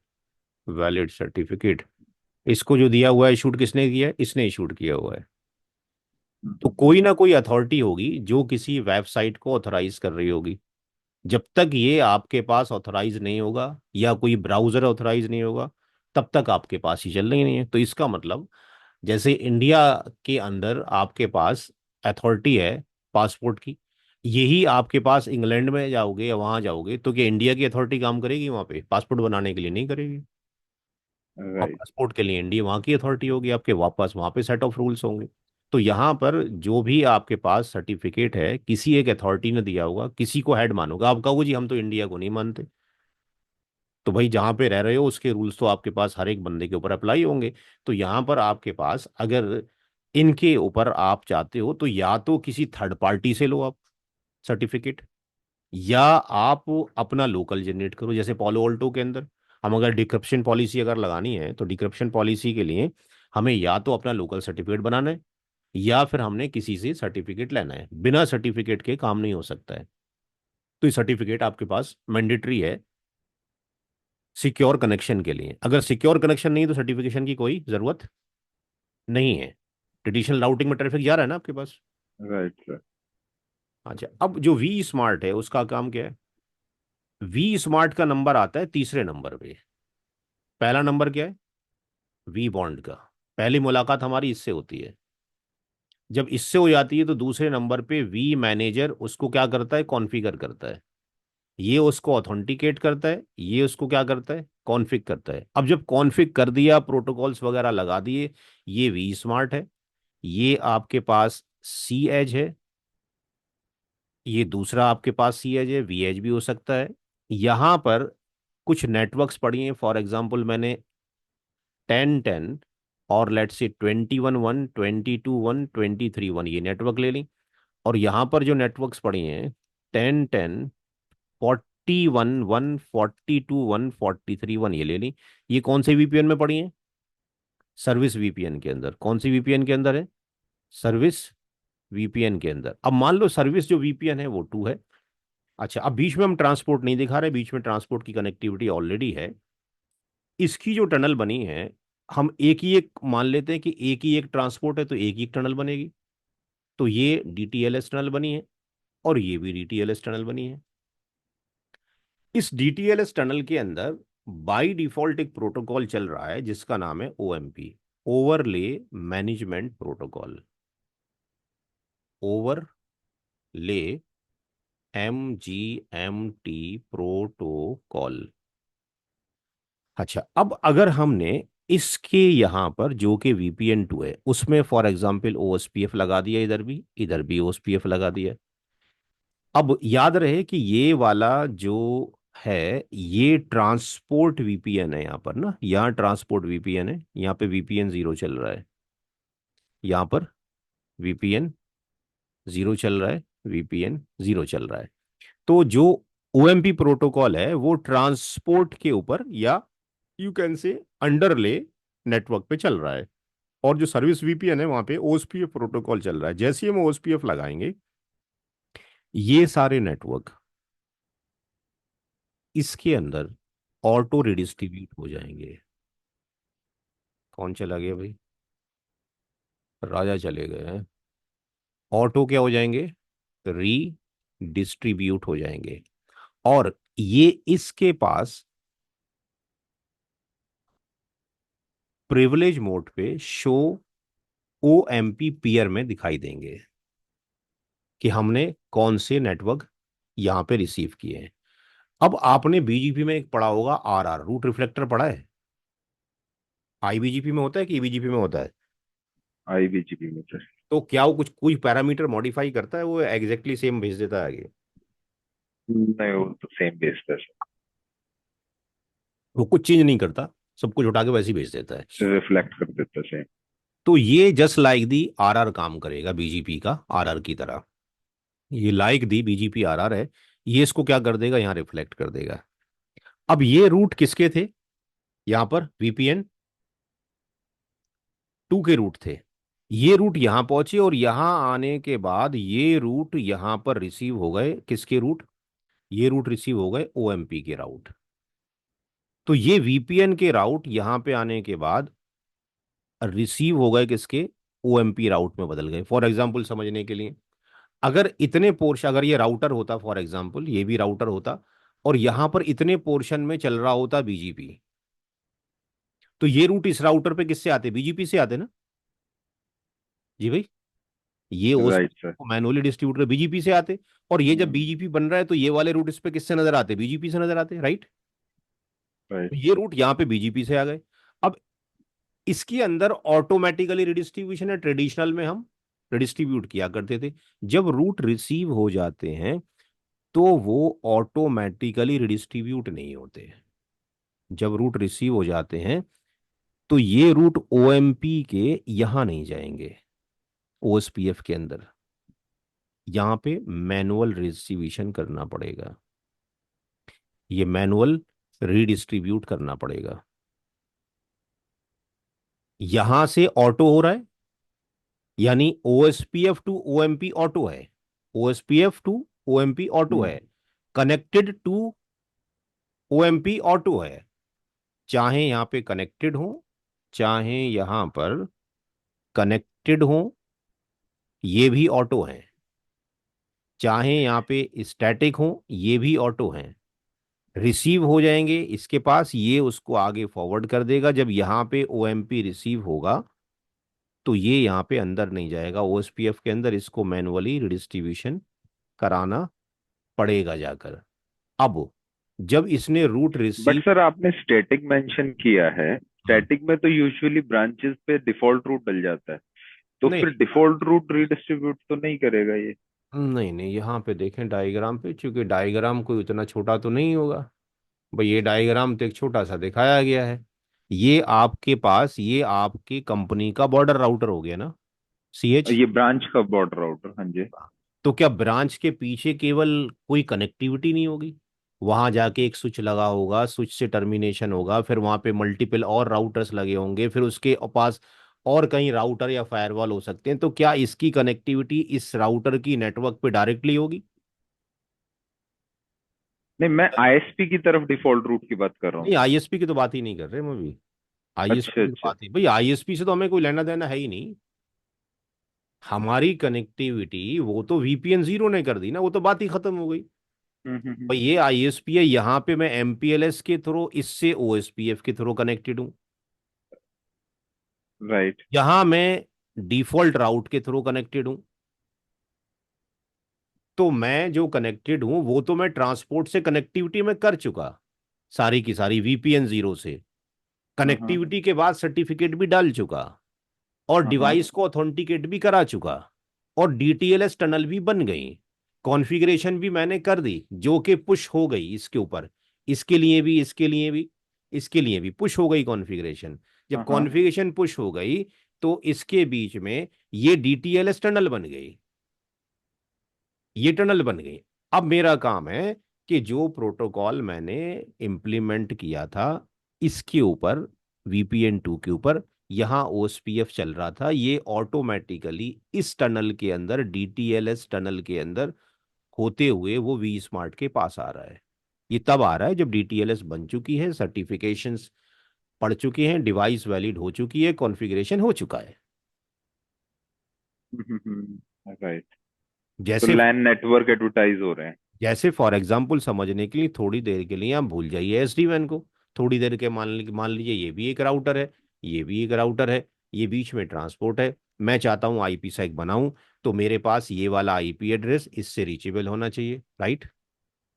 वैलिड सर्टिफिकेट, इसको जो दिया हुआ है इशूड किसने किया है? इसने इशूड किया हुआ है। तो कोई ना कोई अथॉरिटी होगी जो किसी वेबसाइट को ऑथराइज कर रही होगी। जब तक ये आपके पास ऑथराइज नहीं होगा या कोई ब्राउजर ऑथराइज नहीं होगा, तब तक आपके पास ही चल रही नहीं है। तो इसका मतलब, जैसे इंडिया के अंदर आपके पास अथॉरिटी है पासपोर्ट की, यही आपके पास इंग्लैंड में जाओगे या वहां जाओगे तो क्या इंडिया की अथॉरिटी काम करेगी वहां पे? पासपोर्ट बनाने के लिए नहीं करेगी। और राइट। पासपोर्ट के लिए इंडिया वहाँ की अथॉरिटी होगी, आपके वापस वहाँ पे सेट ऑफ रूल्स होंगे। तो यहाँ पर जो भी आपके पास सर्टिफिकेट है किसी एक अथॉरिटी ने दिया होगा, किसी को हेड मानोगे। आप कहोगे जी हम तो इंडिया को नहीं मानते, तो भाई जहाँ पे रह रहे हो उसके रूल्स तो आपके पास हर एक बंदे के ऊपर अप्लाई होंगे। तो यहाँ पर आपके पास अगर इनके ऊपर आप चाहते हो तो या तो किसी थर्ड पार्टी से लो आप सर्टिफिकेट, या आप अपना लोकल जनरेट करो। जैसे पॉलो ऑल्टो के अंदर हम अगर डिक्रिप्शन पॉलिसी अगर लगानी है तो डिक्रिप्शन पॉलिसी के लिए हमें या तो अपना लोकल सर्टिफिकेट बनाना है, या फिर हमने किसी से सर्टिफिकेट लेना है। बिना सर्टिफिकेट के काम नहीं हो सकता है। तो ये सर्टिफिकेट आपके पास मैंडेटरी है सिक्योर कनेक्शन के लिए। अगर सिक्योर कनेक्शन नहीं है तो सर्टिफिकेशन की कोई जरूरत नहीं है। ट्रेडिशनल राउटिंग में ट्रैफिक जा रहा है ना आपके पास। Right sir. अच्छा, अब जो वी स्मार्ट है उसका काम क्या है? वी स्मार्ट का नंबर आता है तीसरे नंबर पे। पहला नंबर क्या है? वी बॉन्ड का। पहली मुलाकात हमारी इससे होती है। जब इससे हो जाती है तो दूसरे नंबर पे वी मैनेजर उसको क्या करता है? कॉन्फ़िगर करता है। ये उसको ऑथेंटिकेट करता है, ये उसको क्या करता है? कॉन्फ़िग करता है। अब जब कॉन्फ़िग कर दिया, प्रोटोकॉल्स वगैरह लगा दिए, ये वी स्मार्ट है, ये आपके पास सी एज है, ये दूसरा आपके पास सी एज है, वी एज भी हो सकता है। यहां पर कुछ नेटवर्क्स पड़ी हैं, फॉर एग्जांपल मैंने 10 10 और लेट्स से 21 1 22 1 23 1 ये नेटवर्क ले ली। और यहां पर जो नेटवर्क्स पड़ी हैं 10 10 41 1 42 1 43 1 ये ले ली। ये कौन से वीपीएन में पड़ी हैं? सर्विस वीपीएन के अंदर। कौन सी वीपीएन के अंदर है? सर्विस वीपीएन के अंदर। अब मान लो सर्विस जो वीपीएन है वो 2 है। अच्छा, अब बीच में हम ट्रांसपोर्ट नहीं दिखा रहे, बीच में ट्रांसपोर्ट की कनेक्टिविटी ऑलरेडी है। इसकी जो टनल बनी है, हम एक ही एक मान लेते हैं कि एक ही एक ट्रांसपोर्ट है तो एक ही एक टनल बनेगी। तो ये डीटीएलएस टनल बनी है और ये भी डीटीएलएस टनल बनी है। इस डीटीएलएस टनल के अंदर बाय डिफॉल्ट एक प्रोटोकॉल चल रहा है जिसका नाम है OMP, overlay management protocol. Overlay MGMT protocol. अच्छा, अब अगर हमने इसके यहां पर जो कि VPN 2 है उसमें फॉर एग्जांपल OSPF लगा दिया, इधर भी OSPF लगा दिया। अब याद रहे कि ये वाला जो है ये ट्रांसपोर्ट VPN है। यहाँ पर ना, यहाँ ट्रांसपोर्ट VPN है, यहाँ पे VPN 0 चल रहा है, यहाँ पर VPN 0 चल रहा है, VPN 0 चल रहा है। तो जो OMP प्रोटोकॉल है वो ट्रांसपोर्ट के ऊपर या यू कैन से अंडरले नेटवर्क पे चल रहा है। और जो सर्विस VPN है वहां पे OSPF प्रोटोकॉल चल रहा है। जैसे ही हम OSPF लगाएंगे ये सारे नेटवर्क इसके अंदर ऑटो रिडिस्ट्रीब्यूट हो जाएंगे। कौन चला गया भाई? राजा चले गए हैं। ऑटो क्या हो जाएंगे? री डिस्ट्रीब्यूट हो जाएंगे। और ये इसके पास प्रिविलेज मोड पे शो OMP पीयर में दिखाई देंगे कि हमने कौन से नेटवर्क यहां पे रिसीव किए हैं। अब आपने बीजीपी में एक पढ़ा होगा, RR रूट रिफ्लेक्टर पढ़ा है? IBGP में होता है कि EBGP में होता है? IBGP में सर। तो क्या वो कुछ कोई पैरामीटर मॉडिफाई करता है? वो एग्जैक्टली सेम भेज देता है आगे? नहीं, वो तो सेम बेस पर वो कुछ चेंज नहीं करता, सब कुछ उठा के वैसे ही भेज देता है। रिफ्लेक्ट कर देता सेम। तो ये जस्ट लाइक दी RR काम करेगा, BGP का RR की तरह। ये लाइक दी बीजीपी आरआर है, ये इसको क्या कर देगा, यहाँ रिफ्लेक्ट कर देगा। अब ये रूट किसके थे, यहां पर वीपीएन 2 के रूट थे। ये रूट यहां पहुंचे और यहां आने के बाद ये रूट यहां पर रिसीव हो गए, किसके रूट, ये रूट रिसीव हो गए ओएमपी के राउट। तो ये वीपीएन के राउट यहां पे आने के बाद रिसीव हो गए किसके, ओएमपी राउट में बदल गए। फॉर एग्जांपल समझने के लिए, अगर इतने पोर्शन, अगर ये राउटर होता, फॉर एग्जांपल ये भी राउटर होता, और यहां पर इतने पोर्शन में चल रहा होता बीजीपी, तो ये रूट इस राउटर पे किससे आते, बीजीपी से आते ना। जी भाई, ये राइट ओएसपी सर। को मैनुअली डिस्ट्रीब्यूटर बीजीपी से आते, और ये जब हम्म। बीजीपी बन रहा है तो ये वाले रूट इस पे किससे नजर आते, बीजीपी से नजर आते, राइट। राइट। तो ये रूट यहाँ पे बीजीपी से आ गए। अब इसके अंदर ऑटोमेटिकली रिडिस्ट्रीब्यूशन है, ट्रेडिशनल में हम रिडिस्ट्रीब्यूट किया करते थे। जब रूट रिसीव हो जाते हैं तो वो ऑटोमेटिकली रिडिस्ट्रीब्यूट नहीं होते। जब रूट रिसीव हो जाते हैं तो ये रूट ओएमपी के यहां नहीं जाएंगे, ओएसपीएफ के अंदर, यहां पे मैनुअल रिडिस्ट्रीब्यूशन करना पड़ेगा, ये मैनुअल रीडिस्ट्रीब्यूट करना पड़ेगा। यहां से ऑटो हो रहा है, यानी ओएसपीएफ टू ओएमपी ऑटो है, ओएसपीएफ टू ओएमपी ऑटो हम्म। है, कनेक्टेड टू ओएमपी ऑटो है। चाहे यहां पे कनेक्टेड हो, चाहे यहां पर कनेक्टेड हो, ये भी ऑटो है। चाहे यहां पे स्टैटिक हो, ये भी ऑटो है। रिसीव हो जाएंगे इसके पास, ये उसको आगे फॉरवर्ड कर देगा। जब यहाँ पे ओएमपी रिसीव होगा तो ये यहाँ पे अंदर नहीं जाएगा ओएसपीएफ के अंदर, इसको मैनुअली रिडिस्ट्रीब्यूशन कराना पड़ेगा जाकर। अब जब इसने रूट बट रिसीव, सर आपने स्टैटिक मेंशन किया है, हाँ, स्टैटिक में तो यूजुअली ब्रांचेस पे डिफॉल्ट रूट डल जाता है, तो नहीं फिर डिफॉल्ट रूट रीडिस्ट्रीब्यूट तो नहीं करेगा ये? नहीं नहीं, यहाँ पे देखें डायग्राम पे, क्योंकि डायग्राम कोई उतना छोटा तो नहीं होगा भाई, ये डायग्राम तो एक छोटा सा दिखाया गया है। ये आपके पास, ये आपकी कंपनी का बॉर्डर राउटर हो गया ना, सीएच। ये ब्रांच का बॉर्डर राउटर, हाँ जी। तो क्या ब्रांच के पीछे केवल कोई कनेक्टिविटी नहीं होगी, वहां जाके एक स्विच लगा होगा, स्विच से टर्मिनेशन होगा, फिर वहां पे मल्टीपल और राउटर्स लगे होंगे, फिर उसके पास और कहीं राउटर या फायरवॉल हो सकते हैं, तो क्या इसकी कनेक्टिविटी इस राउटर की नेटवर्क पे डायरेक्टली होगी। नहीं, मैं आईएसपी की तरफ डिफॉल्ट रूट की बात कर रहा हूँ। नहीं, आईएसपी की तो बात ही नहीं कर रहे हम अभी, आईएसपी अच्छा की तो अच्छा। बात ही, भाई आईएसपी से तो हमें कोई लेना देना है ही नहीं। हमारी कनेक्टिविटी वो तो वीपीएन जीरो ने कर दी ना, वो तो बात ही खत्म हो गई। भाई ये आईएसपी है, यहाँ पे मैं एमपीएलएस के थ्रू इससे ओएसपीएफ के थ्रू कनेक्टेड हूँ, राइट। यहां मैं डिफॉल्ट राउट के थ्रू कनेक्टेड हूं। तो मैं जो कनेक्टेड हूं वो तो मैं ट्रांसपोर्ट से कनेक्टिविटी में कर चुका, सारी की सारी वीपीएन जीरो से हाँ हाँ। कनेक्टिविटी के बाद सर्टिफिकेट भी डाल चुका, और हाँ हाँ। डिवाइस को ऑथेंटिकेट भी करा चुका, और डीटीएलएस टनल भी बन गई, कॉन्फ़िगरेशन भी मैंने कर दी जो कि पुश हो गई इसके ऊपर, इसके लिए भी, इसके लिए भी, इसके लिए भी पुश हो गई कॉन्फ़िगरेशन। जब हाँ हाँ। कॉन्फ़िगरेशन पुश हो गई तो इसके बीच में ये डीटीएलएस टनल बन गई, ये टनल बन गई। अब मेरा काम है कि जो प्रोटोकॉल मैंने इंप्लीमेंट किया था इसके ऊपर, वीपीएन 2 के ऊपर, यहां ओएसपीएफ चल रहा था, ये ऑटोमेटिकली इस टनल के अंदर, डीटीएलएस टनल के अंदर होते हुए वो वी स्मार्ट के पास आ रहा है। ये तब आ रहा है जब डीटीएलएस बन चुकी है, सर्टिफिकेशंस पढ़ चुके हैं, डिवाइस वैलिड हो चुकी है, कॉन्फ़िगरेशन हो चुका है। राइट। तो जैसे लैन नेटवर्क एडवर्टाइज हो रहे हैं। जैसे फॉर एग्जाम्पल समझने के लिए, थोड़ी देर के लिए आप भूल जाइए एसडी वैन को, थोड़ी देर के मान लीजिए ये भी एक राउटर है, ये भी एक राउटर है, ये बीच में ट्रांसपोर्ट है। मैं चाहता हूँ आईपी सेक बनाऊं, तो मेरे पास ये वाला आईपी एड्रेस इससे रीचेबल होना चाहिए, राइट।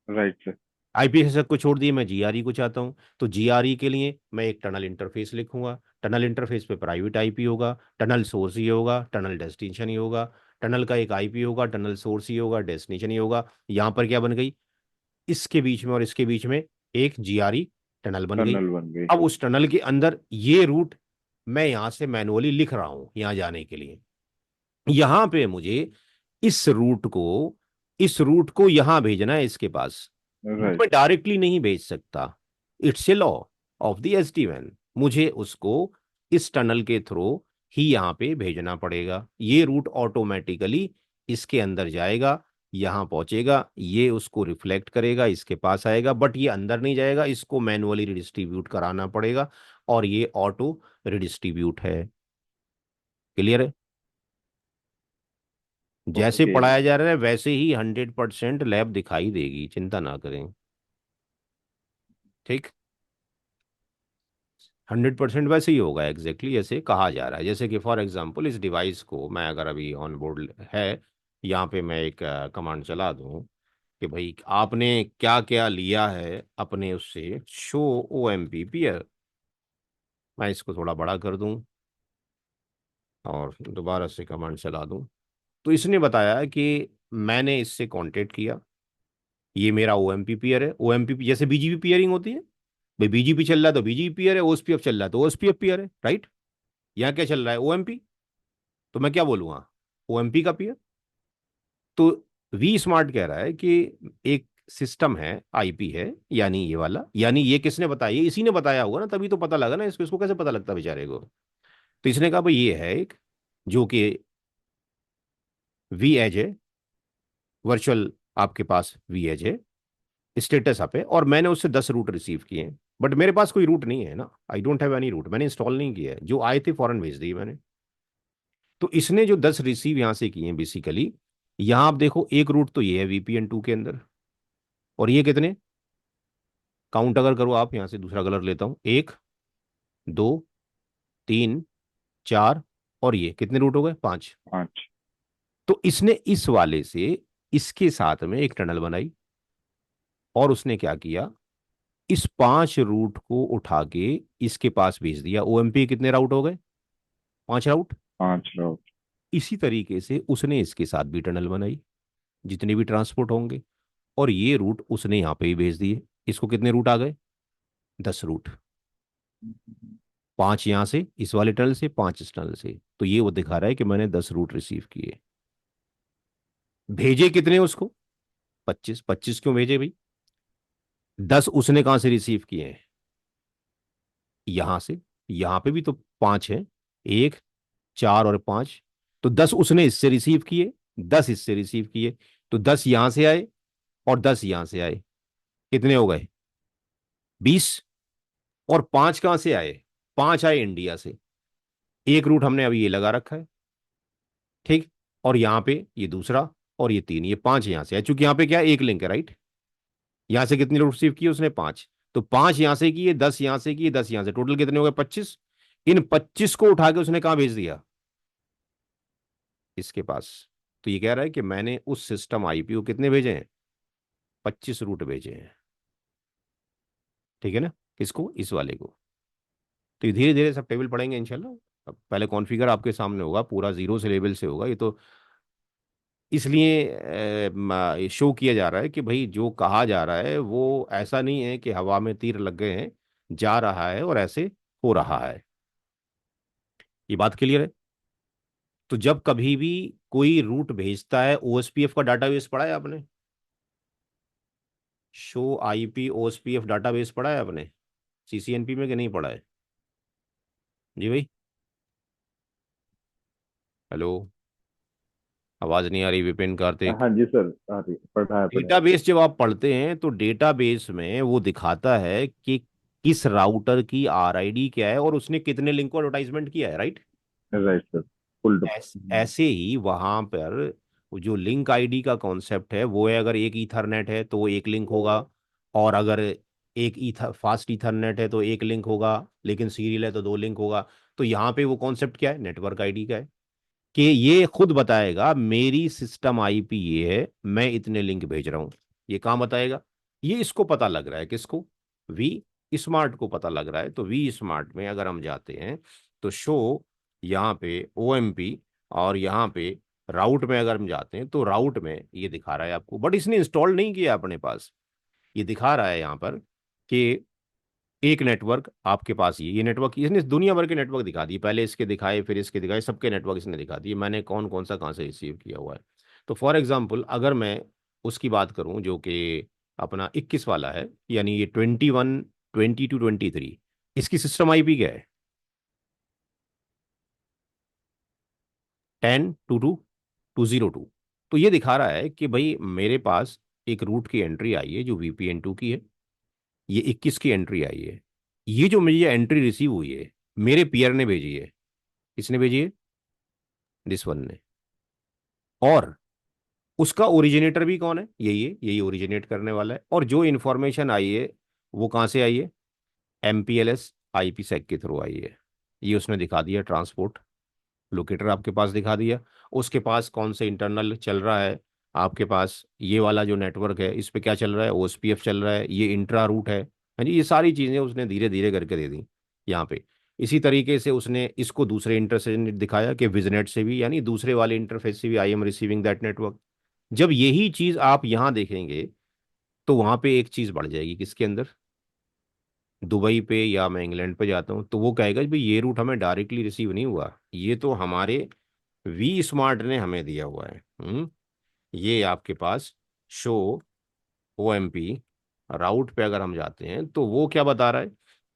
Right sir. आईपी सेक को छोड़ दिए, मैं जीआरई को चाहता हूँ, तो जीआरई के लिए मैं एक टनल इंटरफेस लिखूंगा। टनल इंटरफेस पे प्राइवेट आईपी होगा, टनल सोर्स ही होगा, टनल डेस्टिनेशन ही होगा, टनल का एक आईपी होगा, टनल सोर्स ही होगा, डेस्टिनेशन ही होगा। यहाँ पर क्या बन गई, इसके बीच में और इसके बीच में एक जीआरई टनल बन गई। टनल बन गई। अब उस टनल के अंदर ये रूट मैं यहां से मैनुअली लिख रहा हूं, यहां जाने के लिए। यहां पे मुझे इस रूट को इस रूट को यहां भेजना है इसके पास, वो राइट। मैं डायरेक्टली नहीं भेज सकता। It's a law of the SDN, मुझे उसको इस टनल के थ्रू ही यहां पे भेजना पड़ेगा। ये रूट ऑटोमेटिकली इसके अंदर जाएगा, यहां पहुंचेगा, ये उसको रिफ्लेक्ट करेगा, इसके पास आएगा, बट ये अंदर नहीं जाएगा, इसको मैनुअली रिडिस्ट्रीब्यूट कराना पड़ेगा, और ये ऑटो रिडिस्ट्रीब्यूट है। क्लियर है? जैसे ओके। पढ़ाया जा रहा है वैसे ही 100% लैब दिखाई देगी, चिंता ना करें। ठीक, 100% वैसे ही होगा, एग्जैक्टली जैसे कहा जा रहा है। जैसे कि फॉर एग्जांपल इस डिवाइस को मैं अगर अभी ऑन बोर्ड है, यहाँ पे मैं एक कमांड चला दूं कि भाई आपने क्या क्या लिया है अपने उससे, show O M P peer, मैं इसको थोड़ा बड़ा कर दूं और दोबारा से कमांड चला दूं, तो इसने बताया कि मैंने इससे कांटेक्ट किया, ये मेरा ओ एम पी पीयर है। ओ एम पी जैसे बीजीपी पियरिंग होती है, भाई बीजीपी चल रहा है तो बीजीपी पीयर है, ओएसपीएफ चल रहा है तो ओएसपीएफ पीयर है, राइट? यहाँ क्या चल रहा है, ओएमपी, तो मैं क्या बोलूंगा, ओएमपी का पीयर। तो वी स्मार्ट कह रहा है कि एक सिस्टम है, आईपी है, यानी ये वाला, यानी ये किसने बताया, ये इसी ने बताया होगा ना, तभी तो पता लगा ना इसको, इसको कैसे पता लगता बेचारे को। तो इसने कहा भाई ये है एक, जो कि वी एज है, वर्चुअल आपके पास वी एज है, स्टेटस अप है, और मैंने उससे 10 रूट रिसीव किए हैं, बट मेरे पास कोई रूट नहीं है ना, I don't have any route, मैंने इंस्टॉल नहीं किया है, जो आए थे फौरन भेज दिए मैंने। तो इसने जो 10 रिसीव यहां से किए हैं बेसिकली, यहां आप देखो एक रूट तो ये है VPN 2 के अंदर, और ये कितने, काउंट अगर करो आप, यहां से दूसरा कलर लेता हूं, 1 2 3 4, और ये कितने रूट हो गए, 5। 5। तो इसने इस वाले से इसके साथ में एक टनल बनाई, और उसने क्या किया, इस 5 रूट को उठा के इसके पास भेज दिया। ओएमपी कितने राउट हो गए, 5 राउट। 5 लोग। इसी तरीके से उसने इसके साथ भी टनल बनाई, जितने भी ट्रांसपोर्ट होंगे, और ये रूट उसने यहाँ पे ही भेज दिए। इसको कितने रूट आ गए, 10 रूट, 5 यहां से इस वाले टनल से, 5 इस टनल से। तो ये वो दिखा रहा है कि मैंने 10 रूट रिसीव किए। भेजे कितने उसको, 25। 25 क्यों भेजे भाई, 10 उसने कहां से रिसीव किए हैं, यहां से, यहां पे भी तो 5 है, 1 4 और 5, तो 10 उसने इससे रिसीव किए, 10 इससे रिसीव किए, तो 10 यहां से आए और 10 यहां से आए, कितने हो गए, 20। और 5 कहां से आए, 5 आए इंडिया से, एक रूट हमने अभी ये लगा रखा है, ठीक, और यहां पे ये दूसरा, और ये 3, ये 5 यहां से आए, चूंकि यहां पे क्या है, एक लिंक है, राइट? यहां से कितने रूट रिसीव किए उसने, 5, तो 5 यहां से किए, 10 यहां से किए, 10 यहां से, टोटल कितने हो गए, 25। इन 25 को उठा के उसने कहां भेज दिया, इसके पास। तो ये कह रहा है कि मैंने उस सिस्टम आईपी को कितने भेजे हैं, 25 रूट भेजे हैं। ठीक है ना, किसको, इस वाले को। तो धीरे धीरे सब टेबल पढ़ेंगे इंशाल्लाह। अब पहले कॉन्फ़िगर आपके सामने होगा, पूरा जीरो से लेवल से होगा, ये तो इसलिए शो किया जा रहा है कि भाई जो कहा जा रहा है वो ऐसा नहीं है कि हवा में तीर लग गए हैं, जा रहा है और ऐसे हो रहा है। ये बात क्लियर है? तो जब कभी भी कोई रूट भेजता है, ओएसपीएफ का डाटाबेस पढ़ा है आपने, शो आईपी ओएसपीएफ डाटाबेस पढ़ा है आपने सीसीएनपी में, कि नहीं पढ़ा है? जी भाई, हेलो, आवाज नहीं आ रही विपिन कार्तिक। हाँ जी सर, आ रही पढ़ा है पढ़ा है। डेटाबेस जब आप पढ़ते हैं तो डेटाबेस में वो दिखाता है कि किस राउटर की आरआईडी क्या है और उसने कितने लिंक को एडवर्टाइजमेंट किया है, राइट? Right sir. फुल। ऐसे ही वहां पर वो जो लिंक आईडी का कॉन्सेप्ट है वो है, अगर एक ईथरनेट है तो वो एक लिंक होगा, और अगर एक ईथर फास्ट ईथरनेट है तो एक लिंक होगा, लेकिन सीरियल है तो 2 लिंक होगा। तो यहाँ पे वो कॉन्सेप्ट क्या है, नेटवर्क आईडी का है, कि ये खुद बताएगा मेरी सिस्टम आईपी ये है, मैं इतने लिंक भेज रहा हूं। ये कहाँ बताएगा, ये इसको पता लग रहा है, किसको, वी स्मार्ट को पता लग रहा है। तो वी स्मार्ट में अगर हम जाते हैं तो शो, यहाँ पे ओएमपी, और यहाँ पे राउट में अगर हम जाते हैं तो राउट में ये दिखा रहा है आपको, बट इसने इंस्टॉल नहीं किया अपने पास। ये दिखा रहा है यहाँ पर कि एक नेटवर्क आपके पास, ये नेटवर्क, इसने दुनिया भर के नेटवर्क दिखा दिए, पहले इसके दिखाए फिर इसके दिखाए, सबके नेटवर्क इसने दिखा दिए, मैंने कौन कौन सा कहाँ से रिसीव किया हुआ है। तो फॉर एग्जांपल अगर मैं उसकी बात करूं जो कि अपना 21 वाला है, यानी ये 21, 22, 23, इसकी सिस्टम आईपी क्या है? 10, 22, 202। तो ये दिखा रहा है कि भाई मेरे पास एक रूट की एंट्री आई है जो VPN2 की है, ये 21 की एंट्री आई है। ये जो मुझे एंट्री रिसीव हुई है, मेरे पीयर ने भेजी है। किसने भेजी है? दिस वन ने। और उसका ओरिजिनेटर भी कौन है? यही है, यही ओरिजिनेट करने वाला है। और जो इंफॉर्मेशन आई है वो कहाँ से आई है? MPLS IPsec के थ्रू आई है। ये उसने दिखा दिया, ट्रांसपोर्ट लोकेटर आपके पास दिखा दिया। उसके पास कौन से इंटरनल चल रहा है, आपके पास ये वाला जो नेटवर्क है इस पे क्या चल रहा है, OSPF चल रहा है, ये इंट्रा रूट है। हाँ जी, ये सारी चीजें उसने धीरे धीरे करके दे दी यहाँ पे। इसी तरीके से उसने इसको दूसरे इंटर से दिखाया कि विजनेट से भी, यानी दूसरे वाले इंटरफेस से भी I am receiving that network. जब यही चीज आप यहाँ देखेंगे तो वहां पे एक चीज बढ़ जाएगी किसके अंदर? दुबई पे, या मैं इंग्लैंड पे जाता हूँ तो वो कहेगा भाई ये रूट हमें डायरेक्टली रिसीव नहीं हुआ, ये तो हमारे वी स्मार्ट ने हमें दिया हुआ है। ये आपके पास शो OMP राउट पे अगर हम जाते हैं तो वो क्या बता रहा है?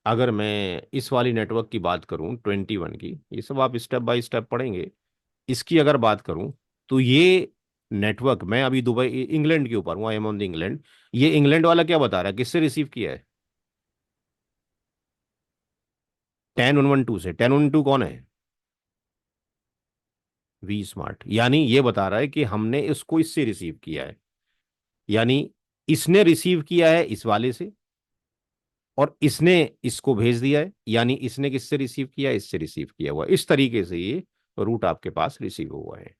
अगर मैं इस वाली नेटवर्क की बात करूं 21 की, ये सब आप स्टेप बाय स्टेप पढ़ेंगे। इसकी अगर बात करूं तो ये नेटवर्क, मैं अभी दुबई इंग्लैंड के ऊपर हूँ, I am on the England. ये इंग्लैंड वाला क्या बता रहा है, किससे रिसीव किया है? 10 1 1 2 से। 10 1 2 कौन है? V smart. यानी ये बता रहा है कि हमने इसको इससे रिसीव किया है, यानी इसने रिसीव किया है इस वाले से, और इसने इसको भेज दिया है, यानी इसने किससे रिसीव किया है? इससे रिसीव किया हुआ है। इस तरीके से ये रूट आपके पास रिसीव हुआ है।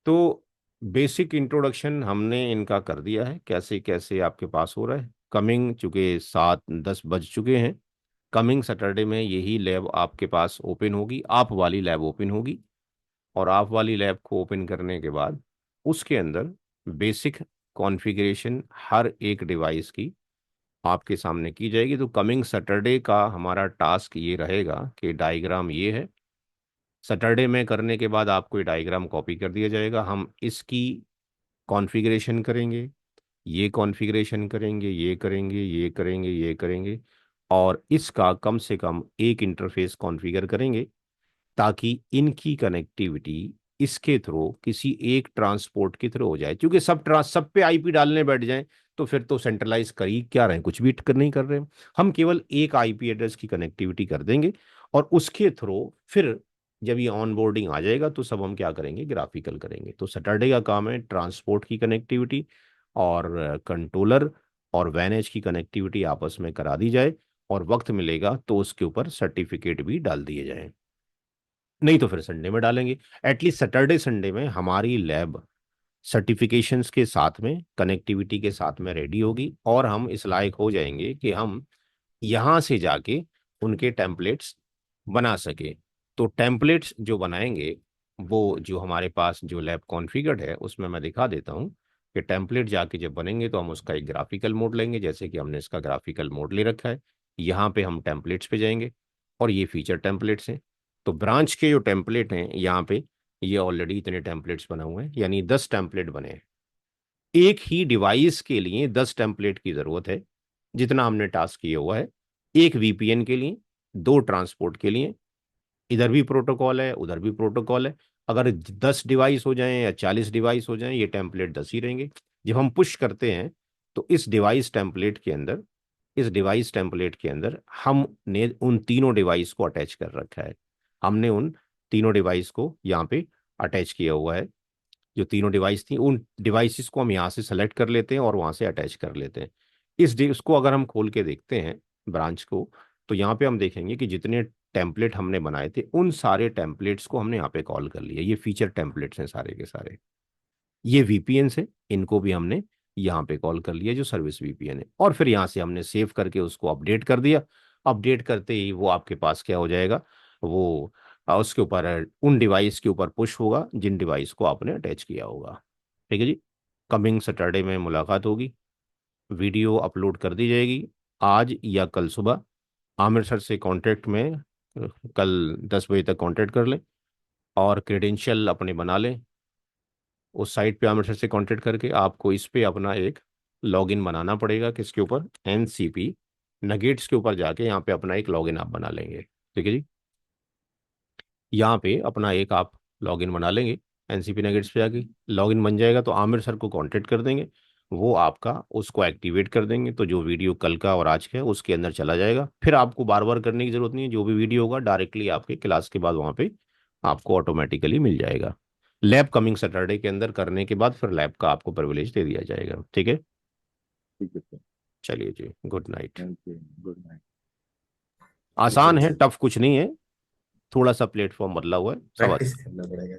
तो बेसिक इंट्रोडक्शन हमने इनका कर दिया है, कैसे कैसे आपके पास हो रहा है। कमिंग, चूंकि 7-10 बज चुके हैं, कमिंग सैटरडे में यही लैब आपके पास ओपन होगी, आप वाली लैब ओपन होगी। और आप वाली लैब को ओपन करने के बाद उसके अंदर बेसिक कॉन्फ़िगरेशन हर एक डिवाइस की आपके सामने की जाएगी। तो कमिंग सैटरडे का हमारा टास्क ये रहेगा कि डायग्राम ये है। सैटरडे में करने के बाद आपको ये डायग्राम कॉपी कर दिया जाएगा, हम इसकी कॉन्फ़िगरेशन करेंगे, ये कॉन्फ़िगरेशन करेंगे, ये करेंगे, ये करेंगे, ये करेंगे, और इसका कम से कम एक इंटरफेस कॉन्फ़िगर करेंगे ताकि इनकी कनेक्टिविटी इसके थ्रू किसी एक ट्रांसपोर्ट के थ्रू हो जाए। क्योंकि सब पे आईपी डालने बैठ जाएं तो फिर तो सेंट्रलाइज कर ही क्या रहे हैं, कुछ भी नहीं कर रहे हैं। हम केवल एक आईपी एड्रेस की कनेक्टिविटी कर देंगे, और उसके थ्रू फिर जब ये ऑन बोर्डिंग आ जाएगा तो सब हम क्या करेंगे, ग्राफिकल करेंगे। तो सैटरडे का काम है ट्रांसपोर्ट की कनेक्टिविटी, और कंट्रोलर और वैनेज की कनेक्टिविटी आपस में करा दी जाए, और वक्त मिलेगा तो उसके ऊपर सर्टिफिकेट भी डाल दिए जाएं। नहीं तो फिर संडे में डालेंगे। एटलीस्ट सैटरडे संडे में हमारी लैब सर्टिफिकेशंस के साथ में, कनेक्टिविटी के साथ में रेडी होगी, और हम इस लायक हो जाएंगे कि हम यहां से जाके उनके टेम्पलेट्स बना सके। तो टेम्पलेट्स जो बनाएंगे, वो जो हमारे पास जो लैब कॉन्फ़िगर्ड है उसमें मैं दिखा देता हूँ कि टेम्पलेट जाके जब बनेंगे तो हम उसका एक ग्राफिकल मोड लेंगे, जैसे कि हमने इसका ग्राफिकल मोड ले रखा है। यहाँ पे हम टेम्पलेट्स पे जाएंगे, और ये फीचर टेम्पलेट्स हैं। तो ब्रांच के जो टेम्पलेट हैं यहाँ पे, ये ऑलरेडी इतने टेम्पलेट्स बना हुए हैं, यानी 10 टेम्पलेट बने हैं। एक ही डिवाइस के लिए 10 टेम्पलेट की जरूरत है, जितना हमने टास्क किया हुआ है। एक VPN के लिए, दो ट्रांसपोर्ट के लिए, इधर भी प्रोटोकॉल है उधर भी प्रोटोकॉल है। अगर 10 डिवाइस हो जाएं या 40 डिवाइस हो जाएं, ये टेम्पलेट 10 ही रहेंगे। जब हम पुश करते हैं तो इस डिवाइस टेम्पलेट के अंदर हमने उन तीनों डिवाइस को अटैच कर रखा है। हमने उन तीनों डिवाइस को यहाँ पे अटैच किया हुआ है। जो तीनों डिवाइस थी, उन डिवाइसेस को हम यहाँ से सेलेक्ट कर लेते हैं और वहाँ से अटैच कर लेते हैं। इसको अगर हम खोल के देखते हैं ब्रांच को, तो यहाँ पे हम देखेंगे कि जितने टेम्पलेट हमने बनाए थे उन सारे टेम्पलेट्स को हमने यहाँ पे कॉल कर लिया। ये फीचर टेम्पलेट्स हैं सारे के सारे। ये VPN से इनको भी हमने यहाँ पे कॉल कर लिया, जो सर्विस VPN है। और फिर यहाँ से हमने सेव करके उसको अपडेट कर दिया। अपडेट करते ही वो आपके पास क्या हो जाएगा, वो उसके ऊपर उन डिवाइस के ऊपर पुश होगा जिन डिवाइस को आपने अटैच किया होगा। ठीक है जी। कमिंग सैटरडे में मुलाकात होगी, वीडियो अपलोड कर दी जाएगी आज या कल सुबह। आमिर सर से कांटेक्ट में कल 10 बजे तक कांटेक्ट कर लें, और क्रेडेंशियल अपने बना लें। उस साइट पे आमिर सर से कांटेक्ट करके आपको इस पे अपना एक लॉगिन बनाना पड़ेगा। किसके ऊपर? एनसीपी नगेट्स के ऊपर जाके यहाँ पे अपना एक लॉगिन आप बना लेंगे। ठीक है जी। यहाँ पे अपना एक आप लॉगिन बना लेंगे। एनसीपी नगेट्स पे जाके लॉगिन बन जाएगा तो आमिर सर को कांटेक्ट कर देंगे, वो आपका उसको एक्टिवेट कर देंगे। तो जो वीडियो कल का और आज का है उसके अंदर चला जाएगा। फिर आपको बार बार करने की जरूरत नहीं है, जो भी वीडियो होगा डायरेक्टली आपके क्लास के बाद वहाँ पे आपको ऑटोमेटिकली मिल जाएगा। लैब कमिंग सैटरडे के अंदर करने के बाद फिर लैब का आपको प्रिविलेज दे दिया जाएगा। ठीक है। ठीक है सर। चलिए जी, good night. Thank you. Good night. ठीक है आसान है, सर, टफ कुछ नहीं है, थोड़ा सा प्लेटफॉर्म बदला हुआ है, सब प्रैक्टिस करना पड़ेगा।